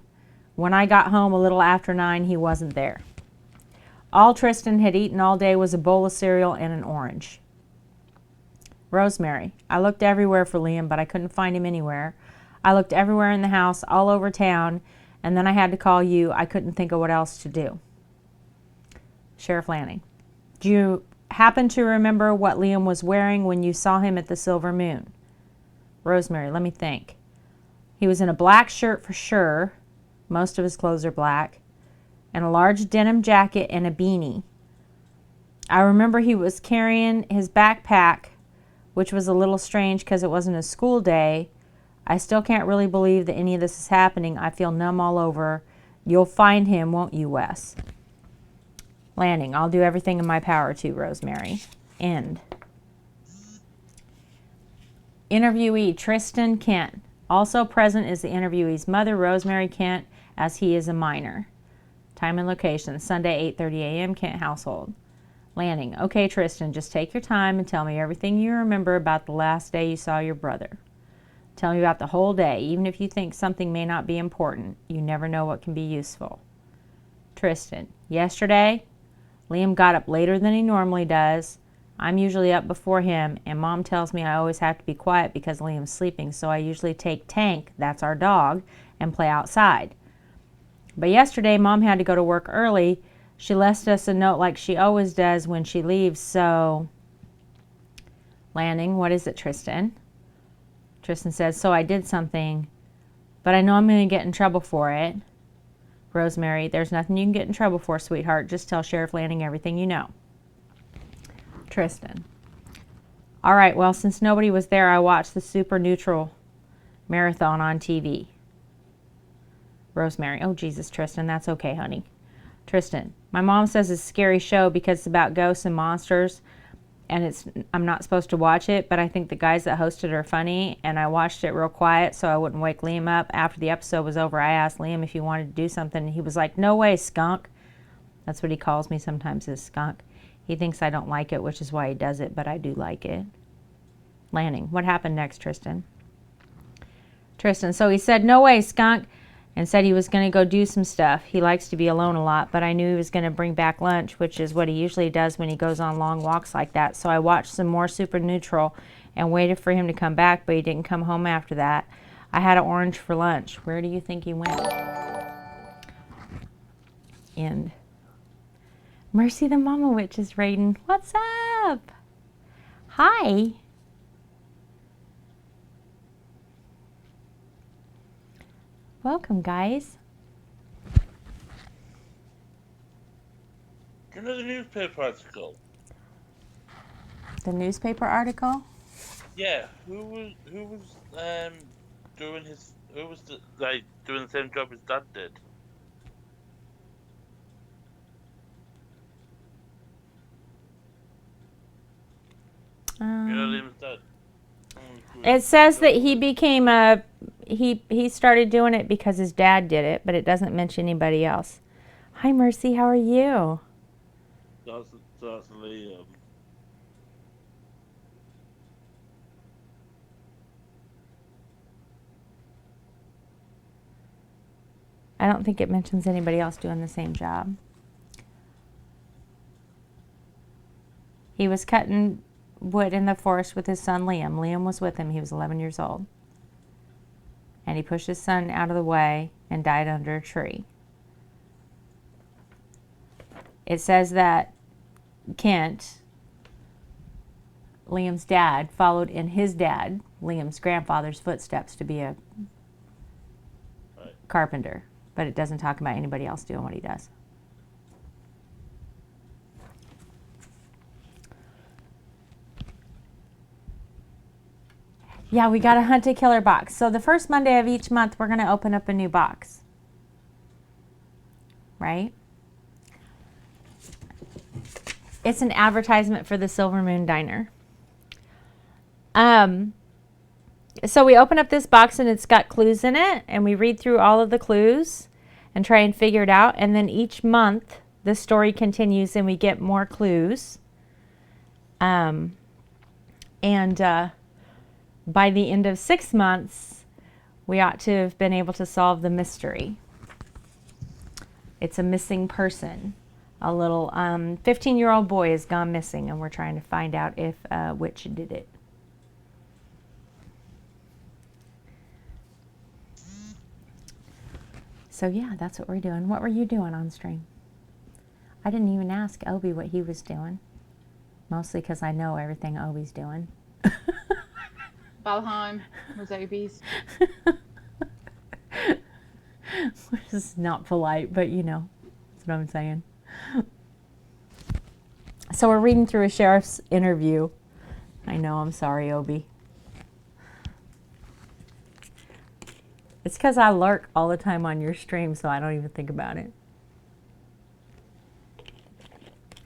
When I got home a little after 9, he wasn't there. All Tristan had eaten all day was a bowl of cereal and an orange. Rosemary, I looked everywhere for Liam, but I couldn't find him anywhere. I looked everywhere in the house, all over town, and then I had to call you. I couldn't think of what else to do. Sheriff Lanning, do you happen to remember what Liam was wearing when you saw him at the Silver Moon? Rosemary, let me think. He was in a black shirt for sure. Most of his clothes are black. And a large denim jacket and a beanie. I remember he was carrying his backpack, which was a little strange because it wasn't a school day. I still can't really believe that any of this is happening. I feel numb all over. You'll find him, won't you, Wes? Lanning, I'll do everything in my power to, Rosemary. End. Interviewee, Tristan Kent. Also present is the interviewee's mother, Rosemary Kent, as he is a minor. Time and location, Sunday, 8:30 a.m., Kent household. Lanning, okay, Tristan, just take your time and tell me everything you remember about the last day you saw your brother. Tell me about the whole day, even if you think something may not be important. You never know what can be useful. Tristan, yesterday, Liam got up later than he normally does. I'm usually up before him, and Mom tells me I always have to be quiet because Liam's sleeping, so I usually take Tank, that's our dog, and play outside. But yesterday, Mom had to go to work early. She left us a note like she always does when she leaves, so... Landing, what is it, Tristan? Tristan says, so I did something, but I know I'm going to get in trouble for it. Rosemary, there's nothing you can get in trouble for, sweetheart. Just tell Sheriff Lanning everything you know. Tristan. All right, well, since nobody was there, I watched the Super Neutral marathon on TV. Rosemary, oh, Jesus, Tristan, that's okay, honey. Tristan, my mom says it's a scary show because it's about ghosts and monsters, and I'm not supposed to watch it, but I think the guys that host it are funny, and I watched it real quiet so I wouldn't wake Liam up. After the episode was over, I asked Liam if he wanted to do something, and he was like, no way, skunk. That's what he calls me sometimes, is skunk. He thinks I don't like it, which is why he does it, but I do like it. Lanning, what happened next, Tristan? Tristan, so he said, no way, skunk, and said he was going to go do some stuff. He likes to be alone a lot, but I knew he was going to bring back lunch, which is what he usually does when he goes on long walks like that. So I watched some more Super Neutral and waited for him to come back, but he didn't come home after that. I had an orange for lunch. Where do you think he went? End. Mercy the Mama Witch is raiding. What's up? Hi. Welcome, guys. You know the newspaper article? The newspaper article? Yeah, who was doing the same job his dad did? You know Liam's dad? It says that he became he started doing it because his dad did it, but it doesn't mention anybody else. Hi, Mercy. How are you? That's Liam. I don't think it mentions anybody else doing the same job. He was cutting wood in the forest with his son Liam. Liam was with him. He was 11 years old. And he pushed his son out of the way and died under a tree. It says that Kent, Liam's dad, followed in his dad, Liam's grandfather's footsteps to be a carpenter. But it doesn't talk about anybody else doing what he does. Yeah, we got a Hunt a Killer box. So the first Monday of each month, we're going to open up a new box. Right? It's an advertisement for the Silver Moon Diner. So we open up this box and it's got clues in it, and we read through all of the clues and try and figure it out. And then each month, the story continues and we get more clues. By the end of 6 months, we ought to have been able to solve the mystery. It's a missing person. A little 15-year-old boy has gone missing, and we're trying to find out if which did it. So yeah, that's what we're doing. What were you doing on stream? I didn't even ask Obi what he was doing. Mostly because I know everything Obi's doing. Valheim was Obi's. Which is not polite, but you know, that's what I'm saying. So we're reading through a sheriff's interview. I know, I'm sorry, Obi. It's because I lurk all the time on your stream, so I don't even think about it.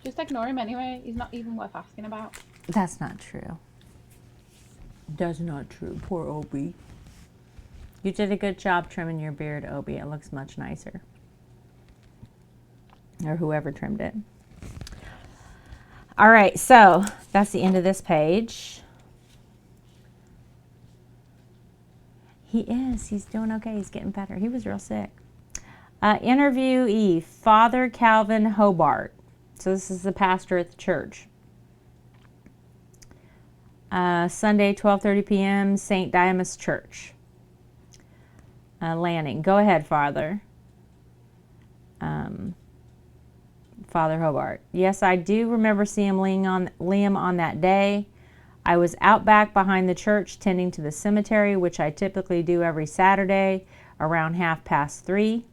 Just ignore him anyway. He's not even worth asking about. That's not true. That's not true. Poor Obi. You did a good job trimming your beard, Obi. It looks much nicer. Or whoever trimmed it. All right, so that's the end of this page. He is. He's doing okay. He's getting better. He was real sick. Interviewee, Father Calvin Hobart. So this is the pastor at the church. Sunday, 12:30 p.m., St. Dimas Church. Lanning. Go ahead, Father. Father Hobart. Yes, I do remember seeing Liam on that day. I was out back behind the church tending to the cemetery, which I typically do every Saturday around 3:30.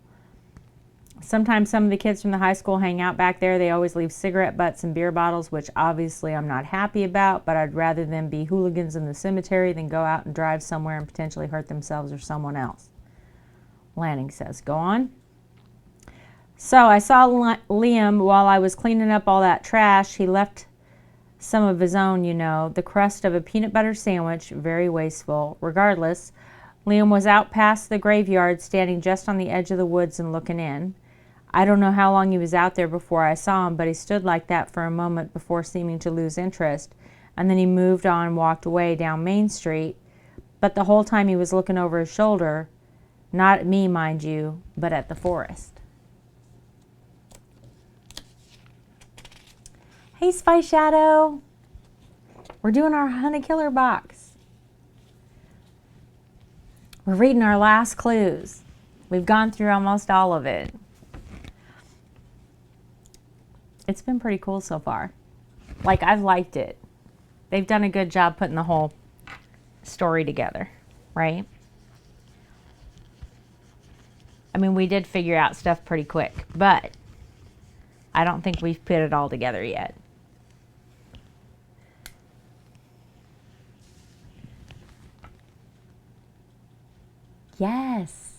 Sometimes some of the kids from the high school hang out back there. They always leave cigarette butts and beer bottles, which obviously I'm not happy about, but I'd rather them be hooligans in the cemetery than go out and drive somewhere and potentially hurt themselves or someone else. Lanning says, go on. So I saw Liam while I was cleaning up all that trash. He left some of his own, the crust of a peanut butter sandwich, very wasteful. Regardless, Liam was out past the graveyard, standing just on the edge of the woods and looking in. I don't know how long he was out there before I saw him, but he stood like that for a moment before seeming to lose interest, and then he moved on and walked away down Main Street. But the whole time he was looking over his shoulder, not at me, mind you, but at the forest. Hey, Spy Shadow. We're doing our Hunt a Killer box. We're reading our last clues. We've gone through almost all of it. It's been pretty cool so far. Like, I've liked it. They've done a good job putting the whole story together, right? I mean, we did figure out stuff pretty quick, but I don't think we've put it all together yet. Yes.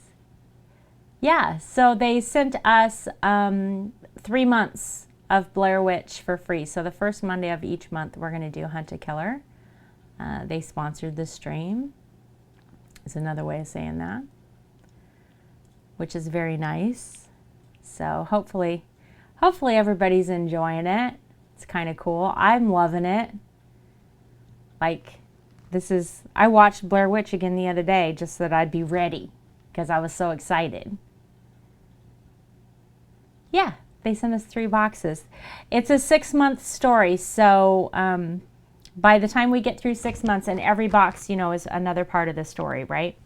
Yeah, so they sent us 3 months of Blair Witch for free. So the first Monday of each month, we're going to do Hunt a Killer. They sponsored the stream. Is another way of saying that, which is very nice. So hopefully everybody's enjoying it. It's kind of cool. I'm loving it. Like, I watched Blair Witch again the other day just so that I'd be ready because I was so excited. Yeah, they sent us 3 boxes. It's a 6-month story, so by the time we get through 6 months, and every box, is another part of the story, right?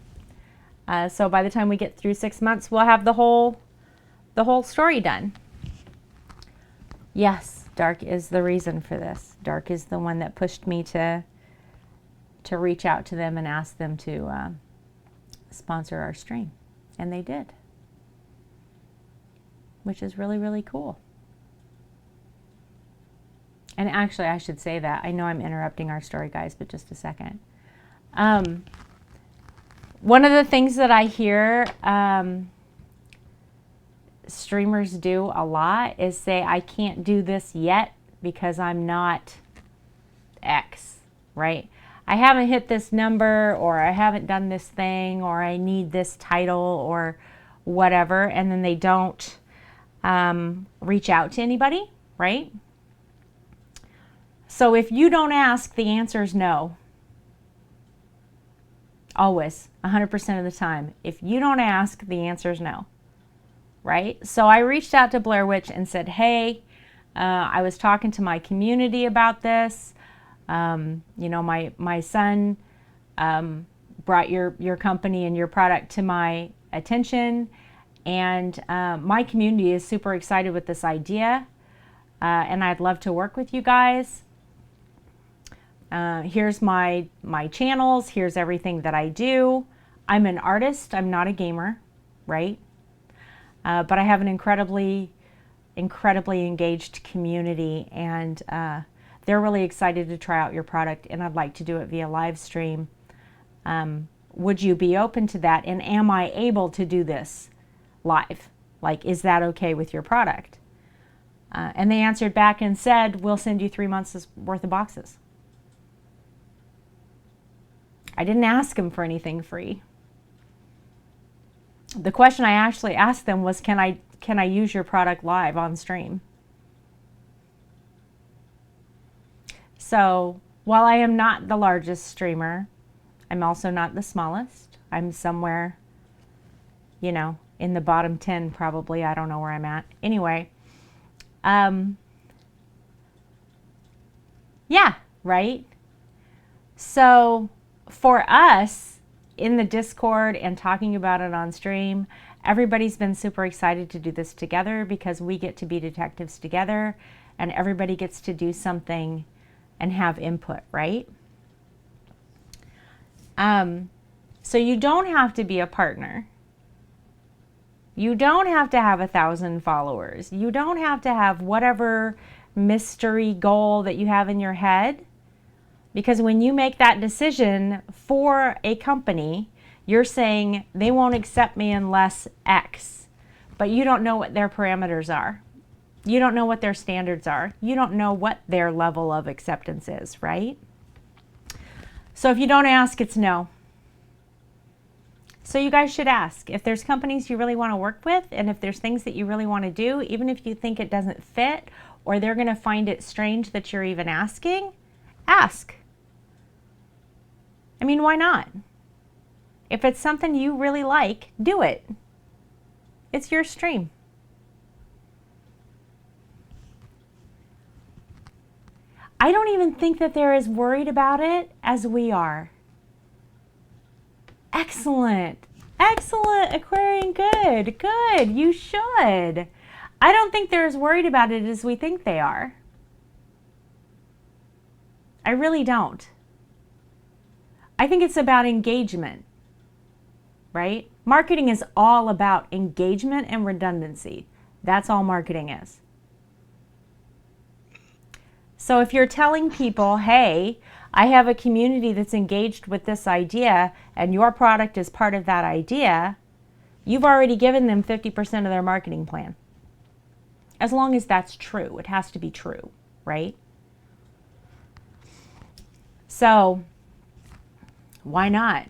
So by the time we get through 6 months, we'll have the whole story done. Yes, Dark is the reason for this. Dark is the one that pushed me to reach out to them and ask them to sponsor our stream, and they did, which is really, really cool. And actually, I should say that. I know I'm interrupting our story, guys, but just a second. One of the things that I hear streamers do a lot is say, I can't do this yet because I'm not X, right? I haven't hit this number, or I haven't done this thing, or I need this title, or whatever, and then they don't reach out to anybody, right? So if you don't ask, the answer is no. Always, 100% of the time. If you don't ask, the answer is no, right? So I reached out to Blair Witch and said, hey, I was talking to my community about this. My son brought your company and your product to my attention, and my community is super excited with this idea, and I'd love to work with you guys. Here's my channels. Here's everything that I do. I'm an artist. I'm not a gamer, right? But I have an incredibly engaged community, and they're really excited to try out your product, and I'd like to do it via live stream. Would you be open to that? And am I able to do this live? Like, is that okay with your product? And they answered back and said, we'll send you 3 months worth of boxes. I didn't ask them for anything free. The question I actually asked them was, can I use your product live on stream? So while I am not the largest streamer, I'm also not the smallest. I'm somewhere, in the bottom 10 probably. I don't know where I'm at. Anyway, yeah, right? So for us in the Discord and talking about it on stream, everybody's been super excited to do this together because we get to be detectives together and everybody gets to do something and have input, right? So you don't have to be a partner. You don't have to have 1,000 followers. You don't have to have whatever mystery goal that you have in your head. Because when you make that decision for a company, you're saying they won't accept me unless X. But you don't know what their parameters are. You don't know what their standards are. You don't know what their level of acceptance is, right? So if you don't ask, it's no. So you guys should ask. If there's companies you really want to work with, and if there's things that you really want to do, even if you think it doesn't fit, or they're going to find it strange that you're even asking, ask. I mean, why not? If it's something you really like, do it. It's your stream. I don't even think that they're as worried about it as we are. Excellent. Excellent, Aquarian. Good. Good. You should. I don't think they're as worried about it as we think they are. I really don't. I think it's about engagement, right? Marketing is all about engagement and redundancy. That's all marketing is. So if you're telling people, hey, I have a community that's engaged with this idea and your product is part of that idea, you've already given them 50% of their marketing plan. As long as that's true. It has to be true, right? So why not?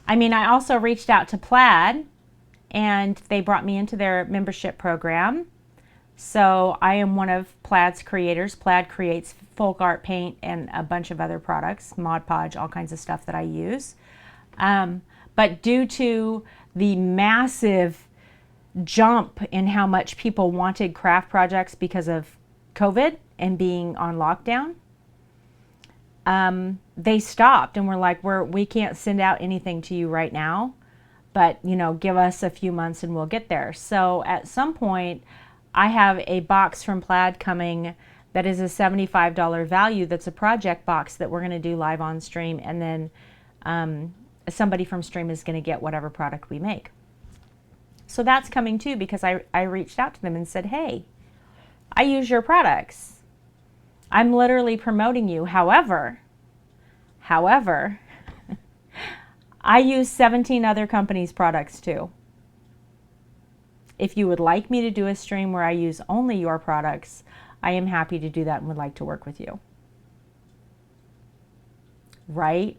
I mean, I also reached out to Plaid and they brought me into their membership program. So I am one of Plaid's creators. Plaid creates folk art paint and a bunch of other products, Mod Podge, all kinds of stuff that I use. But due to the massive jump in how much people wanted craft projects because of COVID and being on lockdown, they stopped and were like, we can't send out anything to you right now, but give us a few months and we'll get there. So at some point, I have a box from Plaid coming that is a $75 value. That's a project box that we're going to do live on stream, and then somebody from stream is going to get whatever product we make. So that's coming too, because I reached out to them and said, hey, I use your products. I'm literally promoting you. However, I use 17 other companies' products too. If you would like me to do a stream where I use only your products, I am happy to do that and would like to work with you. Right?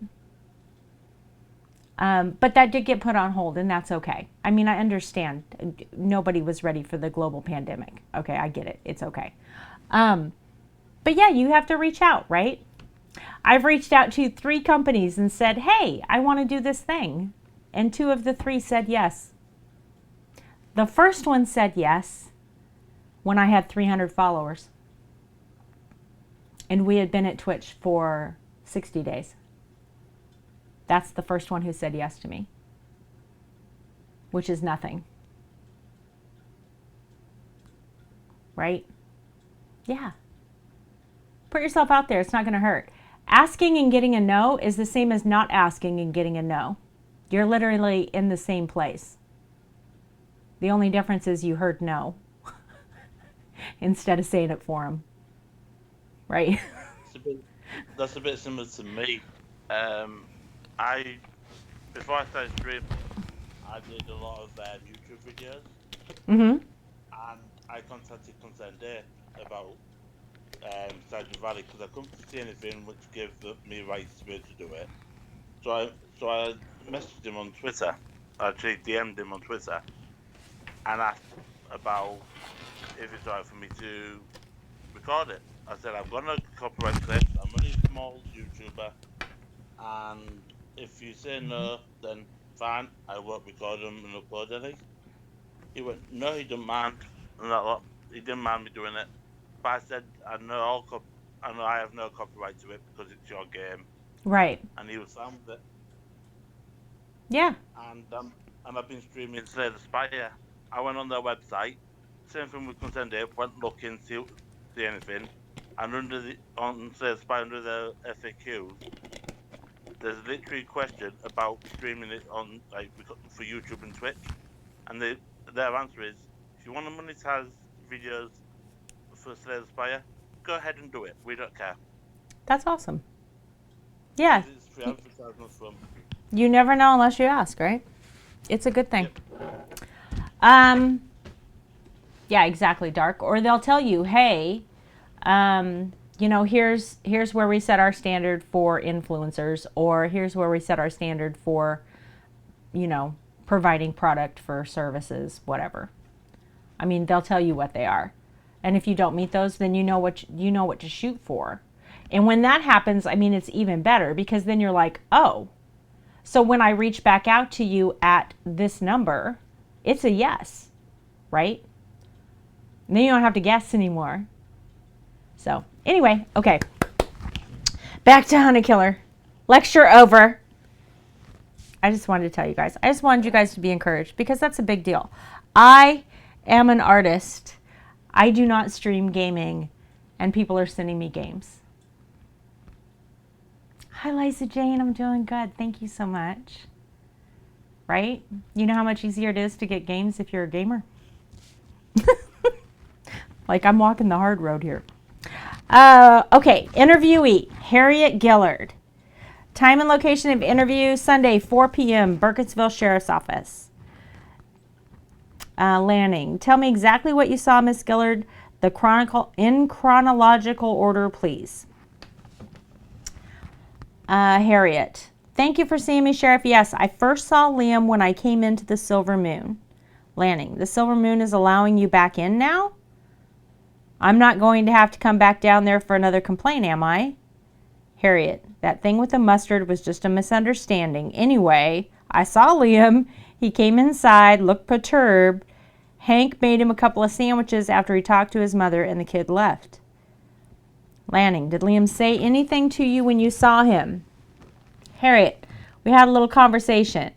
But that did get put on hold, and that's okay. I mean, I understand. Nobody was ready for the global pandemic. Okay, I get it. It's okay. But yeah, you have to reach out, right? I've reached out to 3 companies and said, hey, I want to do this thing. And 2 of the 3 said yes. The first one said yes when I had 300 followers. And we had been at Twitch for 60 days. That's the first one who said yes to me, which is nothing. Right? Yeah. Put yourself out there. It's not going to hurt. Asking and getting a no is the same as not asking and getting a no. You're literally in the same place. The only difference is you heard no instead of saying it for them. Right? That's a bit similar to me. Before I started streaming, I did a lot of YouTube videos. Mm-hmm. And I contacted Consent Day about Stardew Valley because I couldn't see anything which gave me rights to be able to do it. So I messaged him on Twitter. I actually DM'd him on Twitter and asked about if it's alright for me to record it. I said I've got no copyright claim. I'm only a small YouTuber, and if you say no, then fine. I won't record them and upload any. He went, no, he didn't mind, and he didn't mind me doing it. But I said I know and I have no copyright to it because it's your game. Right. And he was fine with it. Yeah. And I've been streaming Slay the Spire. I went on their website, same thing with Contend Ape, went looking, see anything, and on Slay the Spire under the FAQs, there's literally a question about streaming it on for YouTube and Twitch, and their answer is, if you want to monetize videos for Slay the Spire, go ahead and do it. We don't care. That's awesome. Yeah. It's free advertisements from. You never know unless you ask, right? It's a good thing. Yep. Yeah, exactly, Dark. Or they'll tell you, hey, you know, here's where we set our standard for influencers, or here's where we set our standard for, you know, providing product for services, whatever. I mean, they'll tell you what they are. And if you don't meet those, then you know what to shoot for. And when that happens, I mean, it's even better, because then you're like, oh, so when I reach back out to you at this number, it's a yes, right? And then you don't have to guess anymore. So anyway, okay. Back to Honey Killer. Lecture over. I just wanted to tell you guys. I just wanted you guys to be encouraged, because that's a big deal. I am an artist. I do not stream gaming, and people are sending me games. Hi, Liza Jane. I'm doing good. Thank you so much. Right? You know how much easier it is to get games if you're a gamer? Like, I'm walking the hard road here. Okay, interviewee, Harriet Gillard. Time and location of interview, Sunday, 4 p.m., Burkittsville Sheriff's Office. Lanning, tell me exactly what you saw, Miss Gillard. In chronological order, please. Harriet, thank you for seeing me, Sheriff. Yes, I first saw Liam when I came into the Silver Moon. Lanning, the Silver Moon is allowing you back in now? I'm not going to have to come back down there for another complaint, am I? Harriet, that thing with the mustard was just a misunderstanding. Anyway, I saw Liam. He came inside, looked perturbed. Hank made him a couple of sandwiches after he talked to his mother, and the kid left. Lanning, did Liam say anything to you when you saw him? Harriet, we had a little conversation.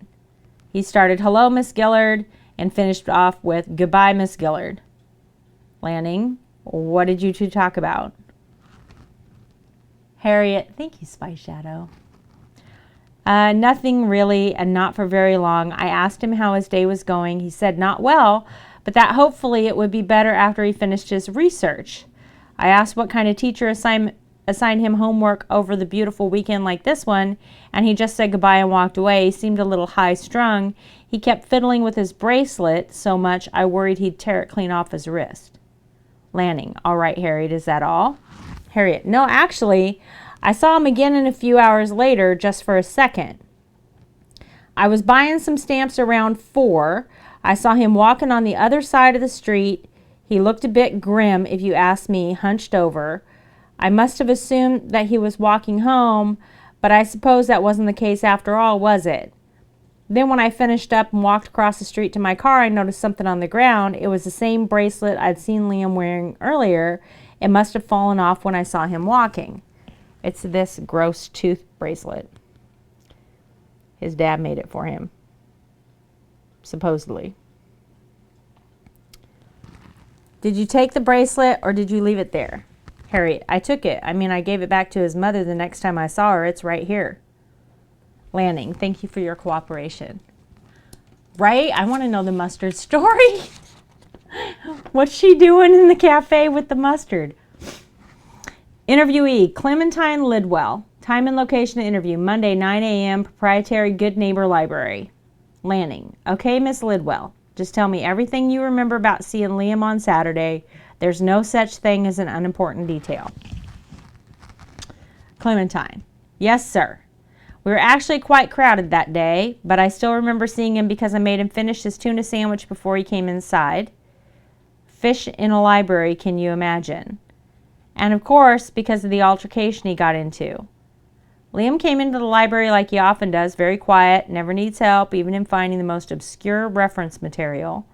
He started, hello, Miss Gillard, and finished off with, goodbye, Miss Gillard. Lanning, what did you two talk about? Harriet, thank you, Spy Shadow. Nothing really, and not for very long. I asked him how his day was going. He said not well, but that hopefully it would be better after he finished his research. I asked what kind of teacher assigned him homework over the beautiful weekend like this one, and he just said goodbye and walked away. He seemed a little high-strung. He kept fiddling with his bracelet so much I worried he'd tear it clean off his wrist. Lanning, all right, Harriet, is that all? Harriet, no, actually, I saw him again a few hours later, just for a second. I was buying some stamps around 4. I saw him walking on the other side of the street. He looked a bit grim, if you ask me, hunched over. I must have assumed that he was walking home, but I suppose that wasn't the case after all, was it? Then when I finished up and walked across the street to my car, I noticed something on the ground. It was the same bracelet I'd seen Liam wearing earlier. It must have fallen off when I saw him walking. It's this gross tooth bracelet. His dad made it for him, supposedly. Did you take the bracelet or did you leave it there? Harriet, I took it. I mean, I gave it back to his mother the next time I saw her. It's right here. Lanning, thank you for your cooperation. Right? I want to know the mustard story. What's she doing in the cafe with the mustard? Interviewee, Clementine Lidwell. Time and location to interview, Monday, 9 a.m., proprietary Good Neighbor Library. Lanning, okay, Miss Lidwell. Just tell me everything you remember about seeing Liam on Saturday. There's no such thing as an unimportant detail. Clementine, yes, sir. We were actually quite crowded that day, but I still remember seeing him because I made him finish his tuna sandwich before he came inside. Fish in a library, can you imagine? And of course, because of the altercation he got into. Liam came into the library like he often does, very quiet, never needs help, even in finding the most obscure reference material.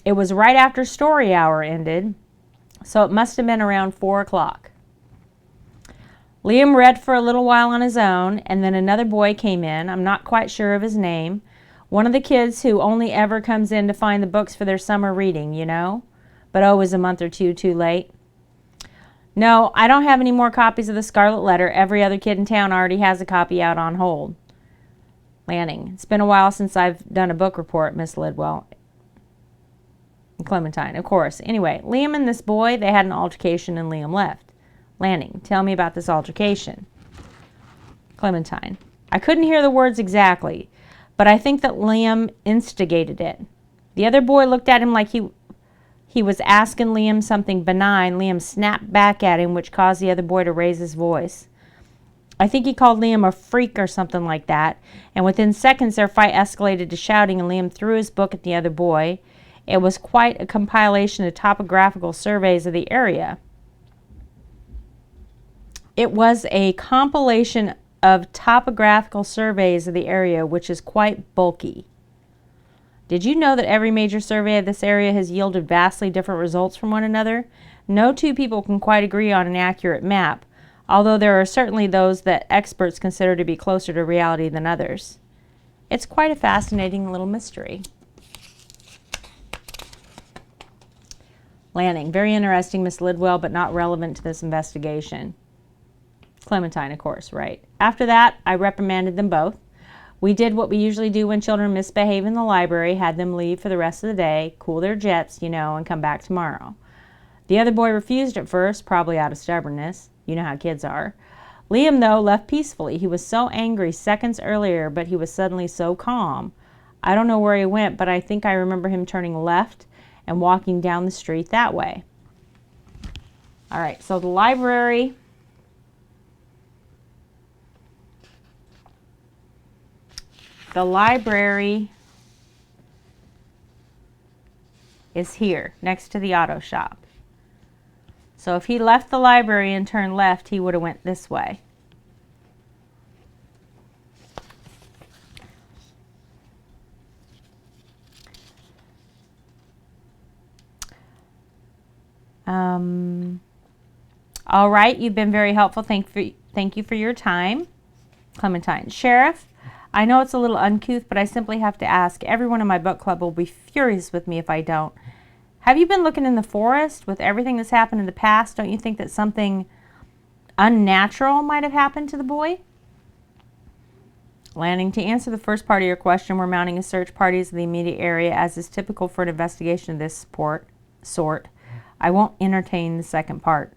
It was right after story hour ended, so it must have been around 4 o'clock. Liam read for a little while on his own, and then another boy came in. I'm not quite sure of his name. One of the kids who only ever comes in to find the books for their summer reading, you know? But always a month or two too late. No, I don't have any more copies of the Scarlet Letter. Every other kid in town already has a copy out on hold. Lanning, it's been a while since I've done a book report, Miss Lidwell. Clementine, of course. Anyway, Liam and this boy, they had an altercation and Liam left. Lanning, tell me about this altercation. Clementine, I couldn't hear the words exactly, but I think that Liam instigated it. The other boy looked at him like he was asking Liam something benign. Liam snapped back at him, which caused the other boy to raise his voice. I think he called Liam a freak or something like that, and within seconds their fight escalated to shouting, and Liam threw his book at the other boy. It was quite a compilation of topographical surveys of the area. It was a compilation of topographical surveys of the area, which is quite bulky. Did you know that every major survey of this area has yielded vastly different results from one another? No two people can quite agree on an accurate map, although there are certainly those that experts consider to be closer to reality than others. It's quite a fascinating little mystery. Lanning, very interesting, Miss Lidwell, but not relevant to this investigation. Clementine, of course, right. After that, I reprimanded them both. We did what we usually do when children misbehave in the library, had them leave for the rest of the day, cool their jets, you know, and come back tomorrow. The other boy refused at first, probably out of stubbornness. You know how kids are. Liam, though, left peacefully. He was so angry seconds earlier, but he was suddenly so calm. I don't know where he went, but I think I remember him turning left and walking down the street that way. All right, so the library. The library is here, next to the auto shop. So if he left the library and turned left, he would have went this way. All right, you've been very helpful. Thank you for your time. Clementine. Sheriff, I know it's a little uncouth, but I simply have to ask. Everyone in my book club will be furious with me if I don't. Have you been looking in the forest? With everything that's happened in the past, don't you think that something unnatural might have happened to the boy? Lanning, to answer the first part of your question, we're mounting a search parties in the immediate area, as is typical for an investigation of this sort. I won't entertain the second part.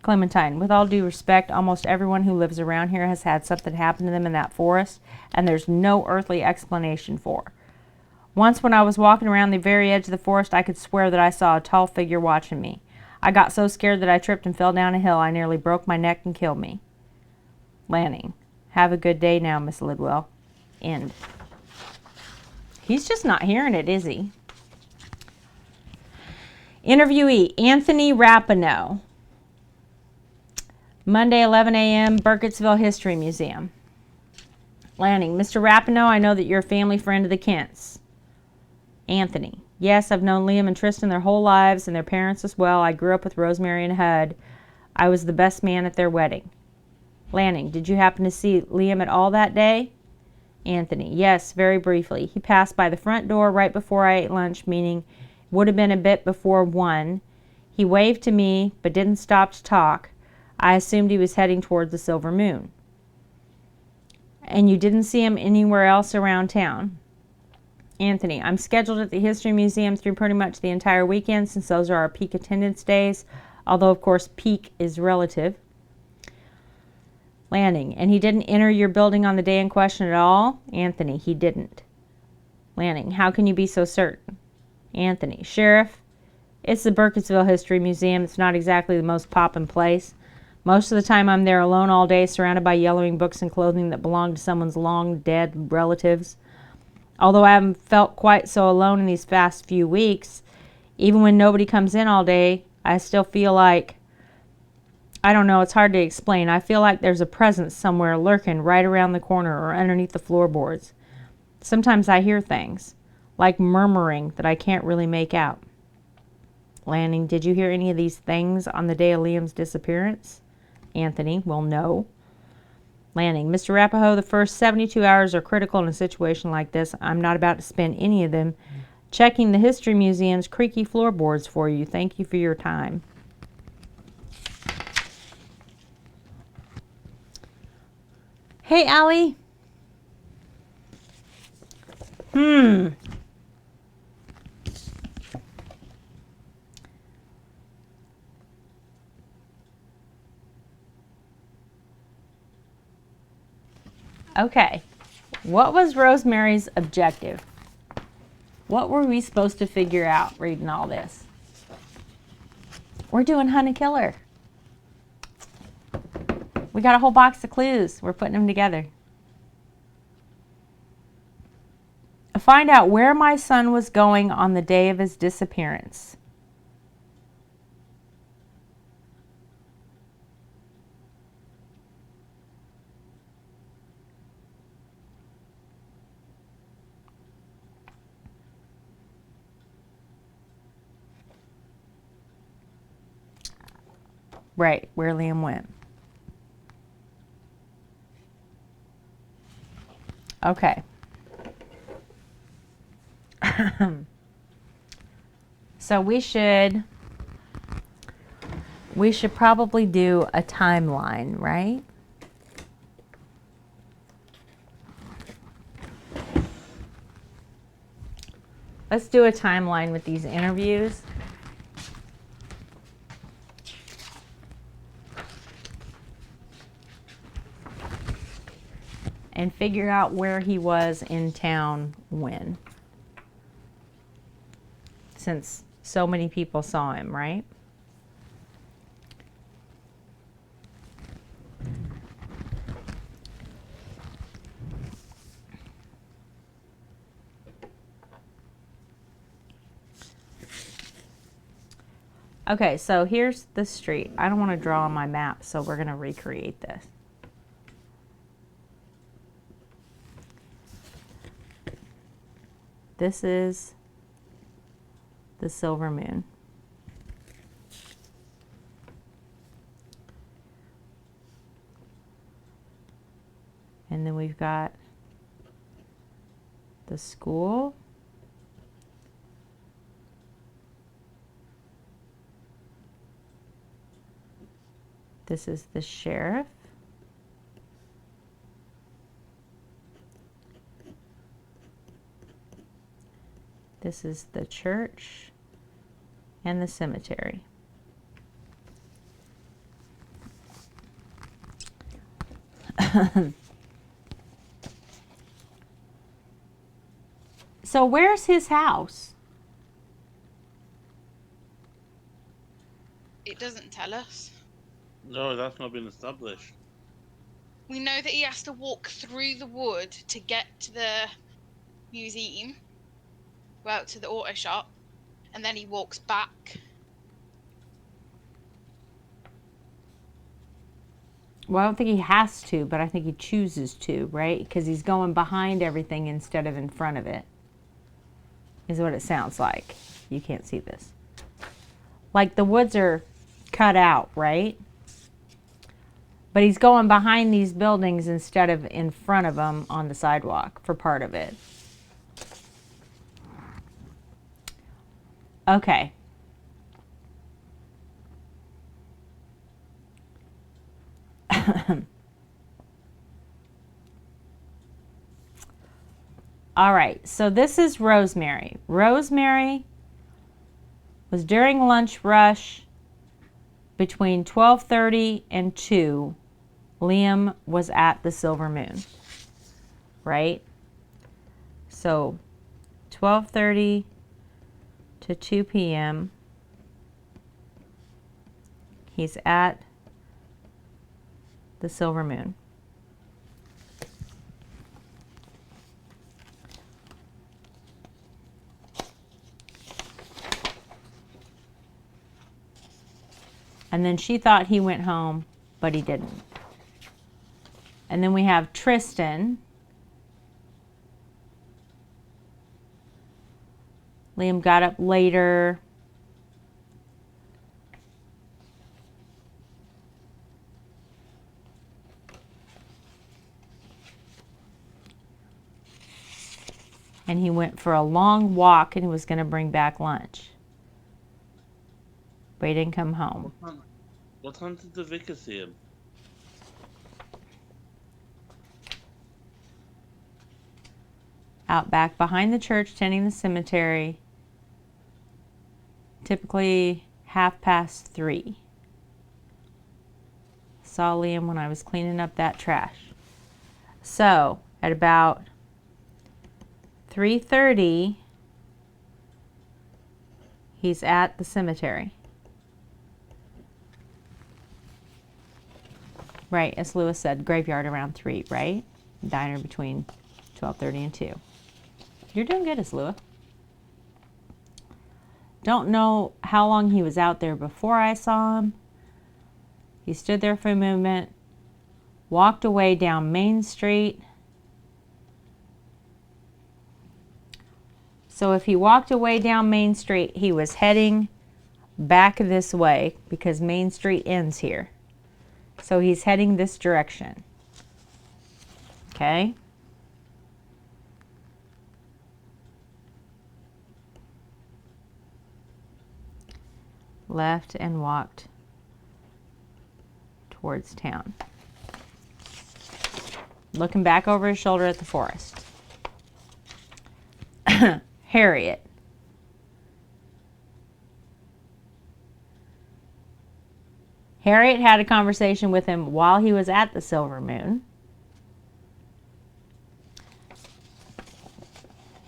Clementine, with all due respect, almost everyone who lives around here has had something happen to them in that forest, and there's no earthly explanation for. Once when I was walking around the very edge of the forest, I could swear that I saw a tall figure watching me. I got so scared that I tripped and fell down a hill. I nearly broke my neck and killed me. Lanning, have a good day now, Miss Lidwell. End. He's just not hearing it, is he? Interviewee, Anthony Rapinoe. Monday, 11 a.m., Burkittsville History Museum. Lanning, Mr. Rapinoe, I know that you're a family friend of the Kents. Anthony, yes, I've known Liam and Tristan their whole lives and their parents as well. I grew up with Rosemary and Hud. I was the best man at their wedding. Lanning, did you happen to see Liam at all that day? Anthony, yes, very briefly. He passed by the front door right before I ate lunch, meaning would have been a bit before 1. He waved to me, but didn't stop to talk. I assumed he was heading toward the Silver Moon. And you didn't see him anywhere else around town? Anthony, I'm scheduled at the History Museum through pretty much the entire weekend, since those are our peak attendance days, although of course peak is relative. Lanning, and he didn't enter your building on the day in question at all? Anthony, he didn't. Lanning, how can you be so certain? Anthony, Sheriff, it's the Burkittsville History Museum. It's not exactly the most poppin' place. Most of the time I'm there alone all day, surrounded by yellowing books and clothing that belong to someone's long dead relatives. Although I haven't felt quite so alone in these past few weeks, even when nobody comes in all day, I still feel like, I don't know, it's hard to explain. I feel like there's a presence somewhere lurking right around the corner or underneath the floorboards. Sometimes I hear things, like murmuring that I can't really make out. Lanning, did you hear any of these things on the day of Liam's disappearance? Anthony will know. Landing. Mr. Arapaho, the first 72 hours are critical in a situation like this. I'm not about to spend any of them checking the History Museum's creaky floorboards for you. Thank you for your time. Hey, Allie. Okay. What was Rosemary's objective? What were we supposed to figure out reading all this? We're doing Hunt a Killer. We got a whole box of clues. We're putting them together. Find out where my son was going on the day of his disappearance. Right, where Liam went. Okay. So we should probably do a timeline, right? Let's do a timeline with these interviews. And figure out where he was in town when. Since so many people saw him, right? Okay, so here's the street. I don't want to draw on my map, so we're going to recreate this. This is the Silver Moon. And then we've got the school. This is the sheriff. This is the church and the cemetery. So where's his house? It doesn't tell us. No, that's not been established. We know that he has to walk through the wood to get to the museum, well, to the auto shop, and then he walks back. Well, I don't think he has to, but I think he chooses to, right? Because he's going behind everything instead of in front of it, is what it sounds like. You can't see this. Like the woods are cut out, right? But he's going behind these buildings instead of in front of them on the sidewalk for part of it. Okay. All right, so this is Rosemary. Rosemary was during lunch rush between 12:30 and 2. Liam was at the Silver Moon, right? So 12:30 to 2 p.m. he's at the Silver Moon. And then she thought he went home, but he didn't. And then we have Tristan. Liam got up later. and he went for a long walk and he was going to bring back lunch. But he didn't come home. What time did the vicar see him? Out back behind the church, tending the cemetery. Typically 3:30. Saw Liam when I was cleaning up that trash. So at about 3:30, he's at the cemetery. Right, as Lewis said, graveyard around 3, right? Diner between 12:30 and 2. You're doing good, as Lewis. Don't know how long he was out there before I saw him. He stood there for a moment, walked away down Main Street. So if he walked away down Main Street, he was heading back this way because Main Street ends here. So he's heading this direction. Okay? Left and walked towards town. Looking back over his shoulder at the forest. Harriet. Harriet had a conversation with him while he was at the Silver Moon.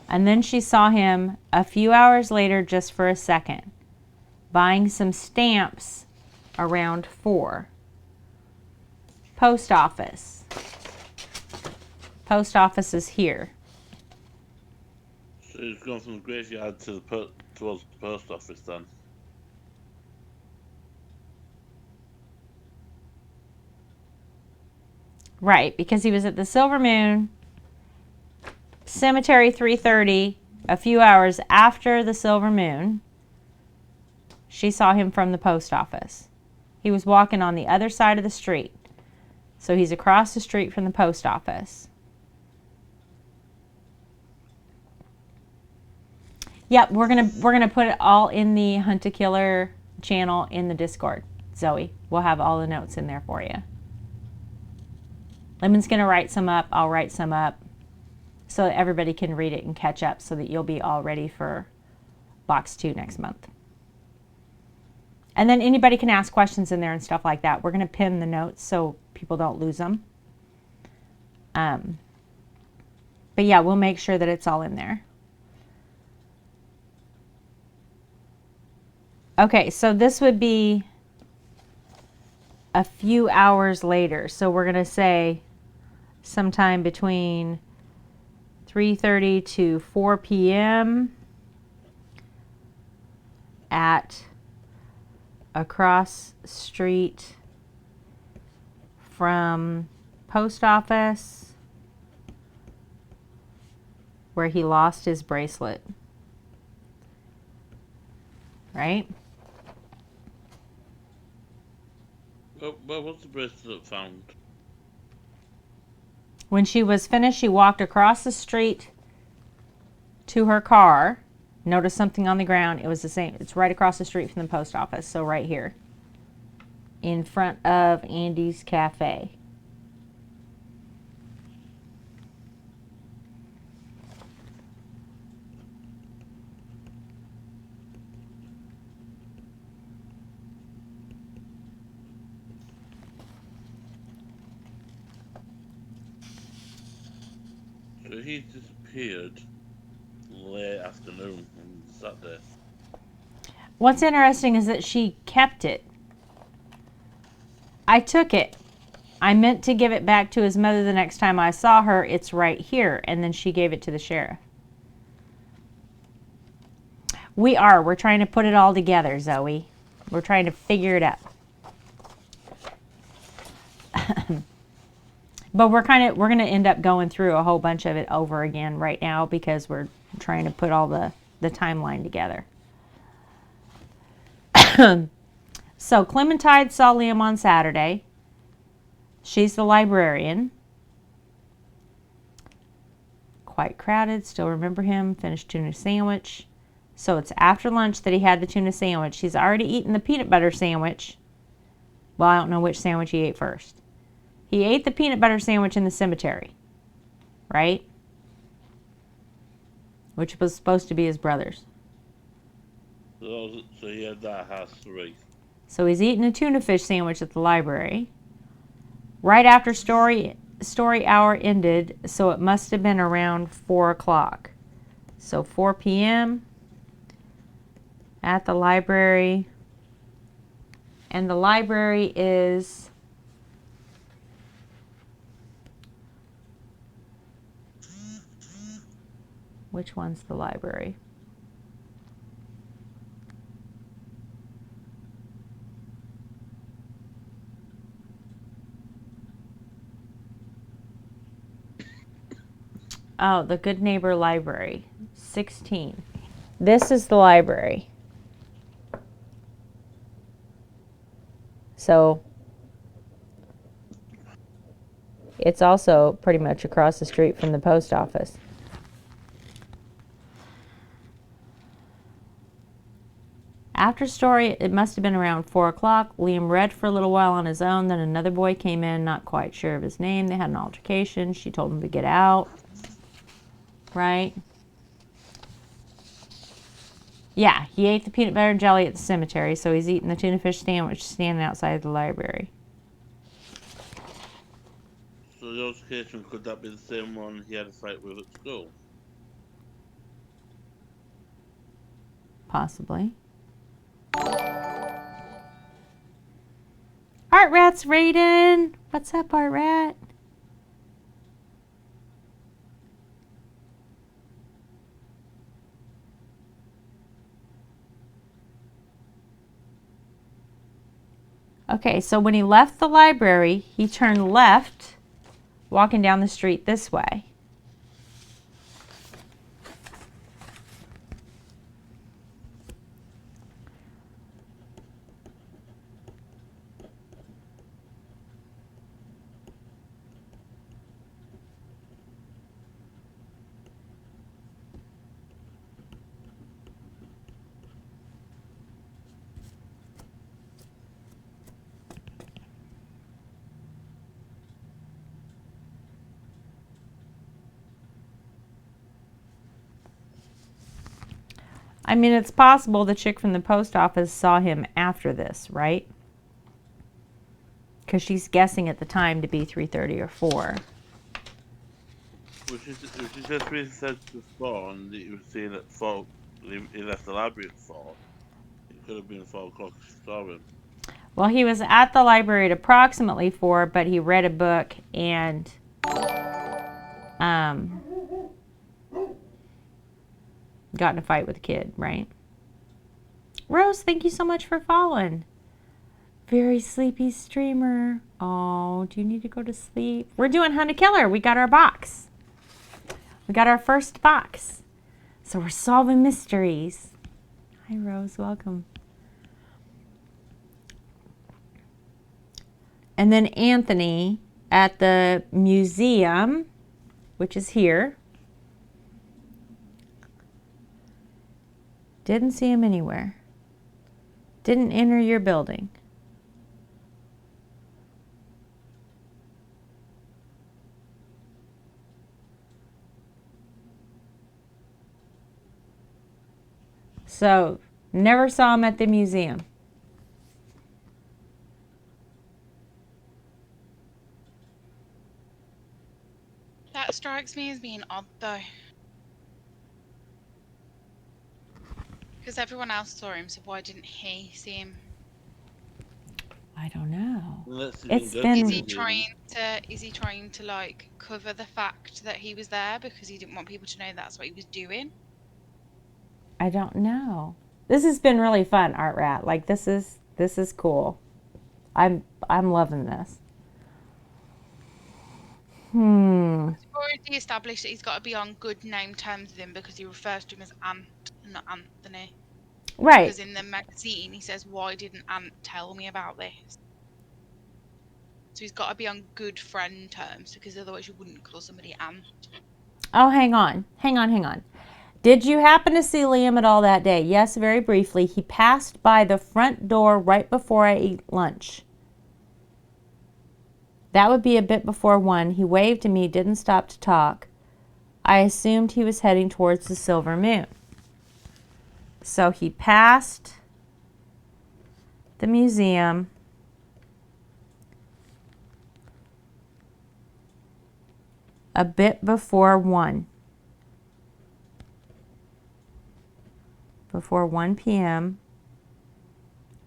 And then she saw him a few hours later just for a second, buying some stamps around 4. Post office. Post office is here. So he's gone from the graveyard to towards the post office then. Right, because he was at the Silver Moon, cemetery 3:30, a few hours after the Silver Moon. She saw him from the post office. He was walking on the other side of the street. So he's across the street from the post office. Yep, we're gonna put it all in the Hunt a Killer channel in the Discord. Zoe, we'll have all the notes in there for you. Lemon's gonna write some up. I'll write some up so that everybody can read it and catch up so that you'll be all ready for box 2 next month. And then anybody can ask questions in there and stuff like that. We're gonna pin the notes so people don't lose them. But yeah, we'll make sure that it's all in there. Okay, so this would be a few hours later. So we're going to say sometime between 3:30 to 4 p.m. at across street from post office where he lost his bracelet. Right? Where was the bracelet found? When she was finished, she walked across the street to her car. Noticed something on the ground. It was the same. It's right across the street from the post office. So right here. In front of Andy's Cafe. So he disappeared late afternoon on Saturday. What's interesting is that she kept it. I took it. I meant to give it back to his mother the next time I saw her. It's right here. And then she gave it to the sheriff. We're trying to put it all together, Zoe. We're trying to figure it out. But we're going to end up going through a whole bunch of it over again right now because we're trying to put all the timeline together. So Clementine saw Liam on Saturday. She's the librarian. quite crowded. Still remember him. Finished tuna sandwich. So it's after lunch that he had the tuna sandwich. He's already eaten the peanut butter sandwich. Well, I don't know which sandwich he ate first. He ate the peanut butter sandwich in the cemetery, right? Which was supposed to be his brother's. So he had that house 3. So he's eating a tuna fish sandwich at the library. Right after story hour ended, so it must have been around 4 o'clock. So 4 p.m. at the library. And the library is which one's the library? Oh, the Good Neighbor Library, 16. This is the library. So it's also pretty much across the street from the post office. After story, it must have been around 4 o'clock. Liam read for a little while on his own. Then another boy came in, not quite sure of his name. They had an altercation. She told him to get out. Right? Yeah, he ate the peanut butter and jelly at the cemetery, so he's eating the tuna fish sandwich standing outside the library. So the altercation, could that be the same one he had a fight with at school? Possibly. Art Rat's raiding. What's up, Art Rat? Okay, so when he left the library, he turned left, walking down the street this way. I mean, it's possible the chick from the post office saw him after this, right? Because she's guessing at the time to be 3:30 or 4. Which is just really said before, and he was seeing at 4. He left the library at 4. It could have been 4 o'clock if she saw him. Well, he was at the library at approximately 4, but he read a book and got in a fight with a kid, right? Rose, thank you so much for following. Very sleepy streamer. Oh, do you need to go to sleep? We're doing Hunt a Killer. We got our box. We got our first box. So we're solving mysteries. Hi, Rose. Welcome. And then Anthony at the museum, which is here. Didn't see him anywhere. Didn't enter your building. So, never saw him at the museum. That strikes me as being odd, though. Because everyone else saw him, so why didn't he see him? I don't know. Unless he It's didn't go been- to Is the he museum. is he trying to like cover the fact that he was there because he didn't want people to know that's what he was doing? I don't know. This has been really fun, Art Rat. Like this is cool. I'm loving this. We've already established that he's got to be on good name terms with him because he refers to him as Ant and not Anthony. Right. Because in the magazine he says, "Why didn't Ant tell me about this?" So he's got to be on good friend terms because otherwise you wouldn't call somebody Ant. Oh, hang on. Did you happen to see Liam at all that day? Yes, very briefly. He passed by the front door right before I ate lunch. That would be a bit before 1. He waved to me, didn't stop to talk. I assumed he was heading towards the Silver Moon. So he passed the museum a bit before 1. Before 1 p.m.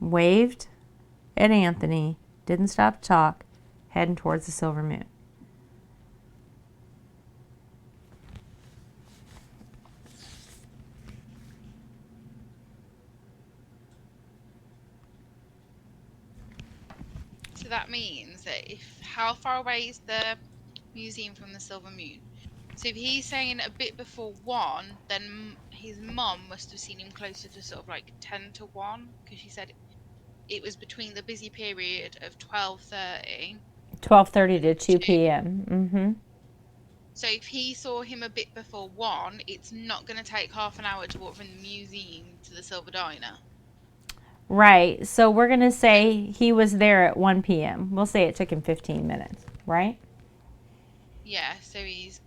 Waved at Anthony, didn't stop to talk, heading towards the Silver Moon. So that means that how far away is the museum from the Silver Moon? So if he's saying a bit before 1, then his mum must have seen him closer to sort of like 10 to 1, because she said it was between the busy period of 12:30. 12:30 to 2 p.m. Mm-hmm. So if he saw him a bit before 1, it's not going to take half an hour to walk from the museum to the Silver Diner. Right. So we're going to say he was there at 1 p.m. We'll say it took him 15 minutes, right? Yeah, so he's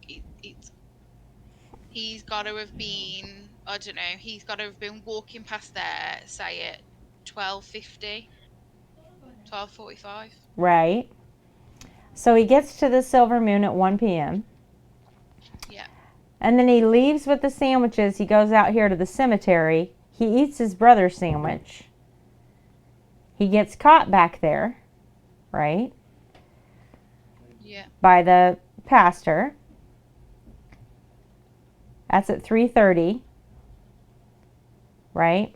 got to have been, I don't know, he's got to have been walking past there, say at 12:50, 12:45. Right. So he gets to the Silver Moon at 1 p.m. Yeah. And then he leaves with the sandwiches. He goes out here to the cemetery. He eats his brother's sandwich. He gets caught back there, right? Yeah. By the pastor. That's at 3:30, right?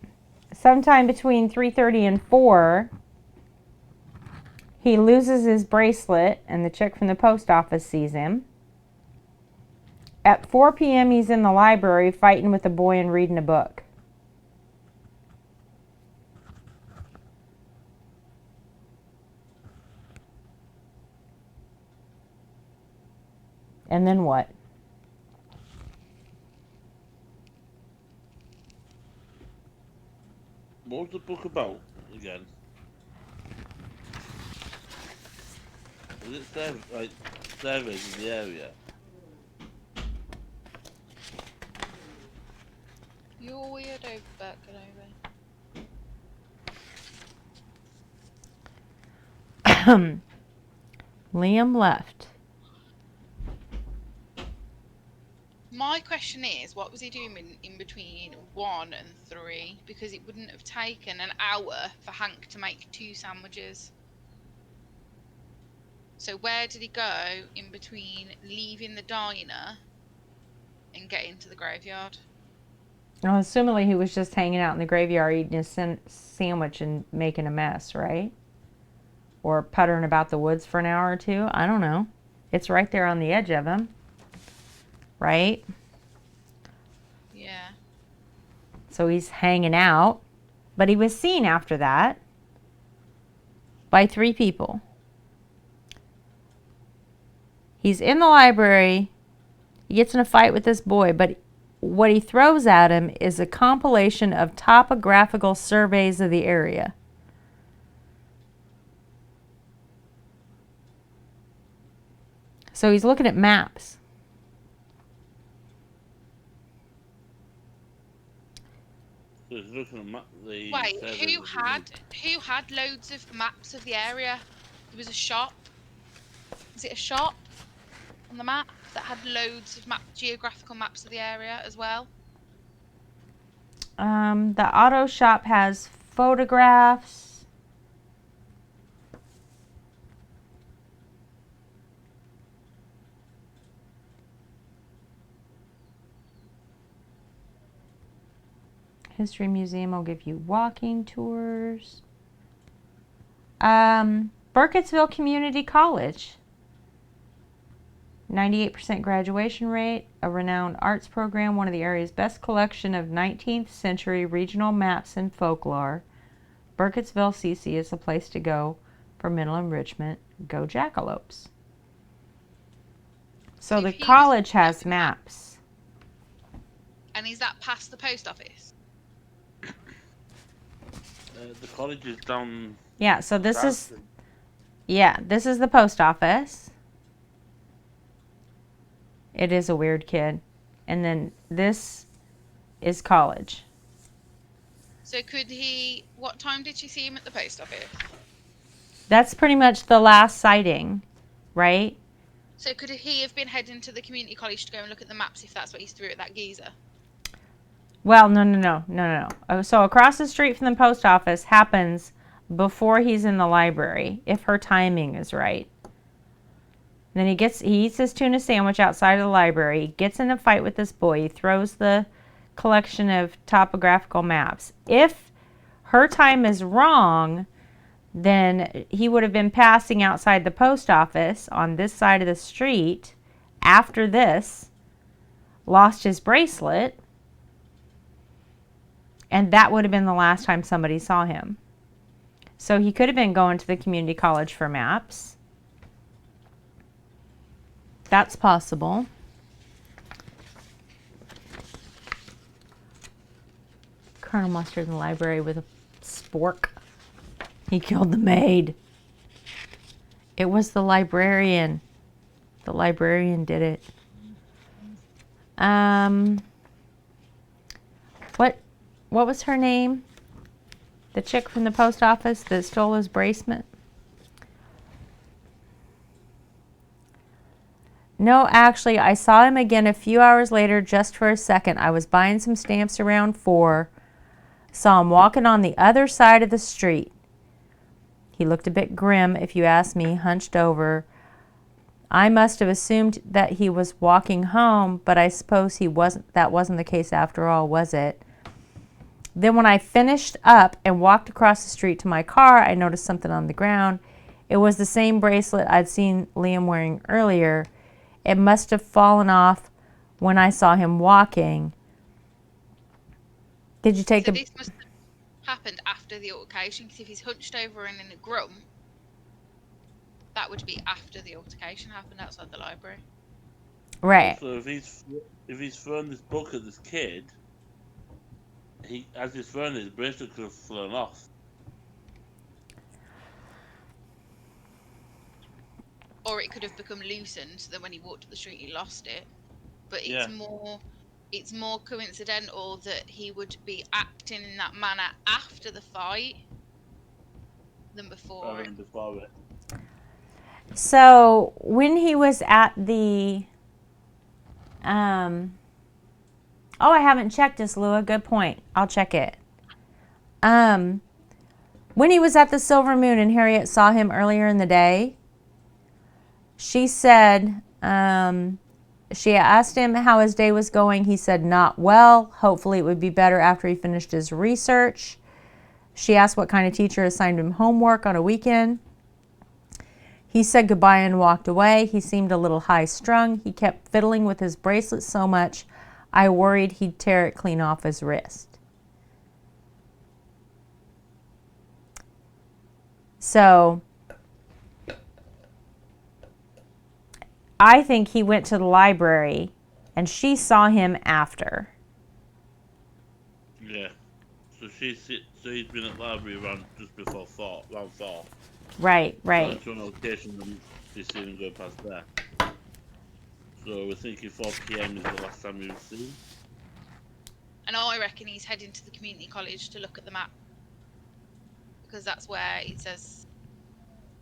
Sometime between 3:30 and 4, he loses his bracelet and the chick from the post office sees him. At 4 p.m. he's in the library fighting with a boy and reading a book. And then what? What was the book about again? Was it surveys in the area? You're weirdo, Canova. Liam left. My question is, what was he doing in between 1 and 3? Because it wouldn't have taken an hour for Hank to make 2 sandwiches. So where did he go in between leaving the diner and getting to the graveyard? Well, assumingly he was just hanging out in the graveyard eating his sandwich and making a mess, right? Or puttering about the woods for an hour or 2. I don't know. It's right there on the edge of him. Right? Yeah. So he's hanging out. But he was seen after that by 3 people. He's in the library. He gets in a fight with this boy, but what he throws at him is a compilation of topographical surveys of the area. So he's looking at maps. So he's looking at the. Wait, surveys who of the had loads of maps of the area? There was a shop. Was it a shop on the map that had loads of geographical maps of the area as well? The auto shop has photographs. History Museum will give you walking tours. Burkittsville Community College. 98% graduation rate, a renowned arts program, one of the area's best collection of 19th century regional maps and folklore. Burkittsville CC is the place to go for mental enrichment. Go Jackalopes. So if the he was college looking has at the map- maps. And is that past the post office? The college is down. Yeah, so this is, South. yeah, this is the post office. It is a weird kid. And then this is college. So could he? What time did you see him at the post office? That's pretty much the last sighting, right? So could he have been heading to the community college to go and look at the maps if that's what he threw at that geezer? Well, no. So across the street from the post office happens before he's in the library, if her timing is right. Then he eats his tuna sandwich outside of the library, gets in a fight with this boy, he throws the collection of topographical maps. If her time is wrong, then he would have been passing outside the post office on this side of the street after this, lost his bracelet, and that would have been the last time somebody saw him. So he could have been going to the community college for maps. That's possible. Colonel Mustard in the library with a spork. He killed the maid. It was the librarian. The librarian did it. What was her name? The chick from the post office that stole his bracelet? No, actually, I saw him again a few hours later just for a second. I was buying some stamps around 4. Saw him walking on the other side of the street. He looked a bit grim, if you ask me, hunched over. I must have assumed that he was walking home, but I suppose that wasn't the case after all, was it? Then when I finished up and walked across the street to my car, I noticed something on the ground. It was the same bracelet I'd seen Liam wearing earlier. It must have fallen off when I saw him walking. Did you take So the... this must have happened after the altercation, because if he's hunched over and in a grump, that would be after the altercation happened outside the library. Right. So if he's thrown this book at this kid, as he's thrown it, his bracelet could have flown off. Or it could have become loosened, so that when he walked up the street, he lost it. But Yeah. it's more coincidental that he would be acting in that manner after the fight than before Rather it. than before it. So when he was at the... Oh, I haven't checked this, Lua. Good point. I'll check it. When he was at the Silver Moon and Harriet saw him earlier in the day, she said, she asked him how his day was going. He said, not well. Hopefully it would be better after he finished his research. She asked what kind of teacher assigned him homework on a weekend. He said goodbye and walked away. He seemed a little high-strung. He kept fiddling with his bracelet so much, I worried he'd tear it clean off his wrist. So I think he went to the library and she saw him after. Yeah. So he's been at the library around just before around 4. Right. Gone to an location and she's seen him go past there. So we're thinking 4 PM is the last time we've seen. And I reckon he's heading to the community college to look at the map. Because that's where it says,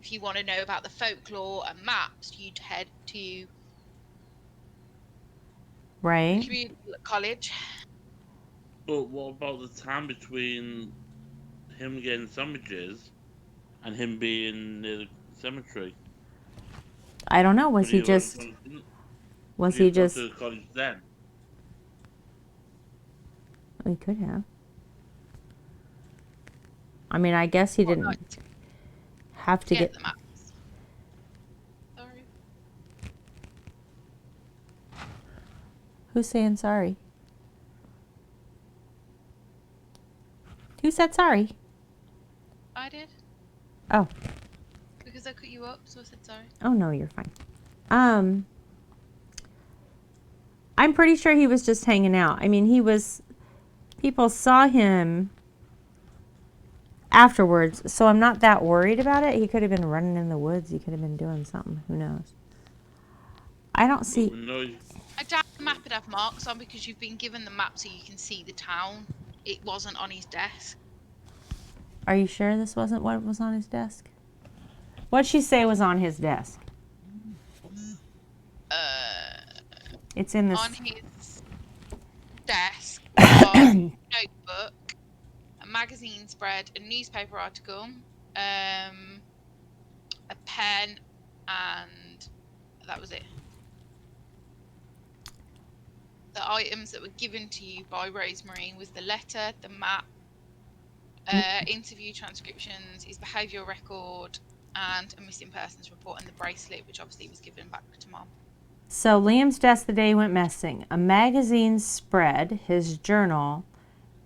if you want to know about the folklore and maps, you'd head to Right. community college. But what about the time between him getting sandwiches and him being near the cemetery? I don't know. Was Could he have just... gone- Was could he have gone just... to the college then? He could have. I mean, I guess he didn't Like, have to get get... the maps. Sorry. Who's saying sorry? Who said sorry? I did. Oh. Because I cut you up, so I said sorry. Oh, no, you're fine. I'm pretty sure he was just hanging out. I mean, people saw him afterwards, so I'm not that worried about it. He could have been running in the woods. He could have been doing something. Who knows? I don't see. No, I doubt the map would have marks on because you've been given the map so you can see the town. It wasn't on his desk. Are you sure this wasn't what was on his desk? What'd she say was on his desk? It's in this. On his desk was a notebook, a magazine spread, a newspaper article, a pen, and that was it. The items that were given to you by Rosemary was the letter, the map, interview transcriptions, his behavioural record, and a missing persons report, and the bracelet, which obviously was given back to Mom. So Liam's desk the day he went missing, a magazine spread, his journal,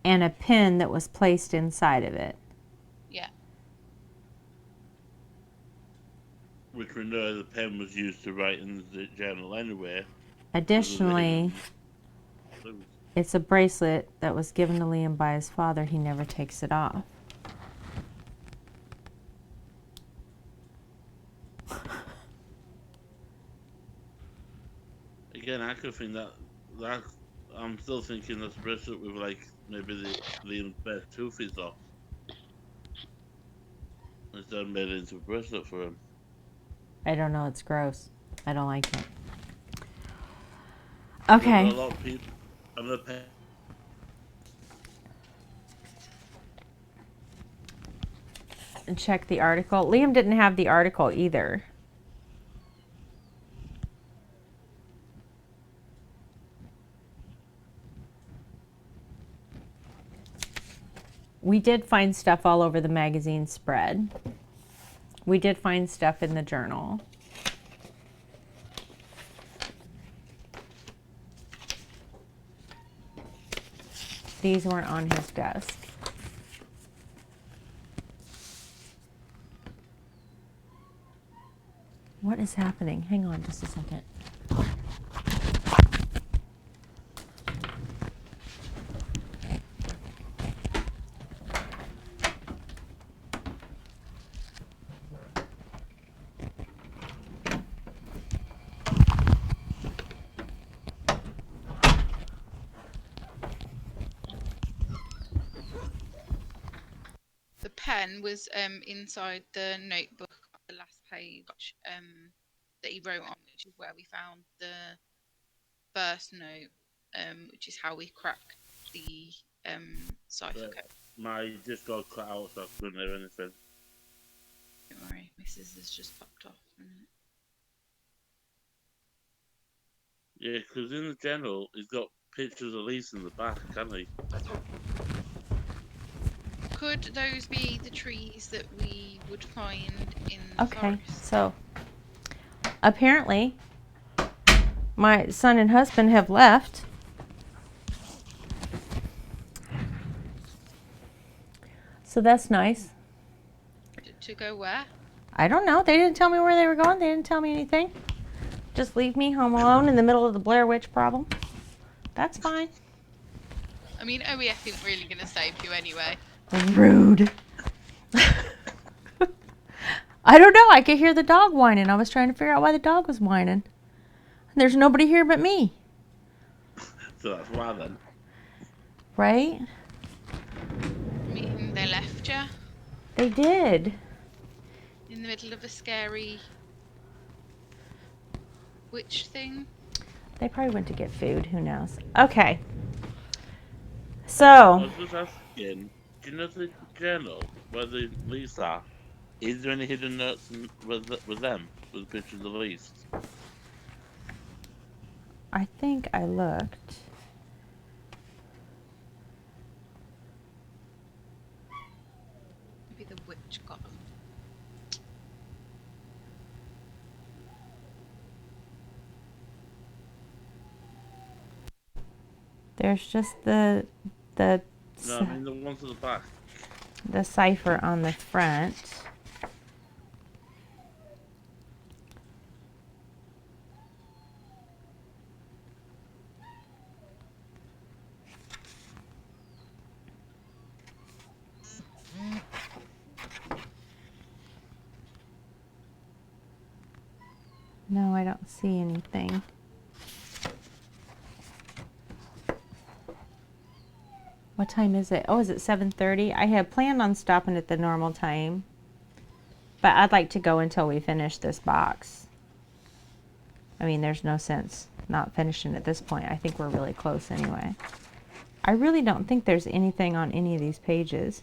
and a pen that was placed inside of it. Yeah. which we know the pen was used to write in the journal anyway. Additionally, it's a bracelet that was given to Liam by his father. He never takes it off. Again, I could think that I'm still thinking that's a bracelet with like maybe Liam's best tooth is off. Instead made it into a bracelet for him. I don't know. It's gross. I don't like it. Okay. A lot of people. I'm gonna pay. And check the article. Liam didn't have the article either. We did find stuff all over the magazine spread. We did find stuff in the journal. These weren't on his desk. What is happening? Hang on just a second. The pen was inside the notebook on the last page that he wrote on, which is where we found the first note, which is how we cracked the cipher code. My disc got cut out, so I couldn't hear anything. Don't worry, Mrs. has just popped off. Yeah, because in the journal, he's got pictures of Lisa in the back, can't he? Could those be the trees that we would find in the Okay, forest? so apparently my son and husband have left. So that's nice. To go where? I don't know. They didn't tell me where they were going. They didn't tell me anything. Just leave me home alone in the middle of the Blair Witch problem. That's fine. I mean, OEF isn't really going to save you anyway. Rude. I don't know. I could hear the dog whining. I was trying to figure out why the dog was whining. There's nobody here but me. So that's why then. Right? I mean, they left you They did. in the middle of a scary witch thing. They probably went to get food. Who knows? Okay. I So, was just asking, do you know the journal where the leaves are? Is there any hidden notes with them? With pictures of the leaves? I think I looked. Maybe the witch got them. There's just the No, I mean the ones at the back. the cipher on the front. No, I don't see anything. What time is it? Oh, is it 7:30? I had planned on stopping at the normal time, but I'd like to go until we finish this box. I mean, there's no sense not finishing at this point. I think we're really close anyway. I really don't think there's anything on any of these pages.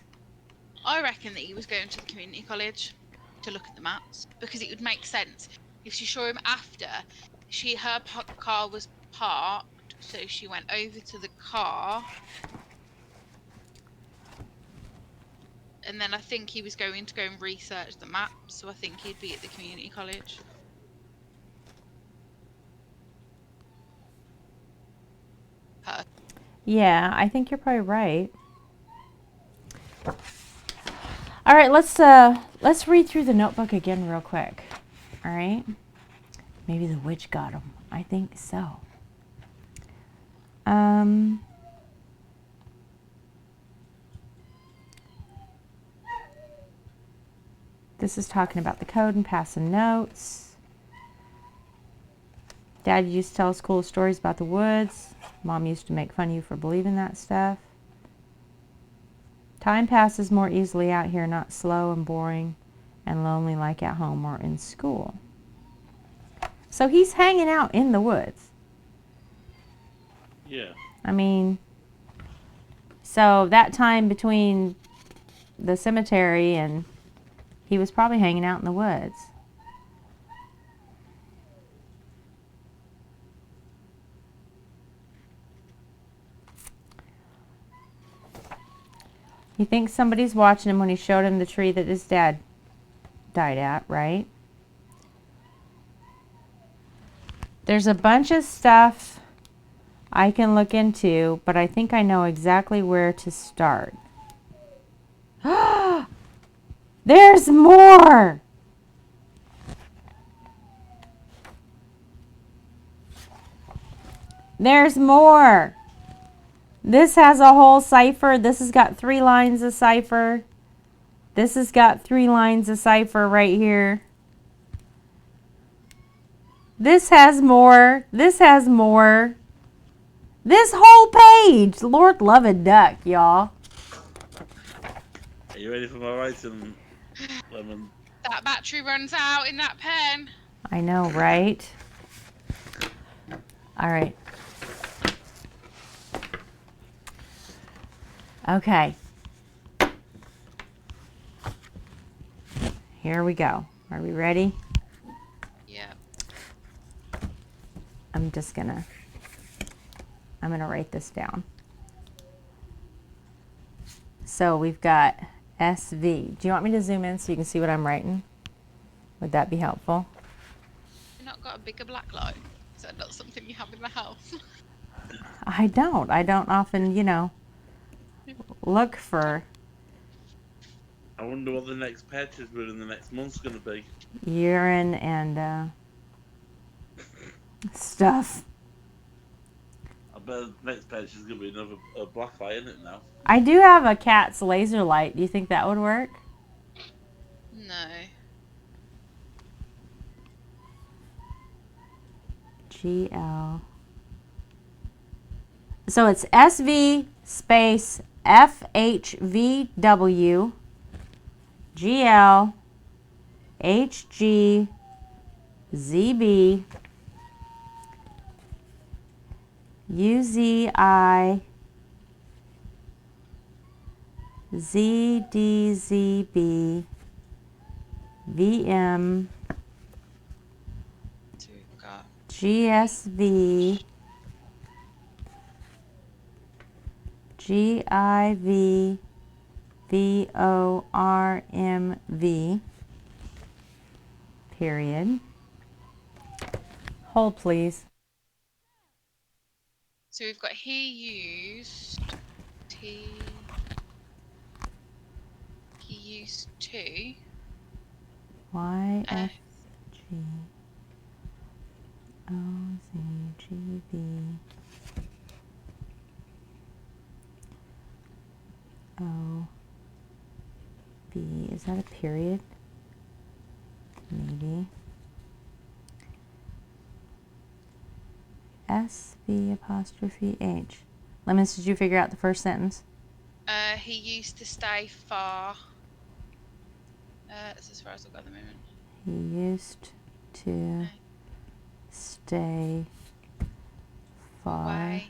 I reckon that he was going to the community college to look at the maps because it would make sense if she saw him after. Her car was parked, so she went over to the car, and then I think he was going to go and research the maps. So I think he'd be at the community college. Yeah, I think you're probably right. All right, let's read through the notebook again real quick. All right. Maybe the witch got him. I think so. This is talking about the code and passing notes. Dad used to tell us cool stories about the woods. Mom used to make fun of you for believing that stuff. Time passes more easily out here, not slow and boring and lonely like at home or in school. So he's hanging out in the woods. Yeah. I mean, so that time between the cemetery and he was probably hanging out in the woods. He thinks somebody's watching him when he showed him the tree that his dad died at, right? There's a bunch of stuff I can look into, but I think I know exactly where to start. There's more! There's more! This has a whole cipher. This has got 3 lines of cipher. This has got 3 lines of cipher right here. This has more. This has more. This whole page. Lord love a duck, y'all. Are you ready for my writing, Lemon? That battery runs out in that pen. I know, right? All right. Okay. Here we go. Are we ready? Yeah. I'm gonna write this down. So we've got SV. Do you want me to zoom in so you can see what I'm writing? Would that be helpful? You've not got a bigger black light? Is that not something you have in the house? I don't often, look for I wonder what the next patches within the next month's going to be. urine and stuff. I bet the next patch is going to be another black light, isn't it now? I do have a cat's laser light. Do you think that would work? No. GL. So it's SV space FHVW GL HG ZB UZI ZDZB VM So we've got GSV GIV VORMV period. Hold please. So we've got he used T. He used 2. YFG OZGB OB. Is that a period? Maybe. SV apostrophe H. Lemons, did you figure out the first sentence? He used to stay far. That's as far as I've got at the moment. He used to stay far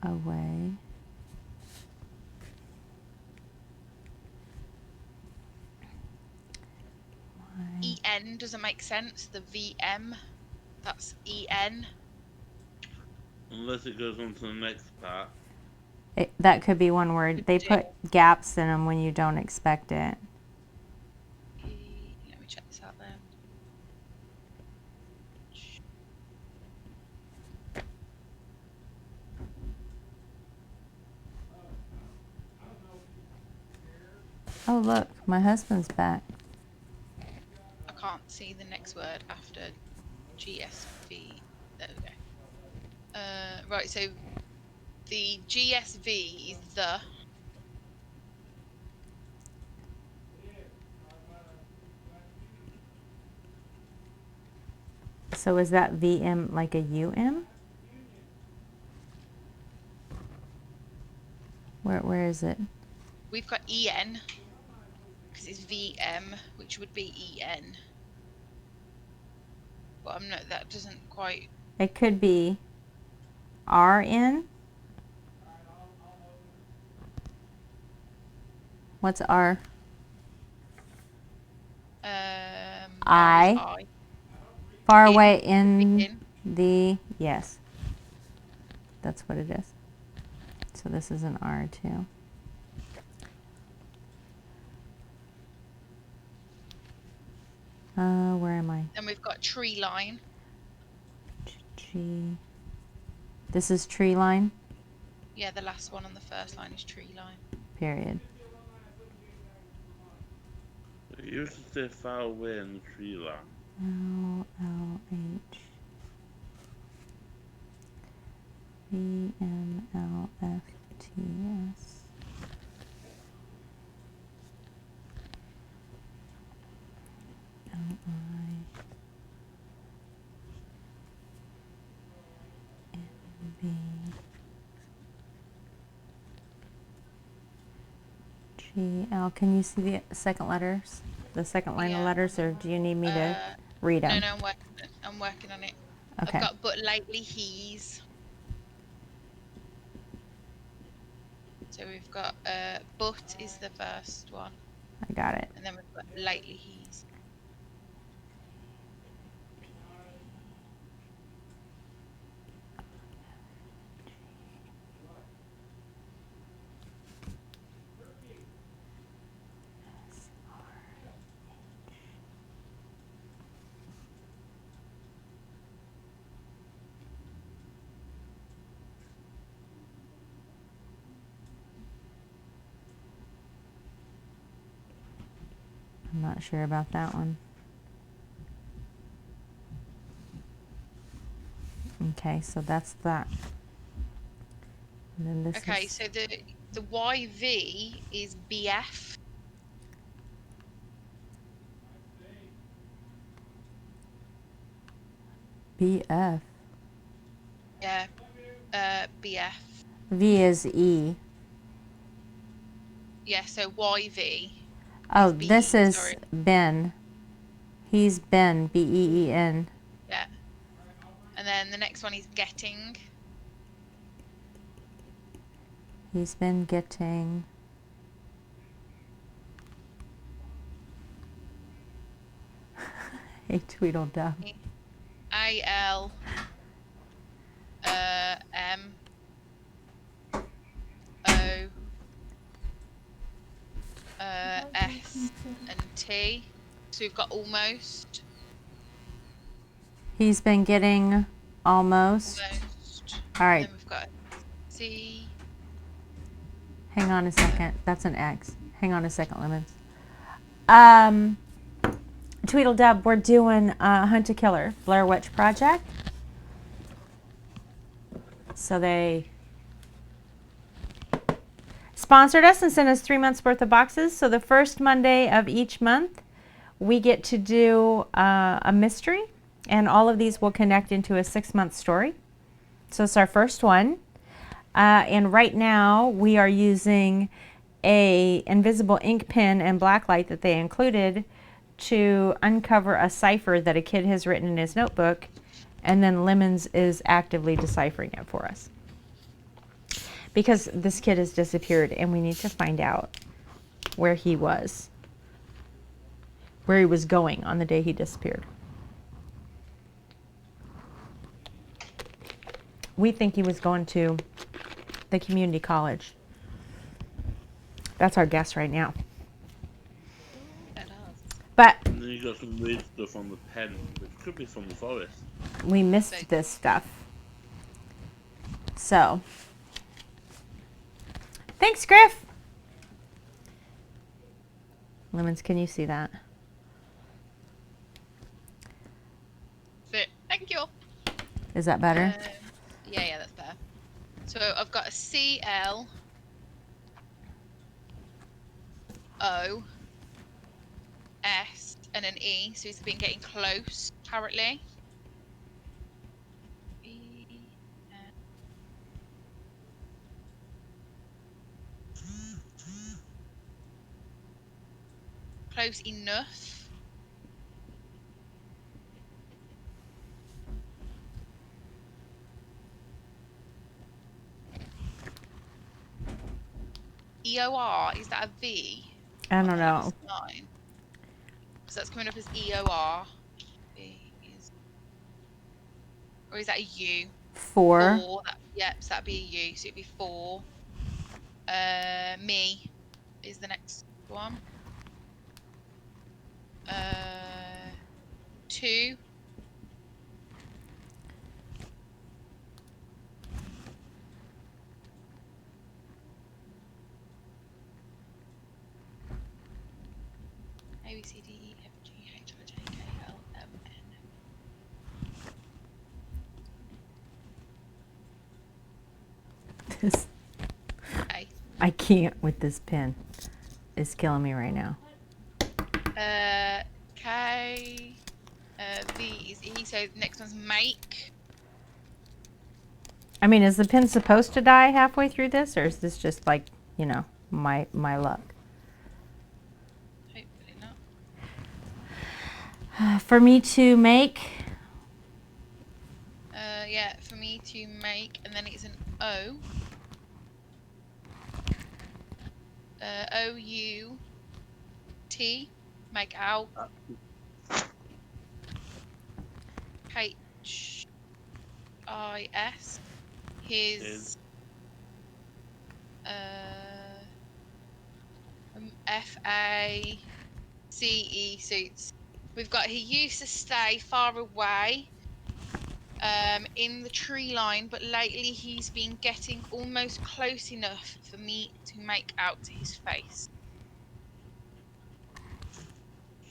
away. EN doesn't make sense. The VM, that's EN. Unless it goes on to the next part. That could be one word. They put gaps in them when you don't expect it. Let me check this out then. Oh, look, my husband's back. I can't see the next word after GSV. There we go. Right, so the GSV is the. So is that VM like a UM? Where is it? We've got EN because it's VM, which would be EN. But I'm not. That doesn't quite. It could be RN. What's R? I. Far away in the, yes. That's what it is. So this is an R too. Where am I? And we've got tree line. G. This is tree line? Yeah, the last one on the first line is tree line. Period. You used to stay far away in the tree line. LLH. VMLFTS. GL. Can you see the second letters? The second line of letters, or do you need me to read them? No, I'm working on it. Okay. I've got but lately he's. So we've got but is the first one. I got it. And then we've got lately he's. I'm not sure about that one. Okay, so that's that. And then this Okay, is, so the YV is BF. BF. Yeah, BF. V is E. Yeah, so YV. Oh, B, this is sorry. Ben. He's Ben, B-E-E-N. Yeah. And then the next one is getting. He's been getting. A Tweedledum. AL. M. O. S and T. So we've got almost. He's been getting almost. All right. Then we've got C. Hang on a second. That's an X. Hang on a second, Lemons. Tweedledub, we're doing Hunt a Killer, Blair Witch Project. So they sponsored us and sent us 3 months worth of boxes. So the first Monday of each month, we get to do a mystery. and all of these will connect into a 6-month story. So it's our first one. And right now we are using a invisible ink pen and blacklight that they included to uncover a cipher that a kid has written in his notebook, and then Lemons is actively deciphering it for us. Because this kid has disappeared and we need to find out where he was going on the day he disappeared. We think he was going to the community college. That's our guess right now. That does. But And then you got some weird stuff on the pen, which could be from the forest. we missed this stuff. So, thanks, Griff. Lemons, can you see that? Thank you. Is that better? Yeah, that's better. So I've got a C, L, O, S, and an E. So he's been getting close, apparently. E, N. Close enough. EOR, is that a V? I don't Oh, know. that's 9. So that's coming up as EOR. V is... Or is that a U? 4. 4. Yep, so that'd be a U. So it'd be 4. Me is the next one. 2. A, B, C, D, E, F, G, H, I, J, K, L, M, N. This, A. I can't with this pen. It's killing me right now. K. V is E. So the next one's make. I mean, is the pen supposed to die halfway through this, or is this just like, you know, my luck? Hopefully not. For me to make, Yeah, for me to make, and then it's an O. O-U-T. Make out. H-I-S. His. F-A-C-E suits. We've got he used to stay far away. In the tree line, but lately he's been getting almost close enough for me to make out to his face.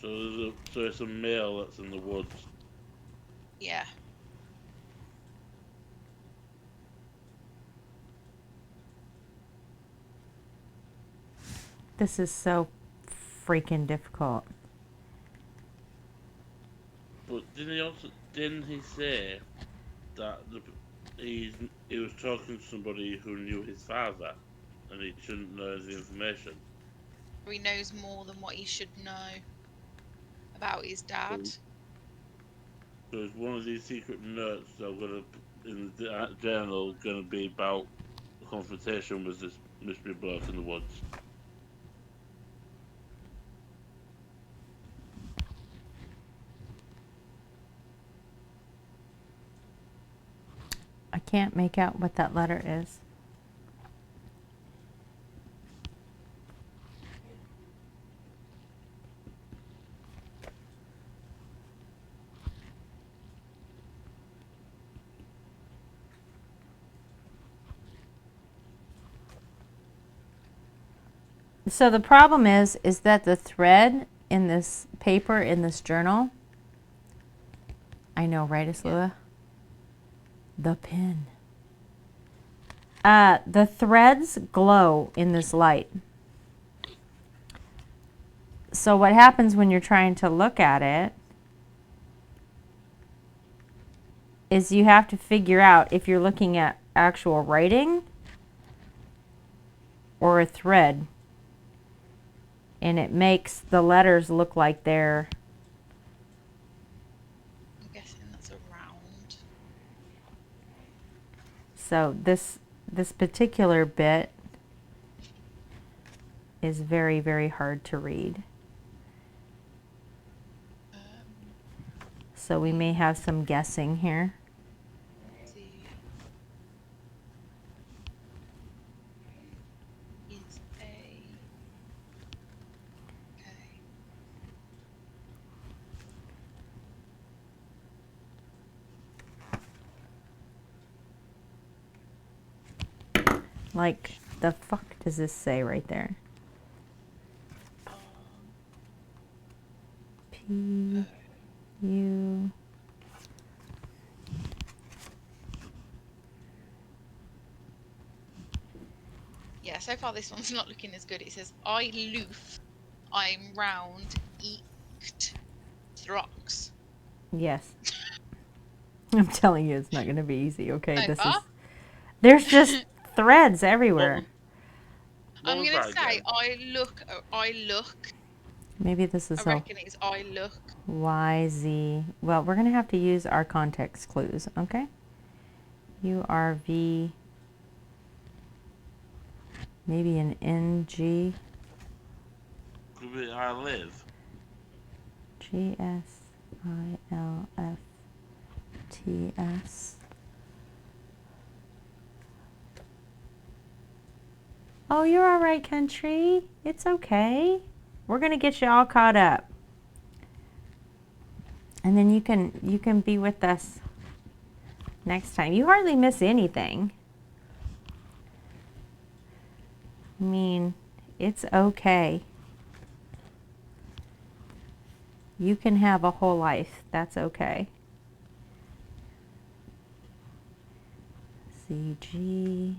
So it's a male that's in the woods. Yeah. this is so freaking difficult. But didn't he say that he was talking to somebody who knew his father, and he shouldn't know the information? He knows more than what he should know about his dad. So is one of these secret notes that are gonna in the journal gonna be about a confrontation with this mystery bloke in the woods? I can't make out what that letter is. So the problem is that the thread in this paper, in this journal, I know, right, Aslua? The pen. The threads glow in this light. So what happens when you're trying to look at it is you have to figure out if you're looking at actual writing or a thread. And it makes the letters look like they're... I'm guessing that's a round. So this particular bit is very, very hard to read. So we may have some guessing here. See. Is a. Okay. Like, the fuck does this say right there? P U. Yeah, so far this one's not looking as good. It says, I loof, I'm round, eeked, throx. Yes. I'm telling you, it's not going to be easy. Okay, So this far? is. There's just threads everywhere. What I'm was gonna that say again? I look. Maybe this is I how reckon it's I look. Y Z. Well, we're going to have to use our context clues. Okay. U R V. Maybe an N G. Could be I live. G S I L F T S. Oh, you're all right, country. It's okay. We're gonna get you all caught up, and then you can be with us next time. You hardly miss anything. I mean, it's okay. You can have a whole life. That's okay. C G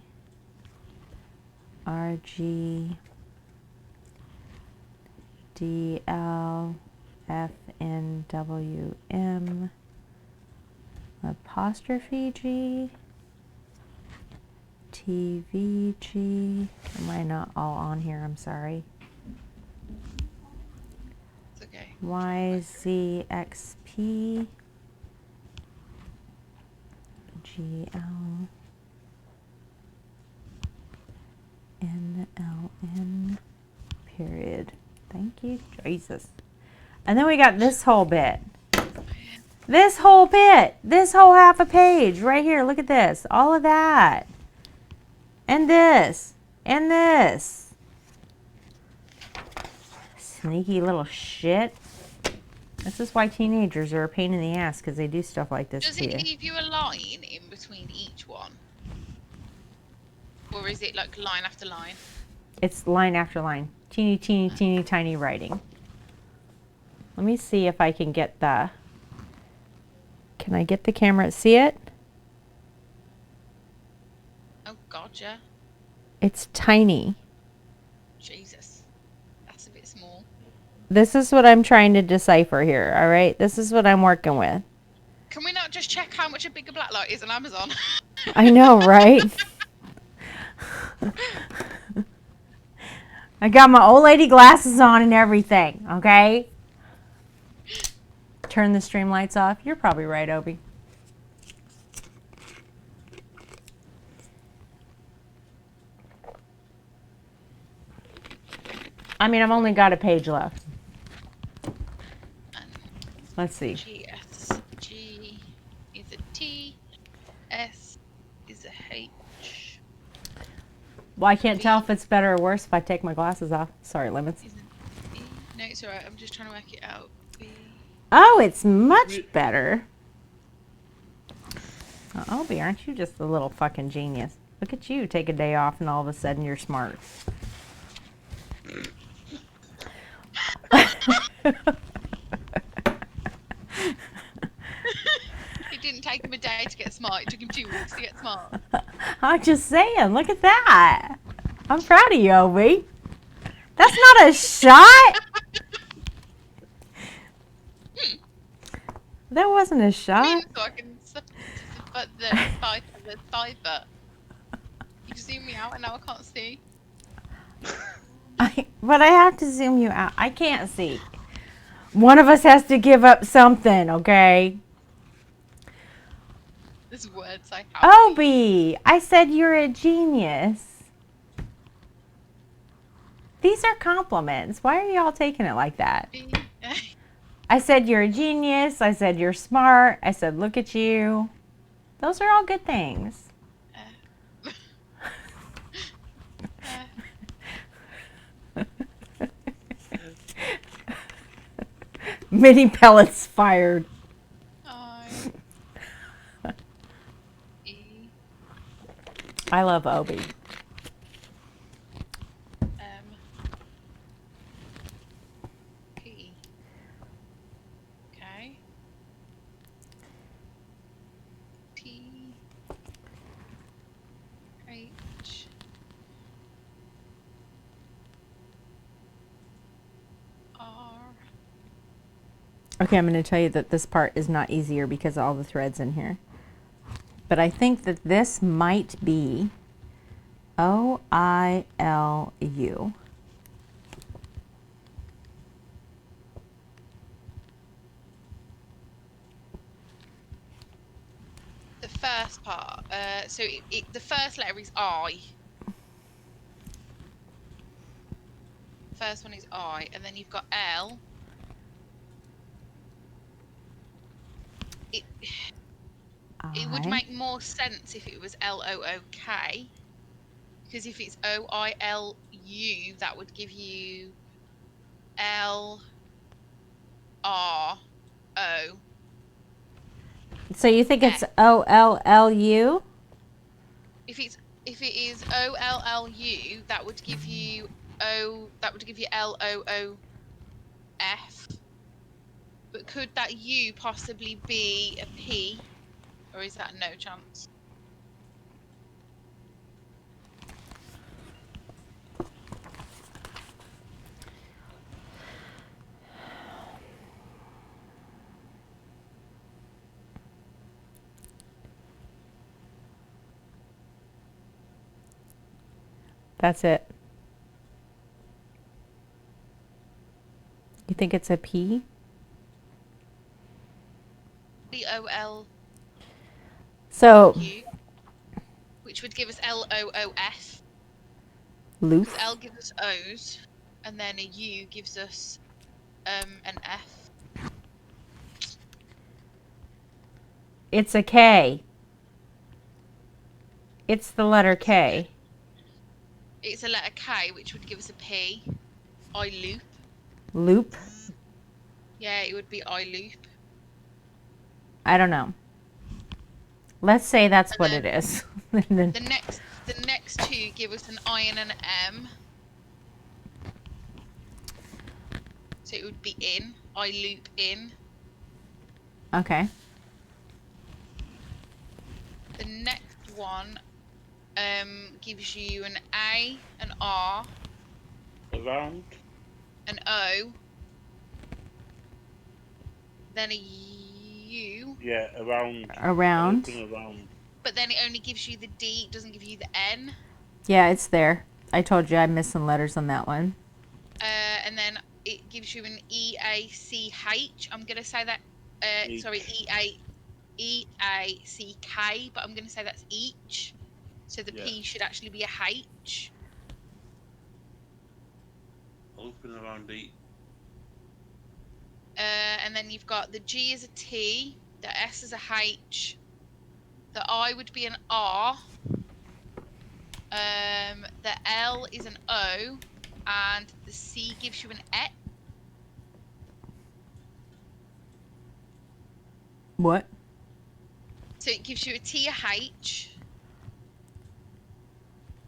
R G D L F N W M apostrophe G T V G. Am I not all on here? I'm sorry. It's okay. Y Z X P G L N L N period. Thank you, Jesus. And then we got this whole bit. This whole bit. This whole half a page right here. Look at this. All of that. And this. And this. Sneaky little shit. This is why teenagers are a pain in the ass, because they do stuff like this Does to it you. leave you a line in between each one? Or is it like line after line? It's line after line. Teeny, teeny, teeny, tiny writing. Let me see if I can get the... Can I get the camera? See it? Oh god, yeah. It's tiny. Jesus. That's a bit small. This is what I'm trying to decipher here, all right? This is what I'm working with. Can we not just check how much a bigger black light is on Amazon? I know, right? I got my old lady glasses on and everything, okay? Turn the stream lights off. You're probably right, Obi. I mean, I've only got a page left. Let's see. GS. G is a T. S is a H. Well, I can't tell if it's better or worse if I take my glasses off. Sorry, Lemons. Is an E. No, it's alright. I'm just trying to work it out. B. Oh, it's much better. Oh, Obi, aren't you just a little fucking genius? Look at you, take a day off and all of a sudden you're smart. It didn't take him a day to get smart. It took him 2 weeks to get smart. I'm just saying, look at that. I'm proud of you, Obi. That's not a shot. That wasn't a shot. So I can but the fiber. You zoom me out and now I can't see. But I have to zoom you out. I can't see. One of us has to give up something, okay? There's words I have. to Obi, I said you're a genius. These are compliments. Why are y'all taking it like that? use. I said you're a genius. I said you're smart. I said look at you. Those are all good things. Mini pellets fired. E I love Obi. M P. Okay. T H R. Okay, I'm going to tell you that this part is not easier because of all the threads in here. But I think that this might be O-I-L-U. The first part. So the first letter is I. First one is I, and then you've got L. It would make more sense if it was L-O-O-K. Because if it's O-I-L-U, that would give you L-R-O. So you think it's O-L-L-U? If it is O-L-L-U, that would give you L-O-O-F. But could that U possibly be a P? Or is that no chance? That's it. You think it's a P? L-O-L-U, So, which would give us L-O-O-F. loop. Because L gives us O's, and then a U gives us an F. It's a K. It's the letter K. It's a letter K, which would give us a P. I-loop. Loop? Yeah, it would be I-loop. I don't know. Let's say that's And what then it is. The next two give us an I and an M. So it would be in. I-loop in. Okay. The next one gives you an A, an R, Around. an O, then a U, Yeah, around. Around. Open around. but then it only gives you the D, it doesn't give you the N. Yeah, it's there. I told you I'm missing letters on that one. And then it gives you an E-A-C-H. I'm going to say that, Each. sorry, E-A-C-K, but I'm going to say that's each. So the Yeah. P should actually be a H. Open around each. And then you've got the G is a T, the S is a H, the I would be an R, the L is an O, and the C gives you an E. What? So it gives you a T, a H,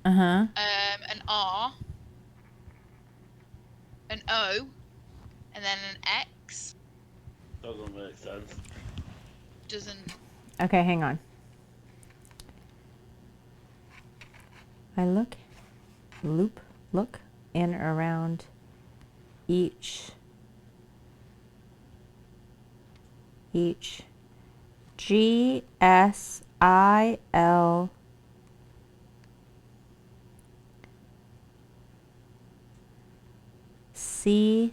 Uh-huh. an R, an O, and then an X. Doesn't make sense. Doesn't. Okay, hang on. I look in around each G, S, I-L C-T-S?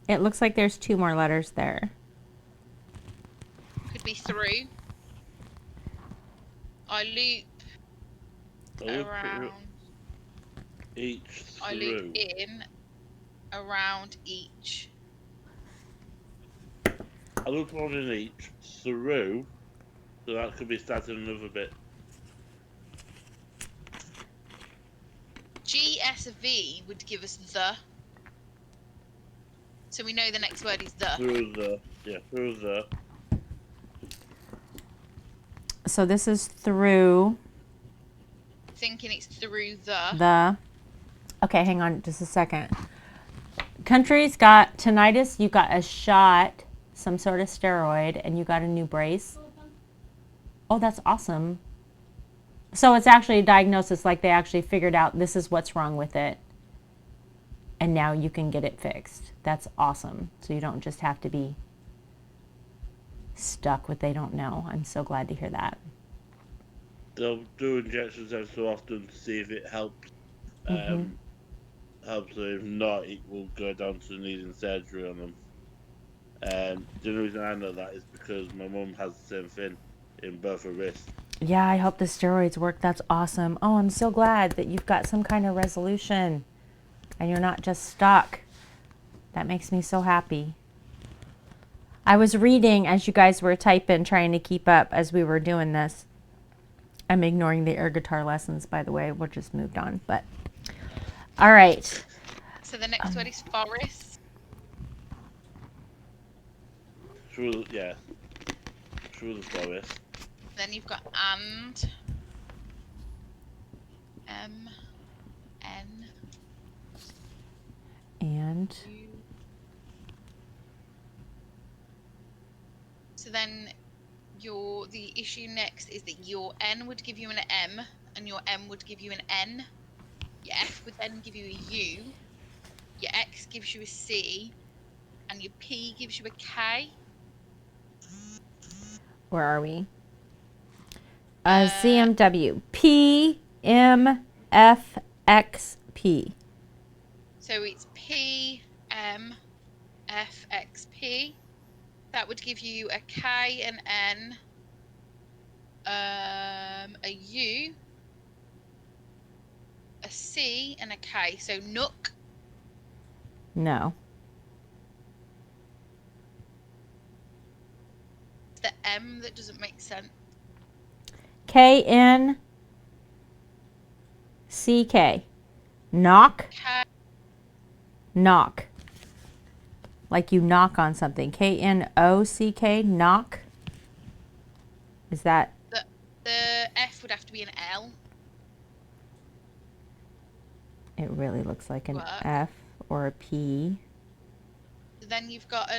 It looks like there's 2 more letters there. Could be through. I loop I look around. each I loop through. in around each. I look one in each through, so that could be starting another bit. GSV would give us the. So we know the next word is the. Through the, yeah, through the. So this is through Thinking it's through the. the... Okay, hang on just a second. Country's got tinnitus. You got a shot, some sort of steroid, and you got a new brace. Oh, that's awesome. So it's actually a diagnosis, like they actually figured out this is what's wrong with it. And now you can get it fixed. That's awesome. So you don't just have to be stuck with they don't know. I'm so glad to hear that. They'll do injections every so often to see if it helps. Helps. If not, it will go down to needing surgery on them. The only reason I know that is because my mum has the same thing in both her wrists. Yeah, I hope the steroids work. That's awesome. Oh, I'm so glad that you've got some kind of resolution and you're not just stuck. That makes me so happy. I was reading as you guys were typing, trying to keep up as we were doing this. I'm ignoring the air guitar lessons, by the way. We'll just moved on. But all right. So the next word is forest. Through, yeah, through the forest. Then you've got and. M. N. And U. So then the issue next is that your N would give you an M and your M would give you an N. Your F would then give you a U. Your X gives you a C. And your P gives you a K. where are we? CMW. PMFXP. So it's P, M, F, X, P. That would give you a K, an N, a U, a C, and a K. So Nook. No. It's the M that doesn't make sense. KNCK. Knock. K. Knock. Like you knock on something. KNOCK. Knock. Is that? The F would have to be an L. It really looks like an Work. F or a P. Then you've got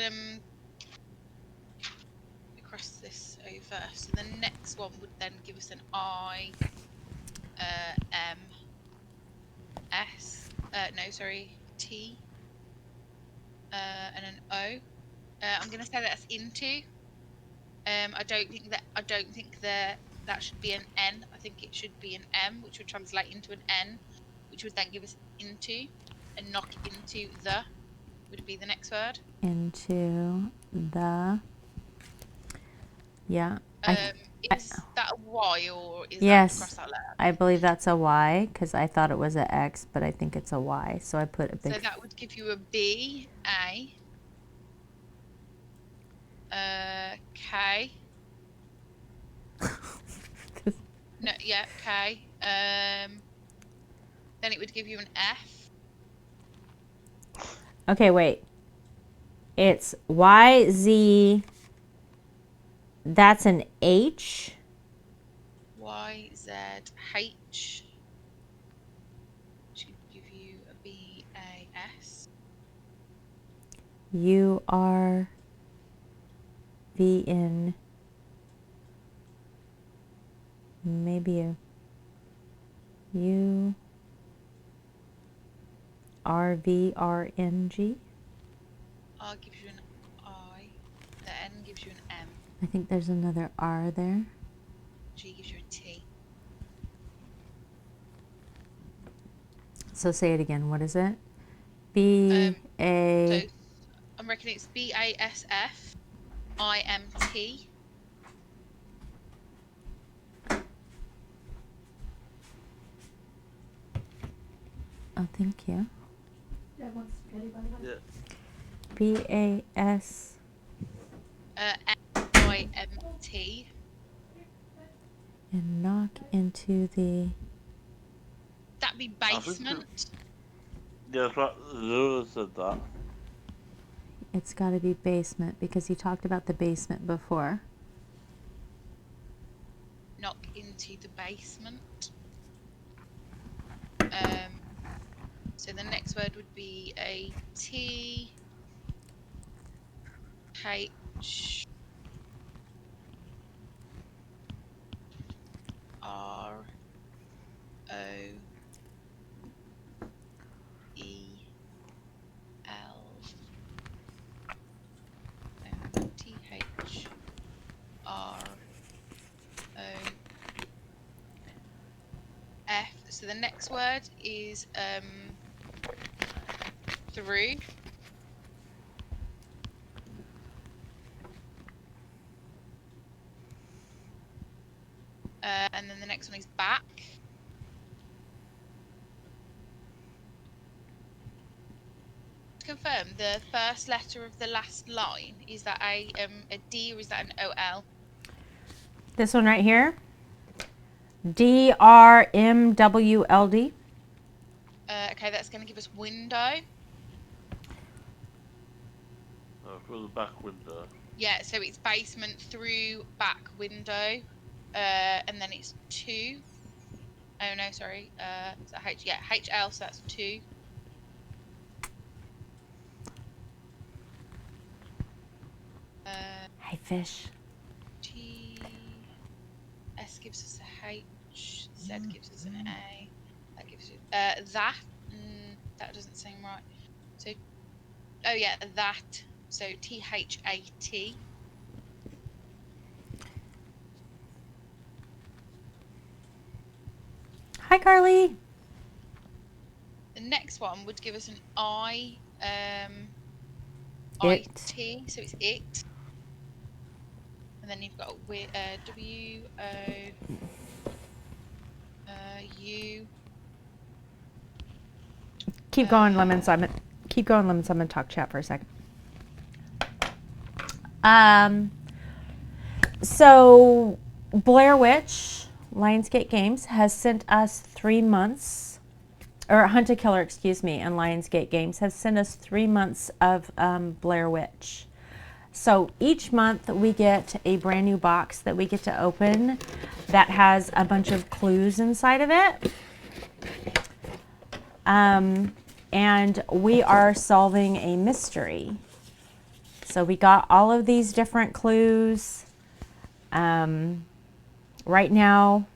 cross this over. So the next one would then give us an I, M, S. No, sorry, T, and an O. I'm gonna say that's into. I don't think that should be an N. I think it should be an M, which would translate into an N, which would then give us into, and knock into the would be the next word. Into the. Yeah. Is that a Y or is Yes, that across that letter? I believe that's a Y because I thought it was an X, but I think it's a Y. So I put a big. So that would give you a B, A, K. No, yeah, K. Then it would give you an F. Okay, wait. It's YZ. That's an H. Y, Z, H. Should give you a B, A, S. U R V N. Maybe a U. RVRNG. R gives you an I. The N gives you an M. I think there's another R there. G gives you a T. So say it again. What is it? So BA. I'm reckoning it's BASF IMT. Oh, thank you. Yeah. BAS. IMT. And knock into the. That'd be I think basement. Yeah, that's right. Zero said that. It's got to be basement because he talked about the basement before. Knock into the basement. So the next word would be a T H R O E L T H R O F. So the next word is through. And then the next one is back. To confirm, the first letter of the last line, is that a D or is that an OL? This one right here. DRMWLD. Okay, that's going to give us window. For the back window. Yeah, so it's basement through back window. And then it's 2. Oh no, sorry. Is that H? Yeah, HL, so that's 2. Hi, fish. T. S gives us a H. Z gives us an A. That gives you that. That doesn't seem right. So, oh yeah, that. So THAT. Hi, Carly. The next one would give us an I. It. IT. So it's it. And then you've got a W O U. Keep going, Lemon Simon. Keep going, Lemon Simon. Talk chat for a second. So Blair Witch Lionsgate Games has sent us 3 months, or Hunt a Killer, excuse me, and Lionsgate Games has sent us 3 months of Blair Witch. So each month we get a brand new box that we get to open that has a bunch of clues inside of it. And we are solving a mystery. So we got all of these different clues. Right now,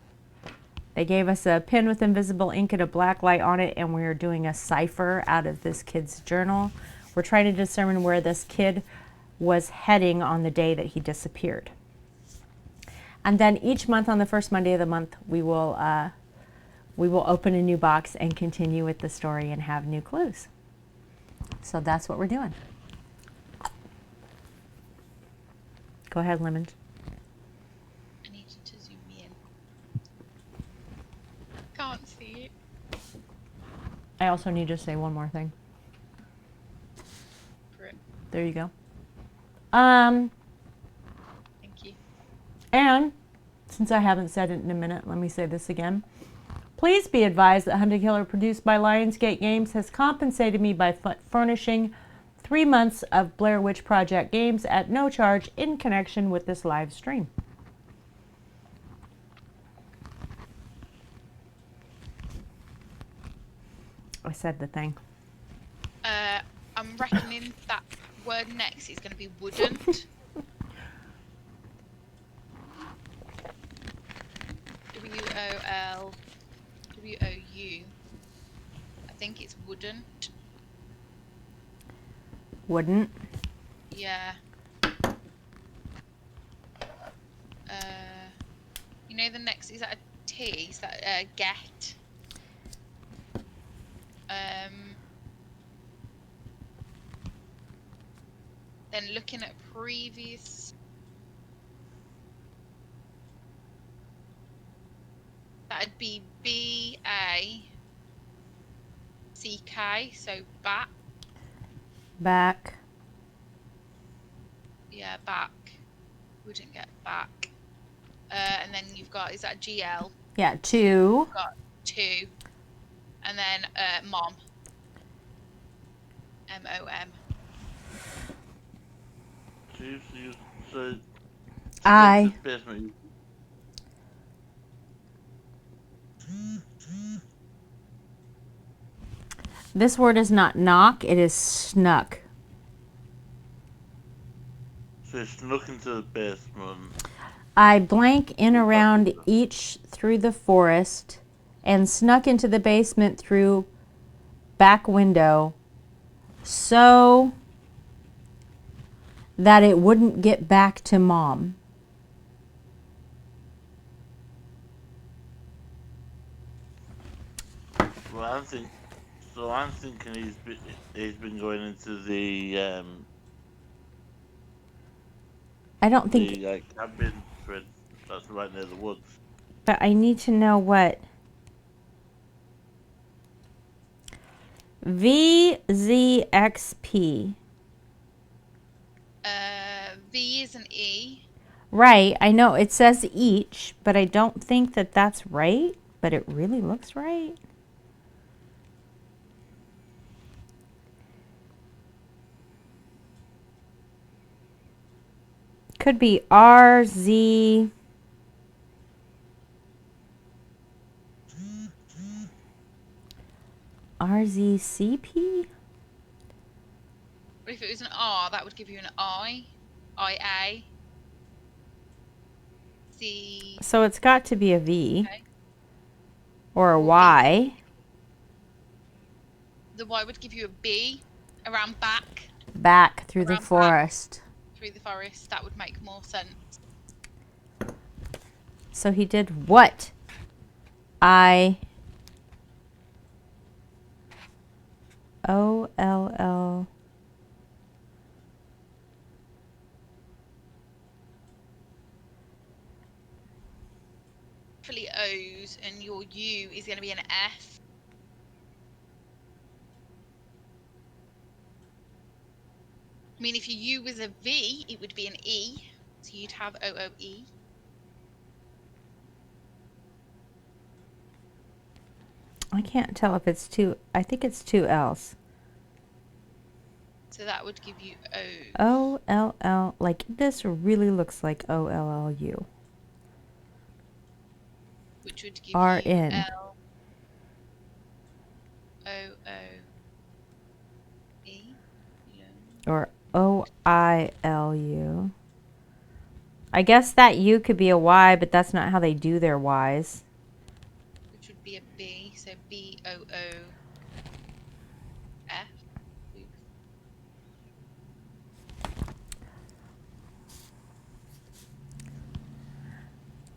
they gave us a pen with invisible ink and a black light on it, and we're doing a cipher out of this kid's journal. We're trying to determine where this kid was heading on the day that he disappeared. And then each month on the first Monday of the month, we will open a new box and continue with the story and have new clues. So that's what we're doing. Go ahead, Lemon. I need you to zoom in. Can't see it. I also need to say one more thing. Correct. There you go. Thank you. And since I haven't said it in a minute, let me say this again. Please be advised that Hunt a Killer, produced by Lionsgate Games, has compensated me by furnishing 3 months of Blair Witch Project games at no charge in connection with this live stream. I said the thing. I'm reckoning that word next is going to be wouldn't. WOLWOU. I think it's wouldn't. Wouldn't. Yeah. You know the next, is that a T? Is that get? Then looking at previous, that'd be BACK, so back. Back. Yeah, back. Wouldn't get back. And then you've got, is that GL? Yeah, two. You've got two. And then mom. MOM. So I. basement. This word is not knock, it is snuck. So it snuck into the basement. I blank in around each through the forest and snuck into the basement through back window so that it wouldn't get back to mom. Well, I'm thinking he's been going into the I don't think, cabin that's right near the woods. but I need to know what. VZXP. V is an E. Right, I know it says each, but I don't think that that's right, but it really looks right. Could be RZ. RZCP? But if it was an R, that would give you an IA. C. So it's got to be a V Okay. or a Or B. Y. The Y would give you a B around back Back through the Around back. forest. through the forest. That would make more sense. So he did what? OLL. Hopefully O's, and your U is going to be an F. I mean, if your U was a V, it would be an E. So you'd have OOE. I can't tell if it's two. I think it's two L's. So that would give you O. OLL. Like this really looks like OLLU. Which would give RN. you L. OOE. Or OILU. I guess that U could be a Y, but that's not how they do their Ys. Which would be a B. So BOOF.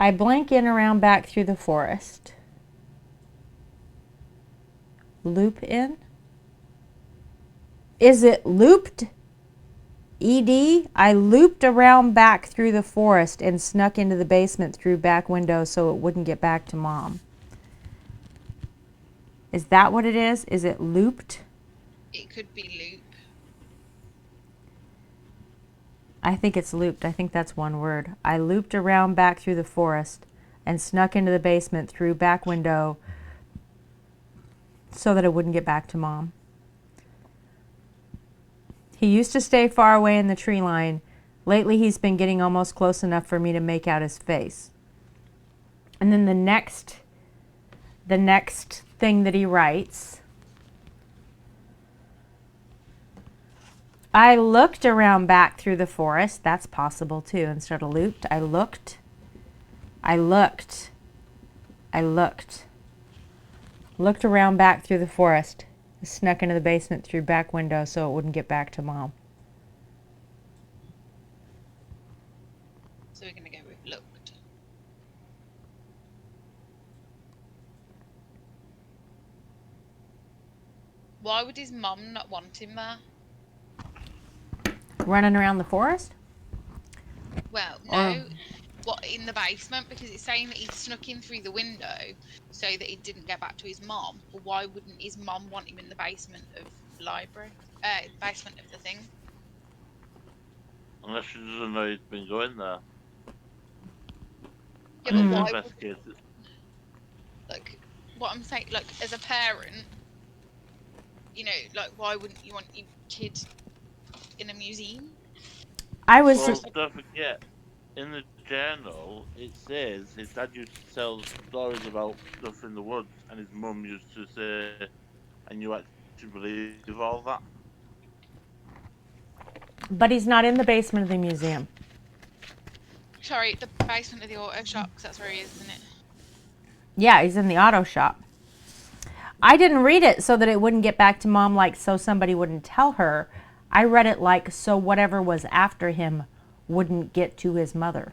I blank in around back through the forest. Loop in? Is it looped? ED? I looped around back through the forest and snuck into the basement through back window so it wouldn't get back to mom. Is that what it is? Is it looped? It could be loop. I think it's looped. I think that's one word. I looped around back through the forest and snuck into the basement through back window so that it wouldn't get back to mom. He used to stay far away in the tree line. Lately he's been getting almost close enough for me to make out his face. And then the next thing that he writes, I looked around back through the forest. That's possible too. Instead of looped, I looked. Looked around back through the forest. Snuck into the basement through back window so it wouldn't get back to mom. Why would his mum not want him there? Running around the forest? Well, Or- no. What, in the basement? Because it's saying that he snuck in through the window so that he didn't get back to his mom. But why wouldn't his mom want him in the basement of the library? Basement of the thing. Unless she doesn't know he's been going there. Yeah, And but why? investigate it. Like, what I'm saying, like, as a parent, you know, like, why wouldn't you want your kid in a museum? I was. Well, don't forget, in the journal, it says his dad used to tell stories about stuff in the woods, and his mum used to say, and you actually believe all that? But he's not in the basement of the museum. Sorry, the basement of the auto shop, 'cause that's where he is, isn't it? Yeah, he's in the auto shop. I didn't read it so that it wouldn't get back to mom, like so somebody wouldn't tell her. I read it like so whatever was after him wouldn't get to his mother.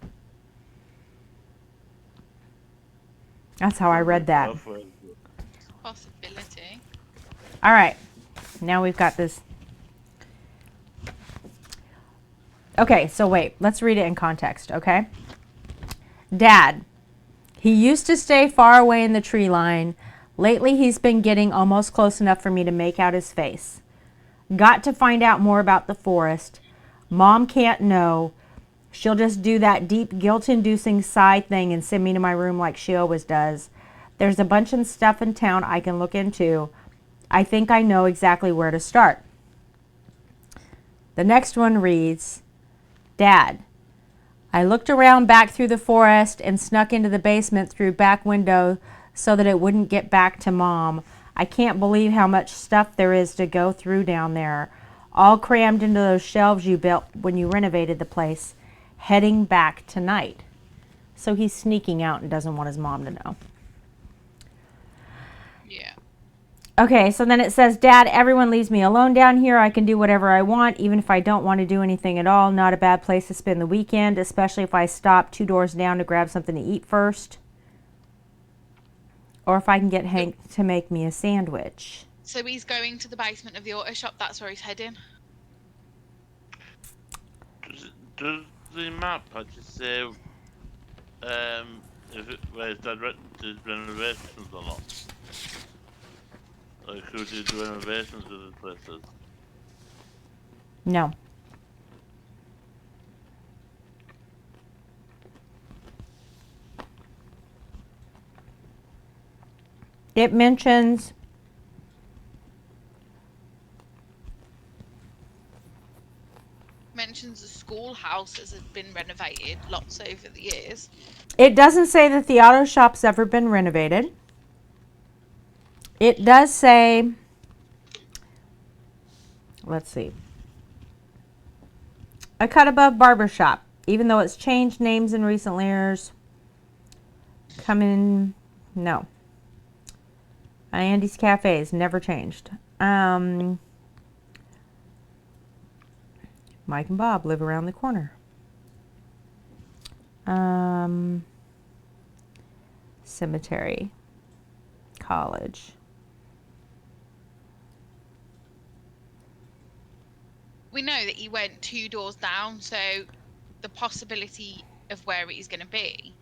That's how I read that. Both ways. Possibility. All right, now we've got this. Okay, so wait, let's read it in context, okay? Dad, he used to stay far away in the tree line. Lately, he's been getting almost close enough for me to make out his face. Got to find out more about the forest. Mom can't know. She'll just do that deep guilt-inducing sigh thing and send me to my room like she always does. There's a bunch of stuff in town I can look into. I think I know exactly where to start. The next one reads, Dad, I looked around back through the forest and snuck into the basement through back window so that it wouldn't get back to Mom. I can't believe how much stuff there is to go through down there. All crammed into those shelves you built when you renovated the place. Heading back tonight. So he's sneaking out and doesn't want his mom to know. Yeah. Okay, so then it says, Dad, everyone leaves me alone down here. I can do whatever I want, even if I don't want to do anything at all. Not a bad place to spend the weekend, especially if I stop 2 doors down to grab something to eat first. Or if I can get Hank to make me a sandwich. So he's going to the basement of the auto shop. That's where he's heading. Does the map actually say where his dad did renovations or not? Like who did the renovations of the places? No. It mentions Mentions the schoolhouse has been renovated lots over the years. it doesn't say that the auto shop's ever been renovated. It does say, let's see, a cut above barber shop, even though it's changed names in recent years. No. Andy's Cafe's never changed. Mike and Bob live around the corner. Cemetery. College. We know that he went 2 doors down, so the possibility of where he's going to be,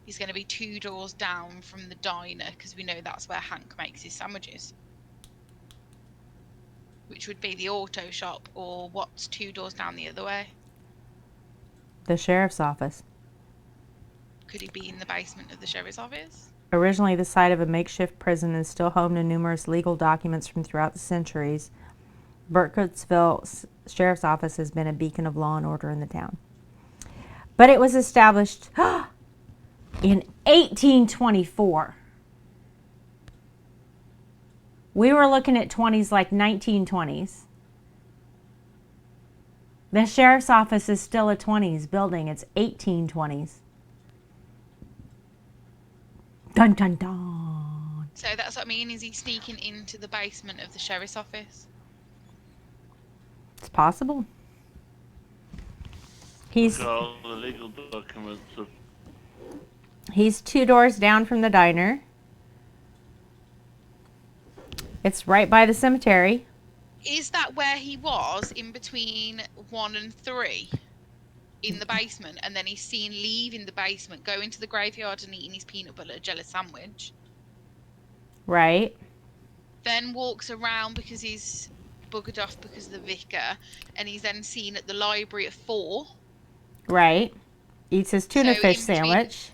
he's going to be 2 doors down from the diner, because we know that's where Hank makes his sandwiches. Which would be the auto shop, or what's 2 doors down the other way? The sheriff's office. Could he be in the basement of the sheriff's office? Originally the site of a makeshift prison and still home to numerous legal documents from throughout the centuries, Burkittsville Sheriff's Office has been a beacon of law and order in the town. But it was established in 1824. We were looking at 20s like 1920s. The sheriff's office is still a 20s building. It's 1820s. Dun dun dun. So that's what I mean. Is he sneaking into the basement of the sheriff's office? It's possible. He's Look at all the legal documents of 2 doors down from the diner. It's right by the cemetery. Is that where he was in between 1 and 3? In the basement, and then he's seen leaving the basement, going to the graveyard and eating his peanut butter jelly sandwich. Right. Then walks around because he's buggered off because of the vicar, and he's then seen at the library at 4. Right. Eats his tuna So fish in between, sandwich.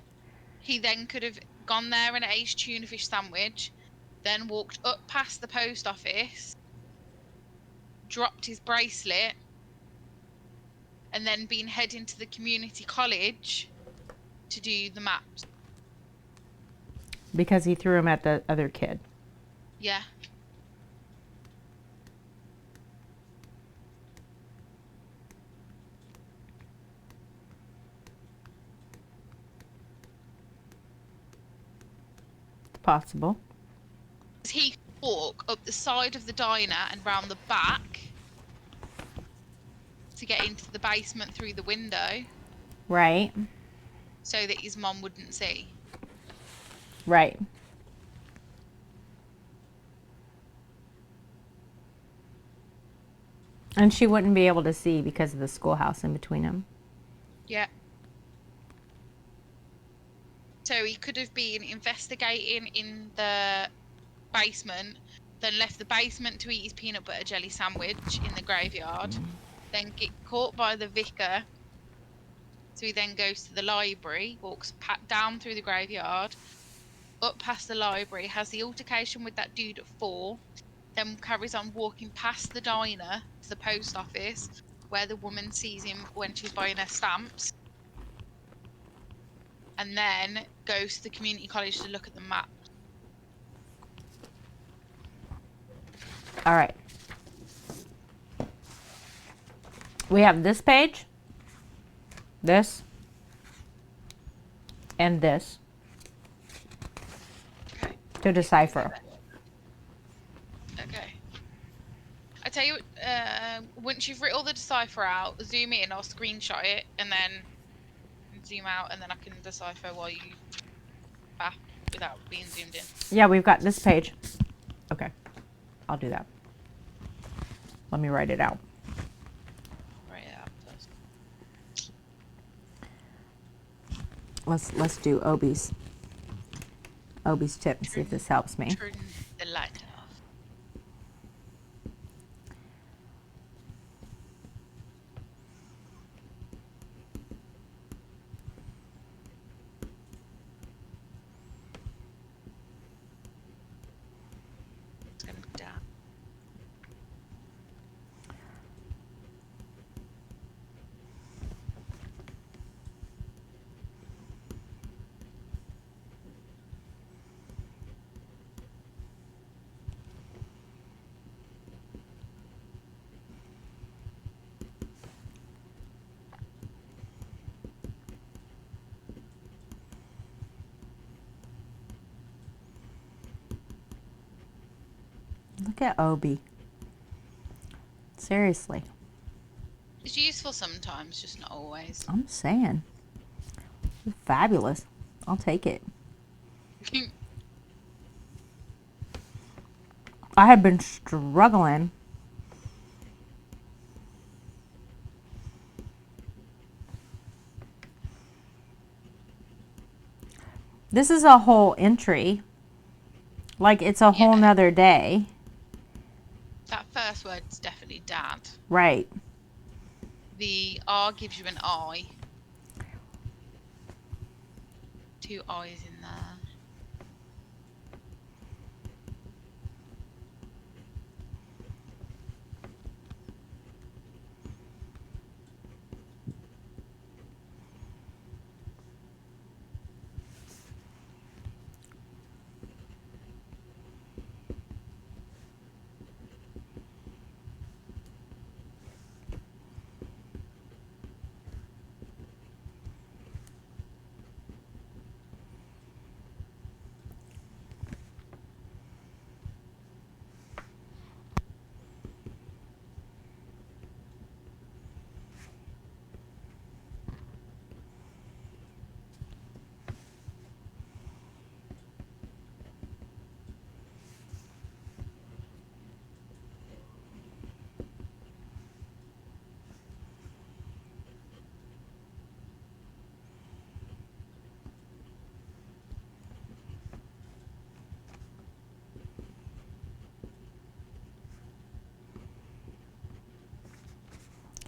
he then could have gone there and ate his tuna fish sandwich, then walked up past the post office, dropped his bracelet, and then been heading to the community college to do the maps. Because he threw him at the other kid. Yeah. Possible. He could walk up the side of the diner and round the back to get into the basement through the window Right. so that his mom wouldn't see. Right. And she wouldn't be able to see because of the schoolhouse in between them. Yeah. So he could have been investigating in the basement, then left the basement to eat his peanut butter jelly sandwich in the graveyard, then get caught by the vicar. So he then goes to the library, walks down through the graveyard, up past the library, has the altercation with that dude at 4, then carries on walking past the diner to the post office, where the woman sees him when she's buying her stamps, and then goes to the community college to look at the map. All right. We have this page, this, and this Okay. to decipher. Okay. I tell you what, once you've written all the decipher out, zoom in or screenshot it, and then zoom out, and then I can decipher while you back without being zoomed in. Yeah, we've got this page. Okay. I'll do that. Let me write it out. Right, yeah, first. Let's do Obi's tip and see if this helps me. Turn the light off. It's gonna go down. Look at Obi. Seriously. It's useful sometimes, just not always. I'm saying. Fabulous. I'll take it. I have been struggling. This is a whole entry. Like it's a whole nother day. That first word's definitely dad. Right. The R gives you an I. 2 I's in there.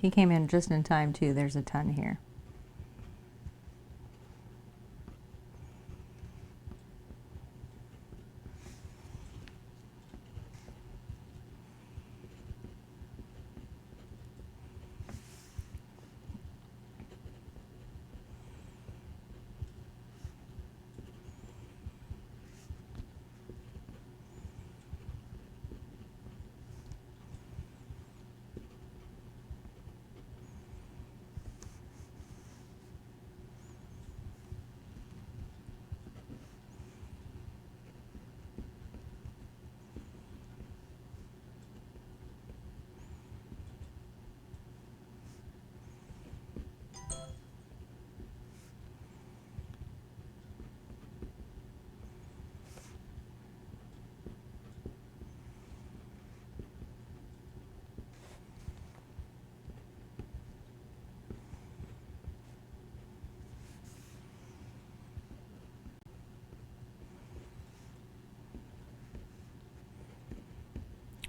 He came in just in time too. There's a ton here.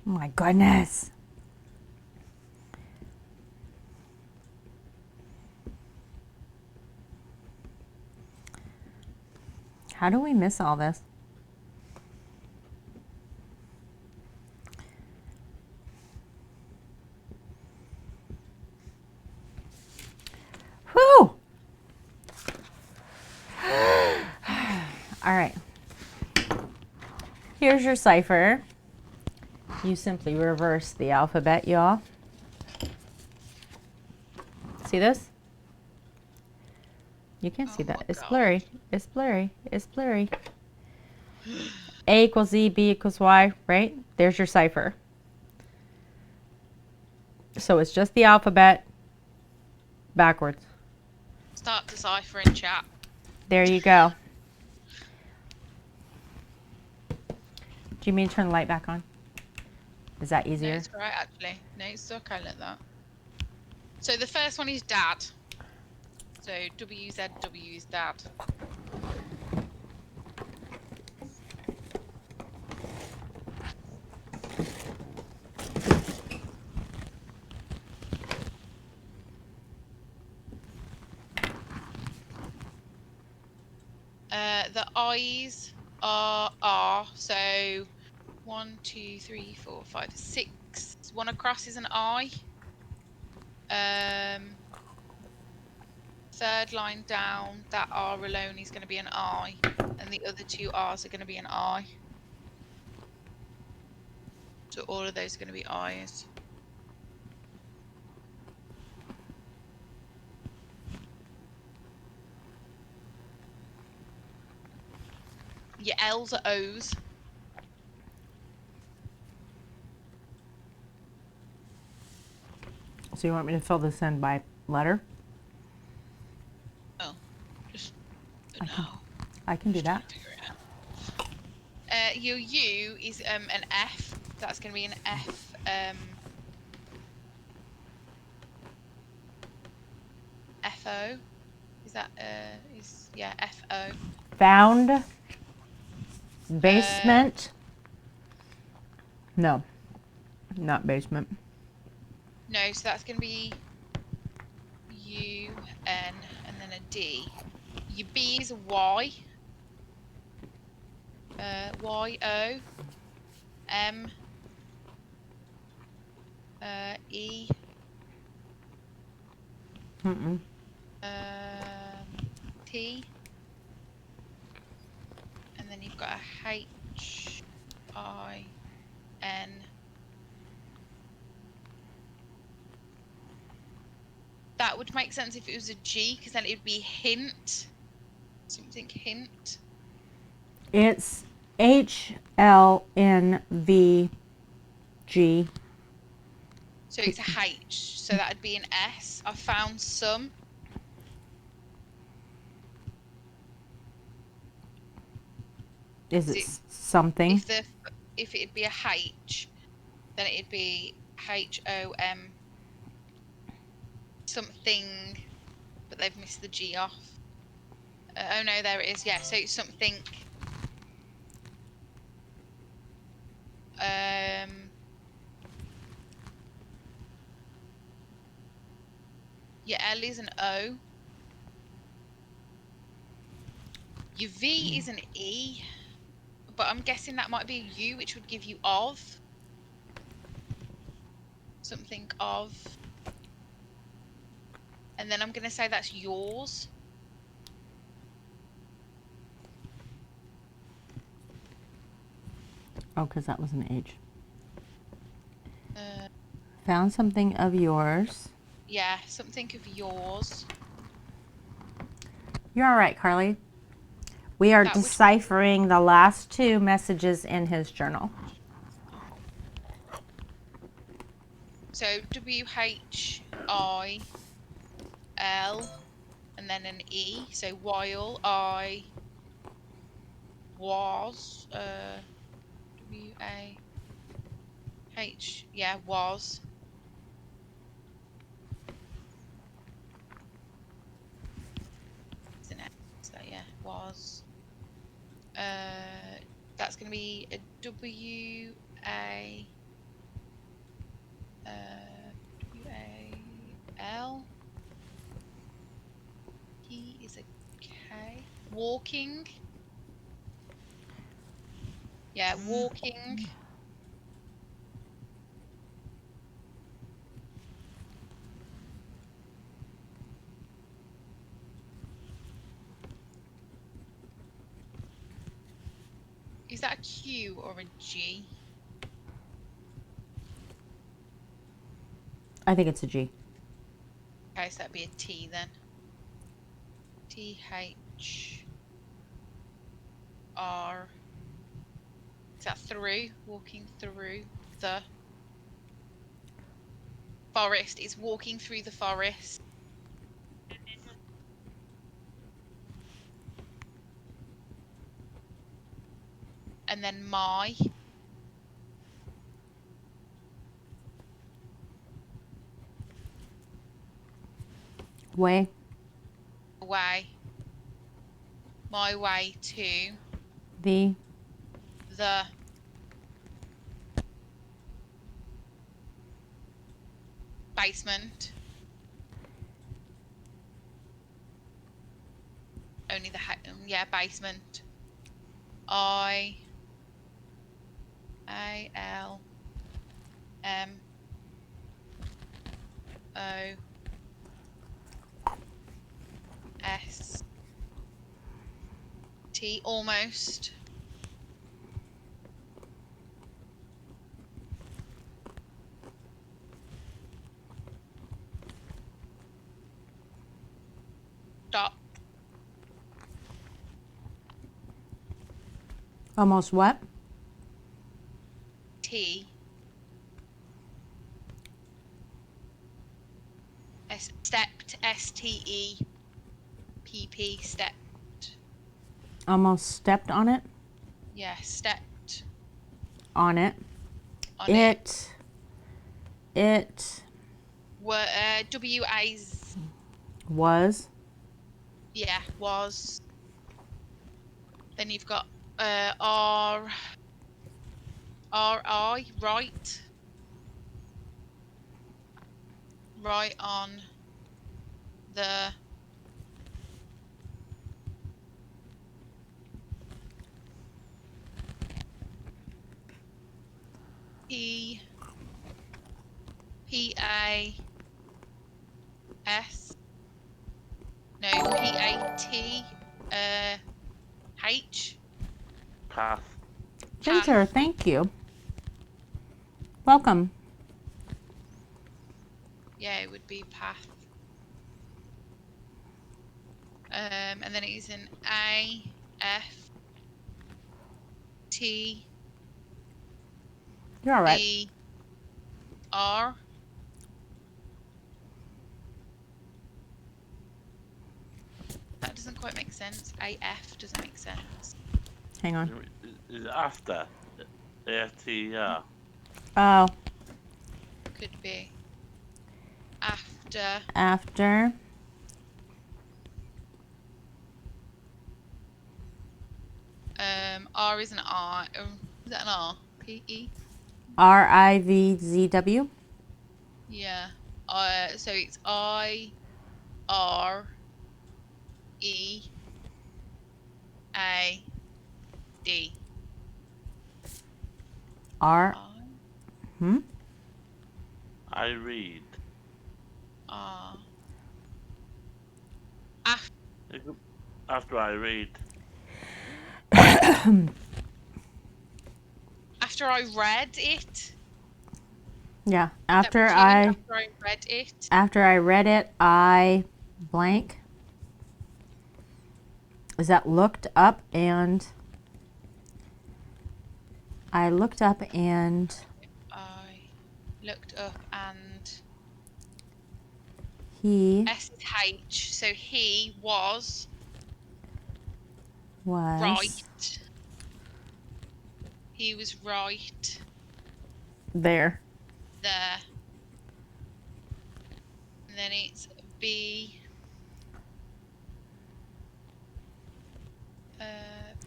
Oh my goodness. How do we miss all this? Whew! All right. Here's your cipher. You simply reverse the alphabet, y'all. See this? You can't see that. It's blurry. It's blurry. It's blurry. A equals Z, B equals Y, right? There's your cipher. So it's just the alphabet backwards. Start deciphering, chat. There you go. Do you mean turn the light back on? Is that No, easier? it's alright actually. No, it's okay like that. So the first one is dad. So WZW is dad. The I's are R. So 1, 2, 3, 4, 5, 6. One across is an I. Third line down, that R alone is going to be an I, and the other two R's are going to be an I. So all of those are going to be I's. Your L's are O's. So you want me to fill this in by letter? Oh, just I can do just that. trying to figure it out. Your U is an F. That's going to be an F. FO. Is that yeah, FO. Found. Basement. No, not basement. No, so that's going to be U, N, and then a D. Your B is a Y. Y, O, M, E, T, and then you've got a H, I, N. That would make sense if it was a G, because then it would be hint. Something hint. It's HLNVG. So it's a H. So that would be an S. I found some. Is it something? If it'd be a H, then it'd be HOM something, but they've missed the G off. Oh no, there it is. Yeah, so something. Your L is an O. Your V is an E. But I'm guessing that might be a U, which would give you of. Something of. And then I'm going to say that's yours. Oh, because that was an H. Uh, Found something of yours. yeah, something of yours. You're all right, Carly. We are That would- deciphering the last two messages in his journal. So WHIL and then an E. So while I was WAH, yeah, was. Isn't it? So yeah, was. That's going to be a WAL. He is a K. Walking. Yeah, walking. Is that a Q or a G? I think it's a G. Okay, so that'd be a T then. THR. Is that through? Walking through the forest. It's walking through the forest. And then my. Way. Way. My way to The. the basement. Only the yeah, basement. IALMOST. Almost. Stop. Almost what? T. Stepped. STEPP. Stepped. Almost stepped on it. Yeah, stepped On it. on it. It. Were WA's. Was. Yeah, was. Then you've got RI, right. Right on the PAS. No, PAT. H. Path. Ginger, thank you. Welcome. Yeah, it would be path. And then it is an AFT. You're all right. R. That doesn't quite make sense. AF doesn't make sense. Hang on. Is it after? AFTR. Oh, Could be. After. after. R is an R. Is that an R? PE? RIVZW. Yeah. So it's I. R E A D. R. I Hmm? I read. R. After I read. After I read it. Yeah. That After means you I after I read it. read it, I blank. Is that looked up and I looked up and I looked up and he SH. So he was was right. He was right there. there. And then it's B.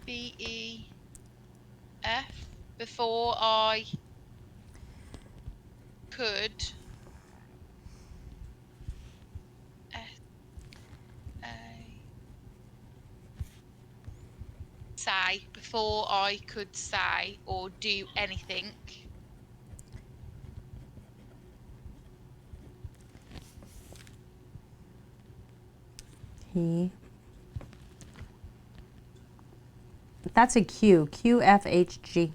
BEF. Before I could say, before I could say or do anything. He. That's a Q. QFHG.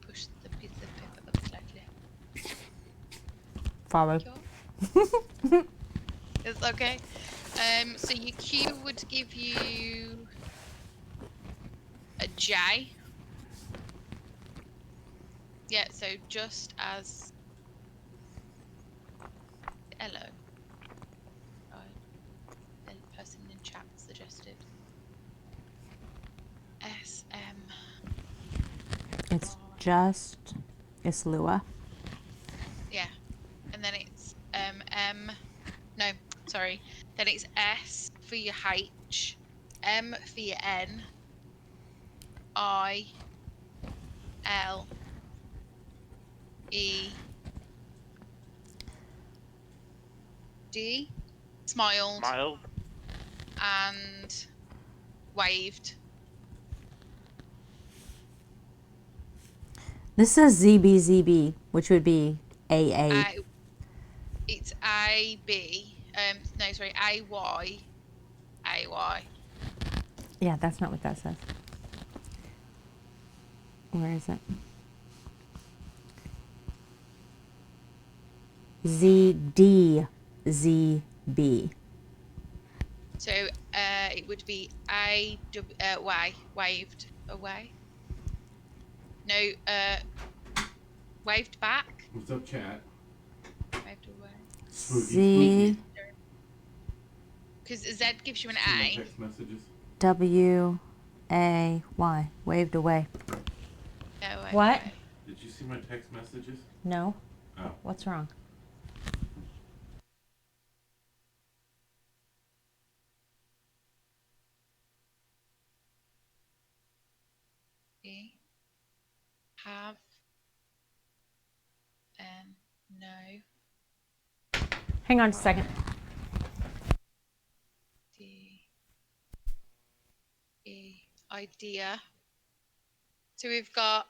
Push the piece of paper up slightly. Follow. Sure. It's okay. So your Q would give you a J. Yeah, so just as hello. Right. The person in chat suggested. SM. It's just Islua. Yeah. And then it's M. No, sorry. Then it's S for your H, M for your N, I, L, E, D. Smiled Smiled. and waved. This says ZBZB, which would be AA. It's A B. No, sorry, A Y. A Y. Yeah, that's not what that says. Where is it? ZDZB. So it would be Y. Waved away. No, waved back. What's up, chat? Waved away. Z Because Z gives you an See my A. text messages? W A Y. Waved away. Oh, waved What? away. Did you see my text messages? No. Oh. What's wrong? E. Have. No. Hang on a second. D. E. Idea. So we've got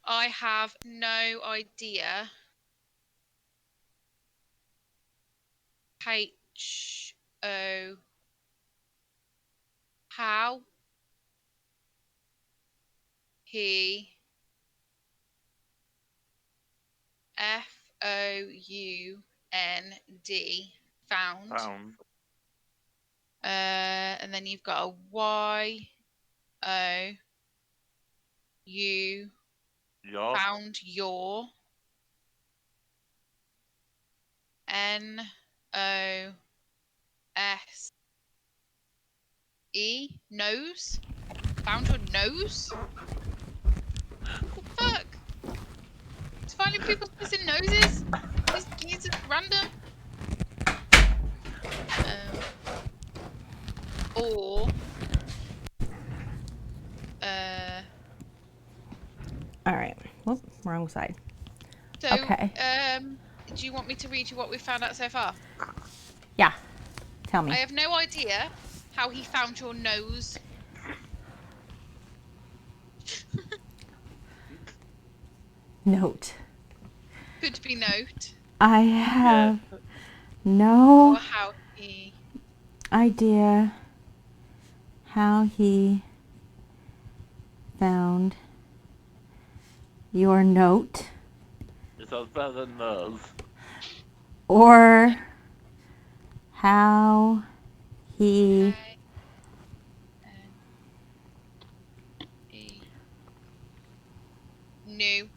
I have no idea. H. O. How. He. FOUND. Found. Found. And then you've got a Y. O. U. Your. Found your. N. O. S. E. Nose. Found your nose? What the fuck? It's finding people's missing noses? These keys are random. Or All right. Whoop, wrong side. So, Okay. do you want me to read you what we've found out so far? Yeah. Tell me. I have no idea how he found your nose. Note. Could be note. I Yeah. have no Or how he... idea how he found your note It sounds better than nose. or how he K-N-E. Knew.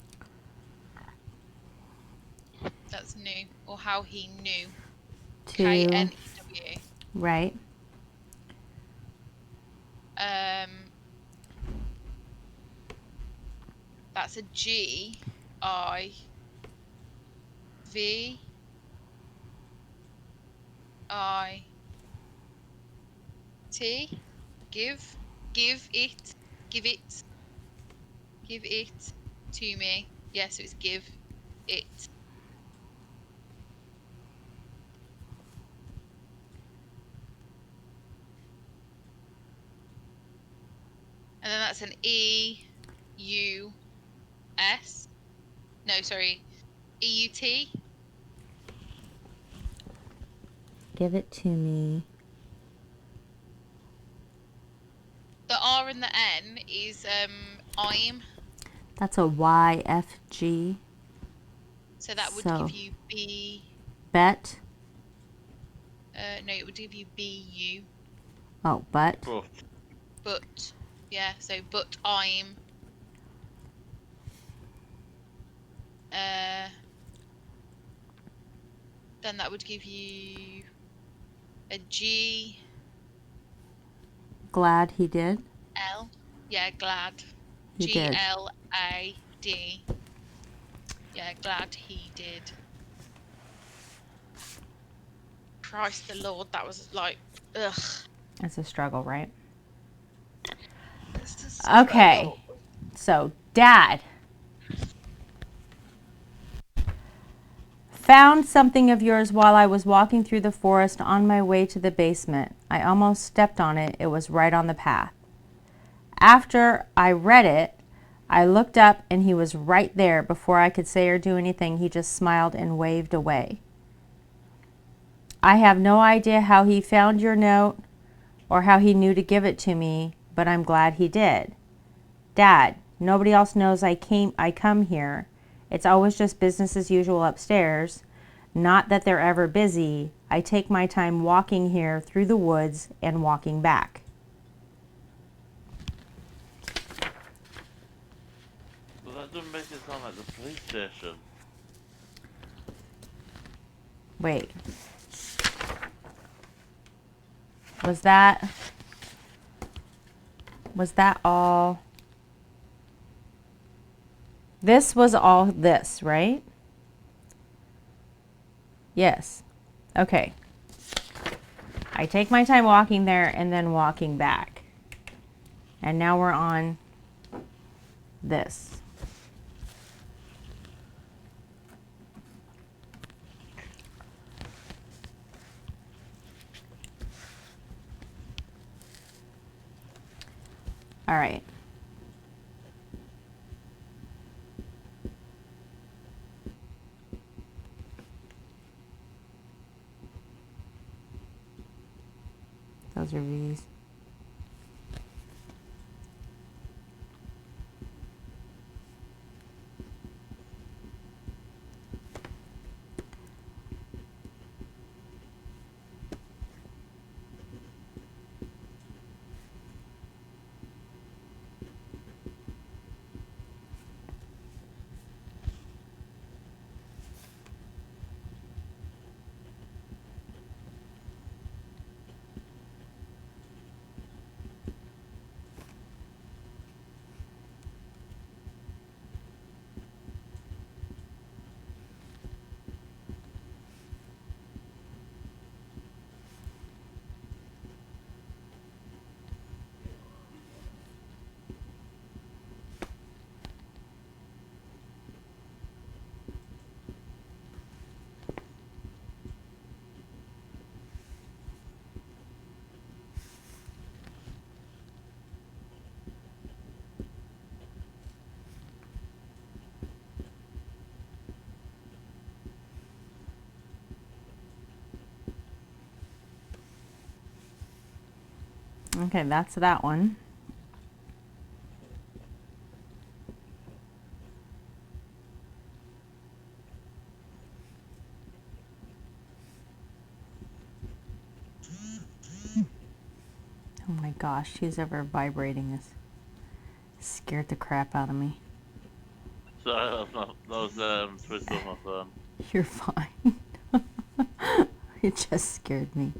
That's new. Or how he knew. to K-N-E-W. right. That's a G-I-V-I-T. Give. Give it. Give it. Give it to me. Yes, so it's give it. And then that's an E-U-S. No, sorry. E-U-T. Give it to me. The R and the N is I'm. That's a YFG. So that would So give you B. bet. No, it would give you B-U. Oh, but. But. Yeah, so but I'm. Then that would give you a G. Glad he did. L. Yeah, glad. He did. G-L-A-D. Yeah, glad he did. Christ the Lord, that was like, ugh. It's a struggle, right? This is Okay. So, Dad found something of yours while I was walking through the forest on my way to the basement. I almost stepped on it. It was right on the path. After I read it, I looked up and he was right there. Before I could say or do anything, he just smiled and waved away. I have no idea how he found your note or how he knew to give it to me, but I'm glad he did. Dad, nobody else knows I come here. It's always just business as usual upstairs. Not that they're ever busy. I take my time walking here through the woods and walking back. Well, that doesn't make it sound like the police station. Wait. Was that all? This was all this, right? Yes. Okay. I take my time walking there and then walking back. And now we're on this. All right. Those are V's. Okay, that's that one. Oh my gosh, she's ever vibrating this. Scared the crap out of me. So that was switched off my phone. You're fine. It just scared me.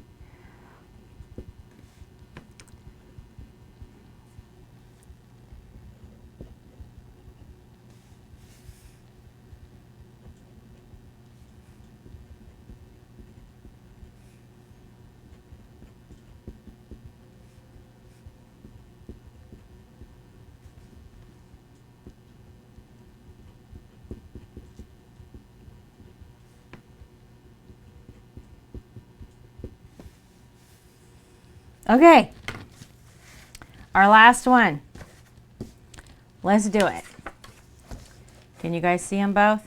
Okay, our last one. Let's do it. Can you guys see them both?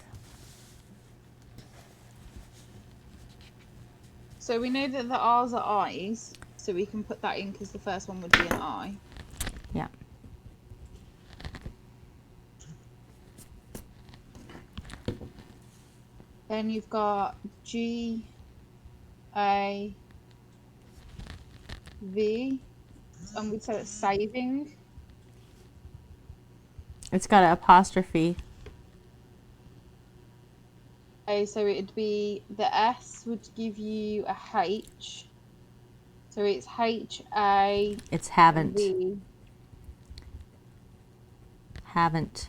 So we know that the R's are eyes, so we can put that in because the first one would be an eye. Yeah. Then you've got G, A, V, and we'd say it's saving. It's got an apostrophe. Okay, so it'd be the S would give you a H. So it's H-A-V. It's haven't. Haven't.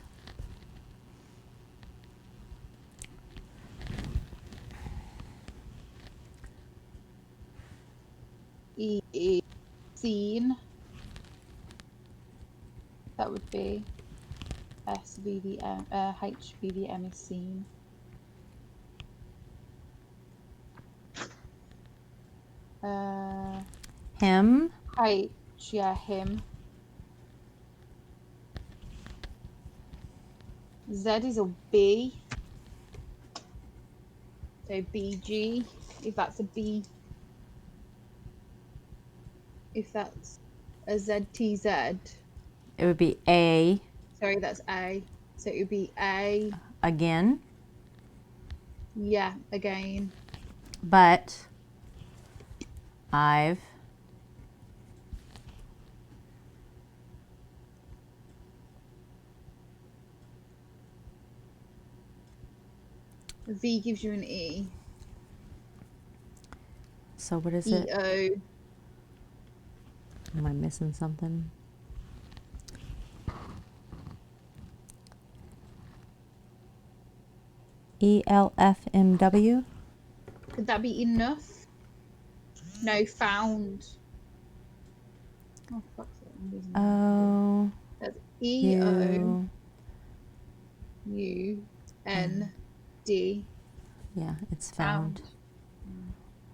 E, seen. That would be S-V-D-M, H-V-D-M is seen. Him. H, yeah, him. Z is a B. So BG, if that's a B. If that's a ZTZ. It would be A. Sorry, that's A. So it would be A. Again. Yeah, again. But. I've. V gives you an E. So what is it? E-O. Am I missing something? ELFMW. Could that be enough? No, found. Oh, fuck's sake, I'm losing my mind. O. That's E-O. U. U-N-D. Yeah, it's found.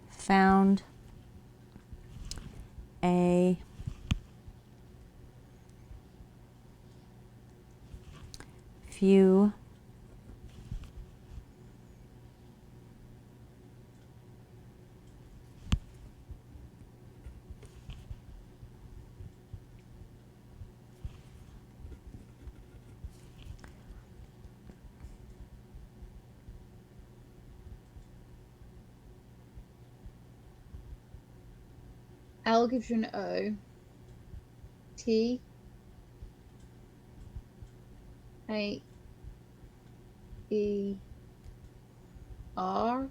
Found. A. Few. L gives you an O. T. A. E. R.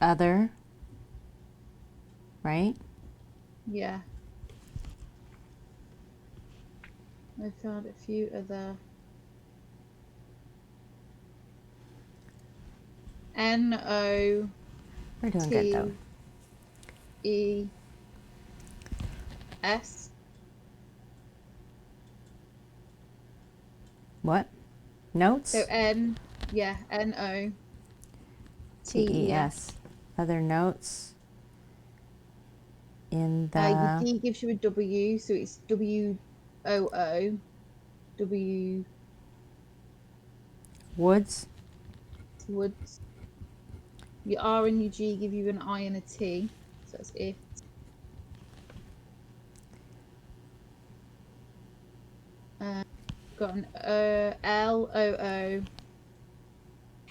Other. Right? Yeah. I found a few other. N-O. We're doing good though. E. S. What? Notes? So N. Yeah, N-O. T-E-S. Other notes in Your the D gives you a W, so it's W-O-O. W. woods. Woods. Your R and your G give you an I and a T, so that's it. Got an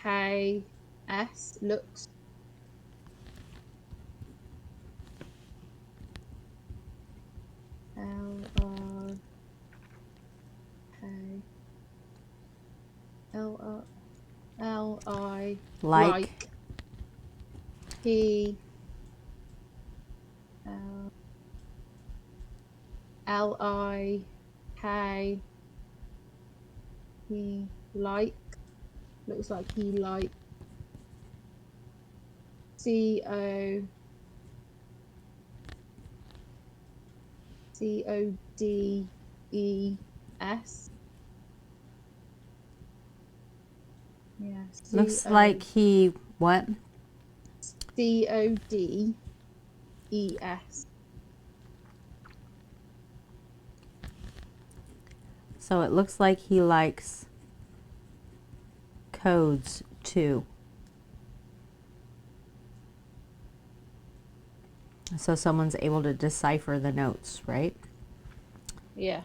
LOOKS, looks. LI Like. P LIK he like, looks like he like. CODES. Yeah. Looks like he what? CODES. So it looks like he likes codes too. So someone's able to decipher the notes, right? Yeah.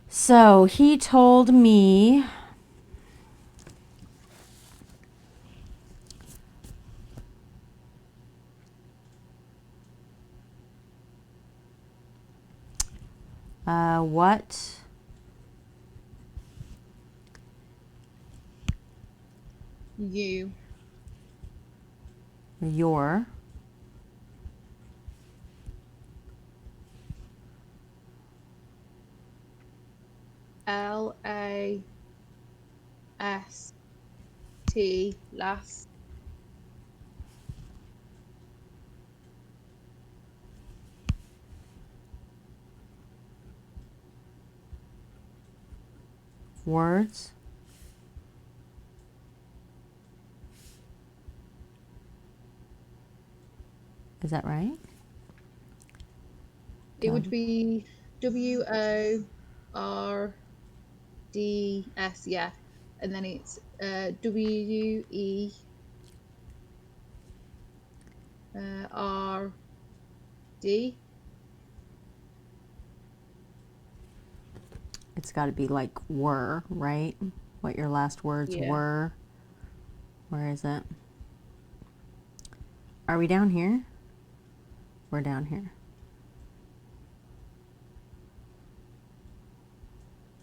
So he told me what You. your LAST last words. Is that right? it would be WORDS, yeah, and then it's WERD. It's got to be like were, right? What your last words Yeah. were. Where is it? Are we down here? We're down here.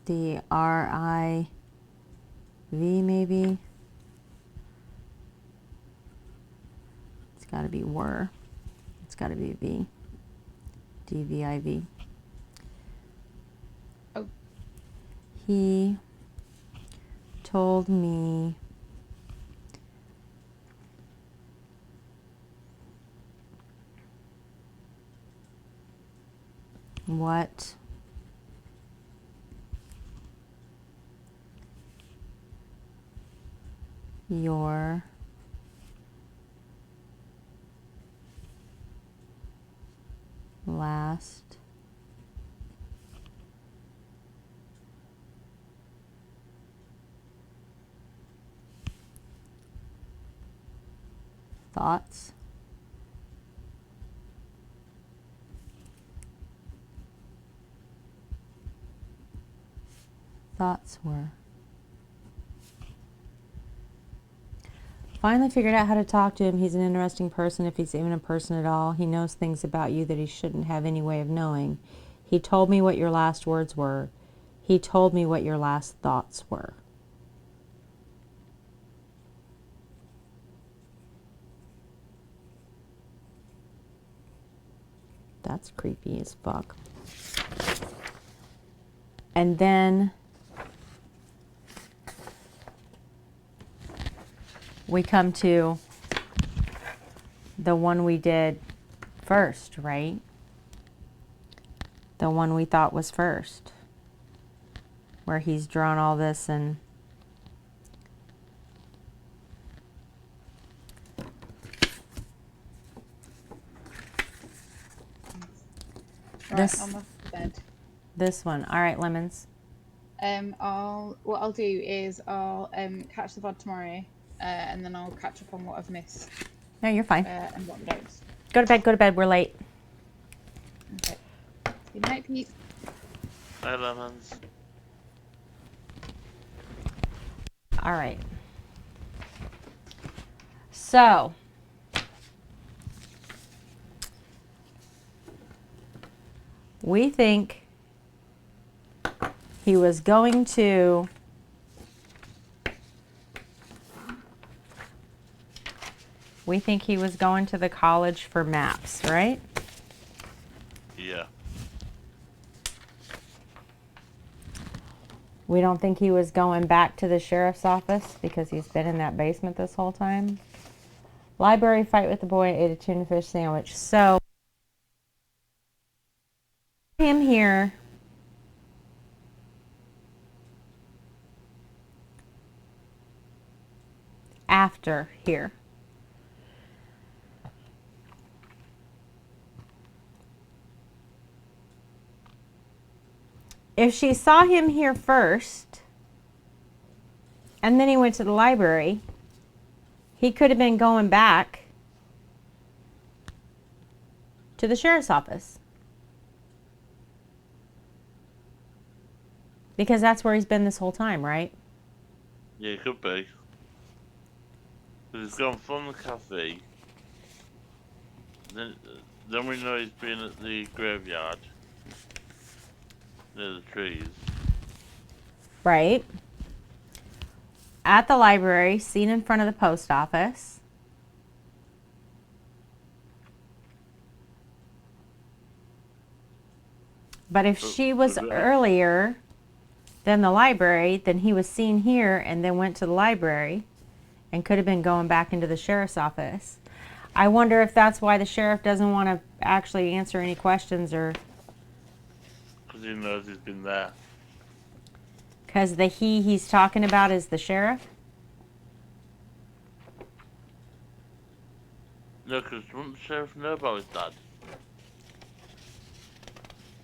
The RIV maybe. It's got to be were. It's got to be V. DVIV. Oh. He told me what your last thoughts were. Finally figured out how to talk to him. He's an interesting person, if he's even a person at all. He knows things about you that he shouldn't have any way of knowing. He told me what your last words were. He told me what your last thoughts were. That's creepy as fuck. And then we come to the one we did first, right? The one we thought was first, where he's drawn all this and Right, I'm off to bed. This one. All right, Lemons. What I'll do is I'll catch the VOD tomorrow, and then I'll catch up on what I've missed. No, you're fine. And what notes. Go to bed, go to bed. We're late. Okay. Good night, Pete. Bye, Lemons. All right. So, we think he was going to the college for maps, right? Yeah. We don't think he was going back to the sheriff's office because he's been in that basement this whole time. Library, fight with the boy, ate a tuna fish sandwich. So, him here after here. If she saw him here first, and then he went to the library, he could have been going back to the sheriff's office. Because that's where he's been this whole time, right? Yeah, it could be. But he's gone from the cafe. Then we know he's been at the graveyard. Near the trees. Right. At the library, seen in front of the post office. But if she was earlier than the library, then he was seen here and then went to the library and could have been going back into the sheriff's office. I wonder if that's why the sheriff doesn't want to actually answer any questions, or Because he knows he's been there. because the he's talking about is the sheriff? No, because wouldn't the sheriff know about his dad?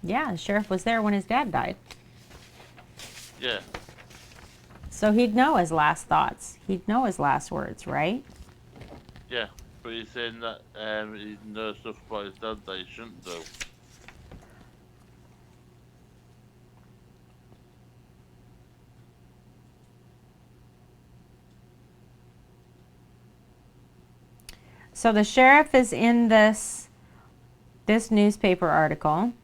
Yeah, the sheriff was there when his dad died. Yeah. So he'd know his last thoughts. He'd know his last words, right? Yeah. But he's saying that he knows stuff about his dad that he shouldn't do. So the sheriff is in this newspaper article.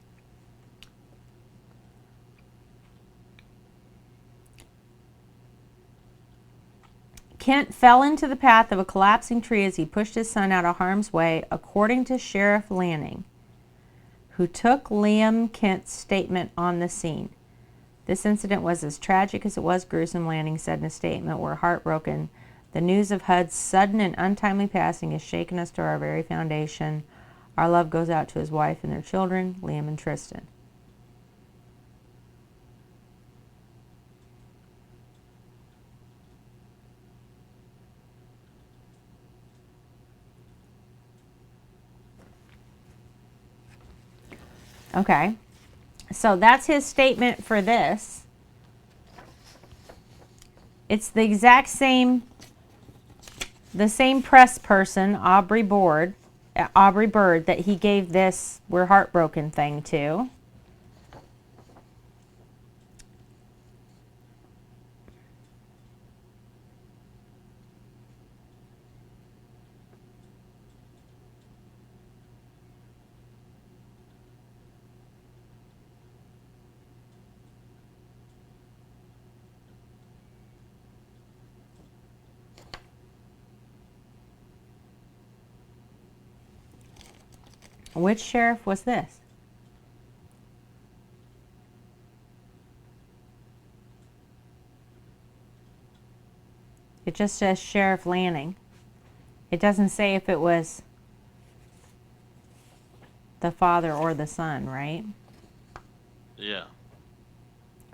Kent fell into the path of a collapsing tree as he pushed his son out of harm's way, according to Sheriff Lanning, who took Liam Kent's statement on the scene. This incident was as tragic as it was gruesome, Lanning said in a statement. We're heartbroken. The news of Hud's sudden and untimely passing has shaken us to our very foundation. Our love goes out to his wife and their children, Liam and Tristan. Okay, so that's his statement for this. It's the exact same, the same press person, Aubrey Bird, that he gave this "we're heartbroken" thing to. Which sheriff was this? It just says Sheriff Lanning. It doesn't say if it was the father or the son, right? Yeah.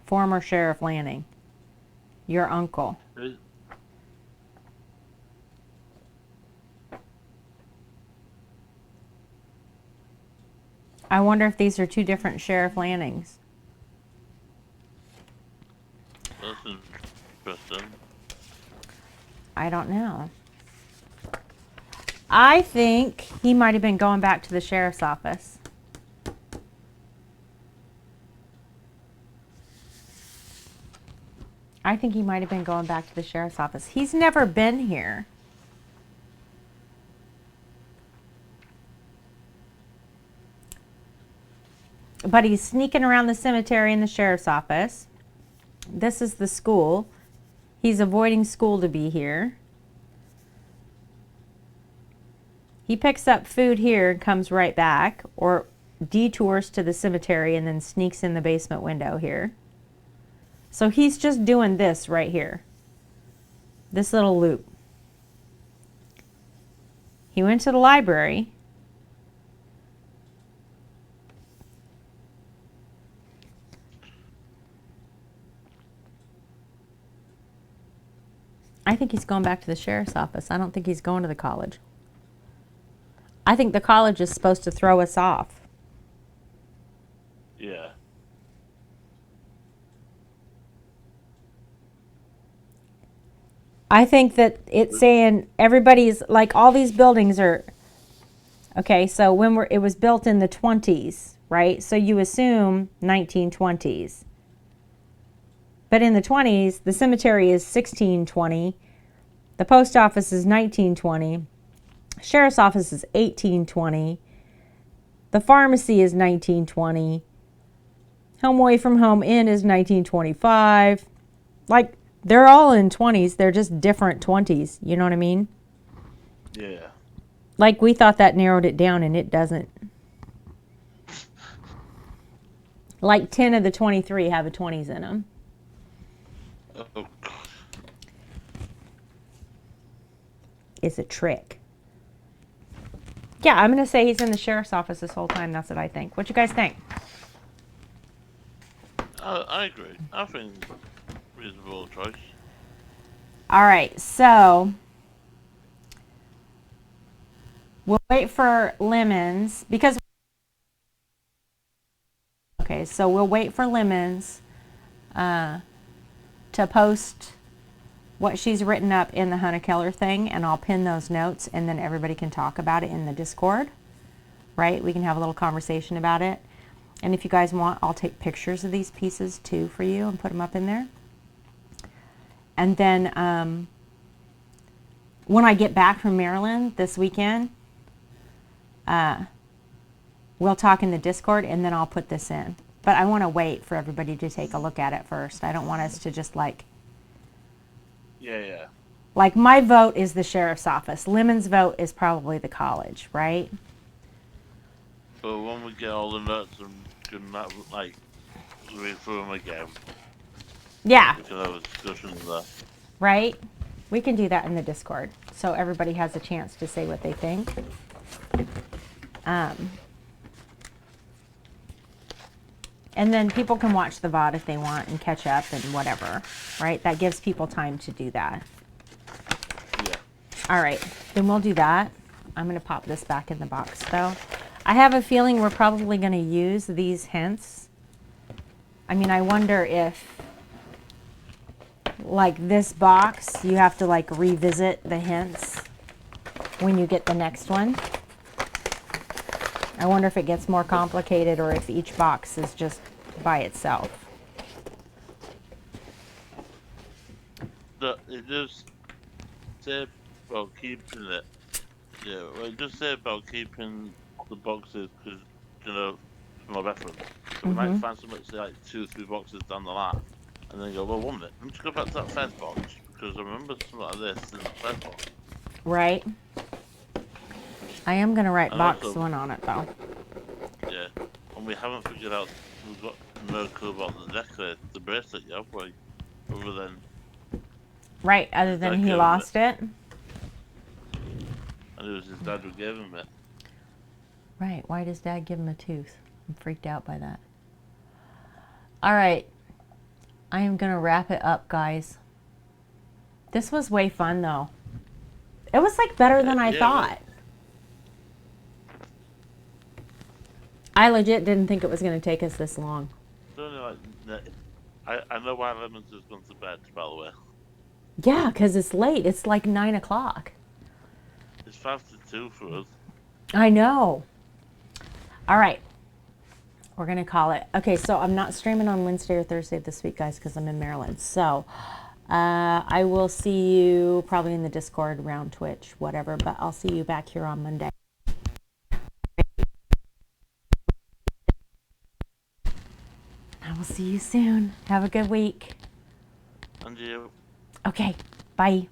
Former Sheriff Lanning. Your uncle. I wonder if these are two different Sheriff Lannings. That's interesting. I don't know. I think he might have been going back to the sheriff's office. I think he might have been going back to the sheriff's office. He's never been here. But he's sneaking around the cemetery and the sheriff's office. This is the school. He's avoiding school to be here. He picks up food here and comes right back, or detours to the cemetery and then sneaks in the basement window here. So he's just doing this right here. This little loop. He went to the library. I think he's going back to the sheriff's office. I don't think he's going to the college. I think the college is supposed to throw us off. Yeah. I think that it's saying everybody's, like, all these buildings are, okay, so when it was built in the 20s, right? So you assume 1920s. But in the 20s, the cemetery is 1620. The post office is 1920. Sheriff's office is 1820. The pharmacy is 1920. Home Away from Home Inn is 1925. Like, they're all in 20s. They're just different 20s. You know what I mean? Yeah. Like, we thought that narrowed it down, and it doesn't. Like, 10 of the 23 have a 20s in them. Oh, God. It's a trick. Yeah, I'm going to say he's in the sheriff's office this whole time. That's what I think. What you guys think? I agree. I think reasonable choice. All right, so we'll wait for Lemons because... Okay, so we'll wait for Lemons to post what she's written up in the Hannah Keller thing, and I'll pin those notes, and then everybody can talk about it in the Discord, right? We can have a little conversation about it. And if you guys want, I'll take pictures of these pieces too for you and put them up in there. And then when I get back from Maryland this weekend, we'll talk in the Discord, and then I'll put this in. But I want to wait for everybody to take a look at it first. I don't want us to just like... Yeah. Like, my vote is the sheriff's office. Lemon's vote is probably the college, right? But when we get all the notes and can like read through them again, Yeah, we can have a discussion there. right? We can do that in the Discord, so everybody has a chance to say what they think. And then people can watch the VOD if they want and catch up and whatever, right? That gives people time to do that. Yeah. All right, then we'll do that. I'm going to pop this back in the box, though. I have a feeling we're probably going to use these hints. I mean, I wonder if, like this box, you have to like revisit the hints when you get the next one. I wonder if it gets more complicated or if each box is just by itself. It just said about keeping it. Yeah, well, it just said about keeping the boxes because, you know, for my reference. So we might find something, say, like 2 or 3 boxes down the line, and then go, well, 1 minute, let me just go back to that first box because I remember something like this in the first box. Right. I am going to write And box also- 1 on it, though. Yeah, and we haven't figured out, we've got no clue about the necklace, the bracelet yet, have we? Other than, Right, other than That he goes lost it. and it was his dad who gave him it. Right, why does Dad give him a tooth? I'm freaked out by that. All right, I am going to wrap it up, guys. This was way fun, though. It was like better than I Yeah, thought. I legit didn't think it was going to take us this long. It's only like, I know why Lemons has gone to bed, by the way. Yeah, because it's late. It's like 9 o'clock. It's 5 to 2 for us. I know. All right. We're going to call it. Okay, so I'm not streaming on Wednesday or Thursday this week, guys, because I'm in Maryland. So I will see you probably in the Discord, around Twitch, whatever, but I'll see you back here on Monday. I will see you soon. Have a good week. And you. Okay, bye.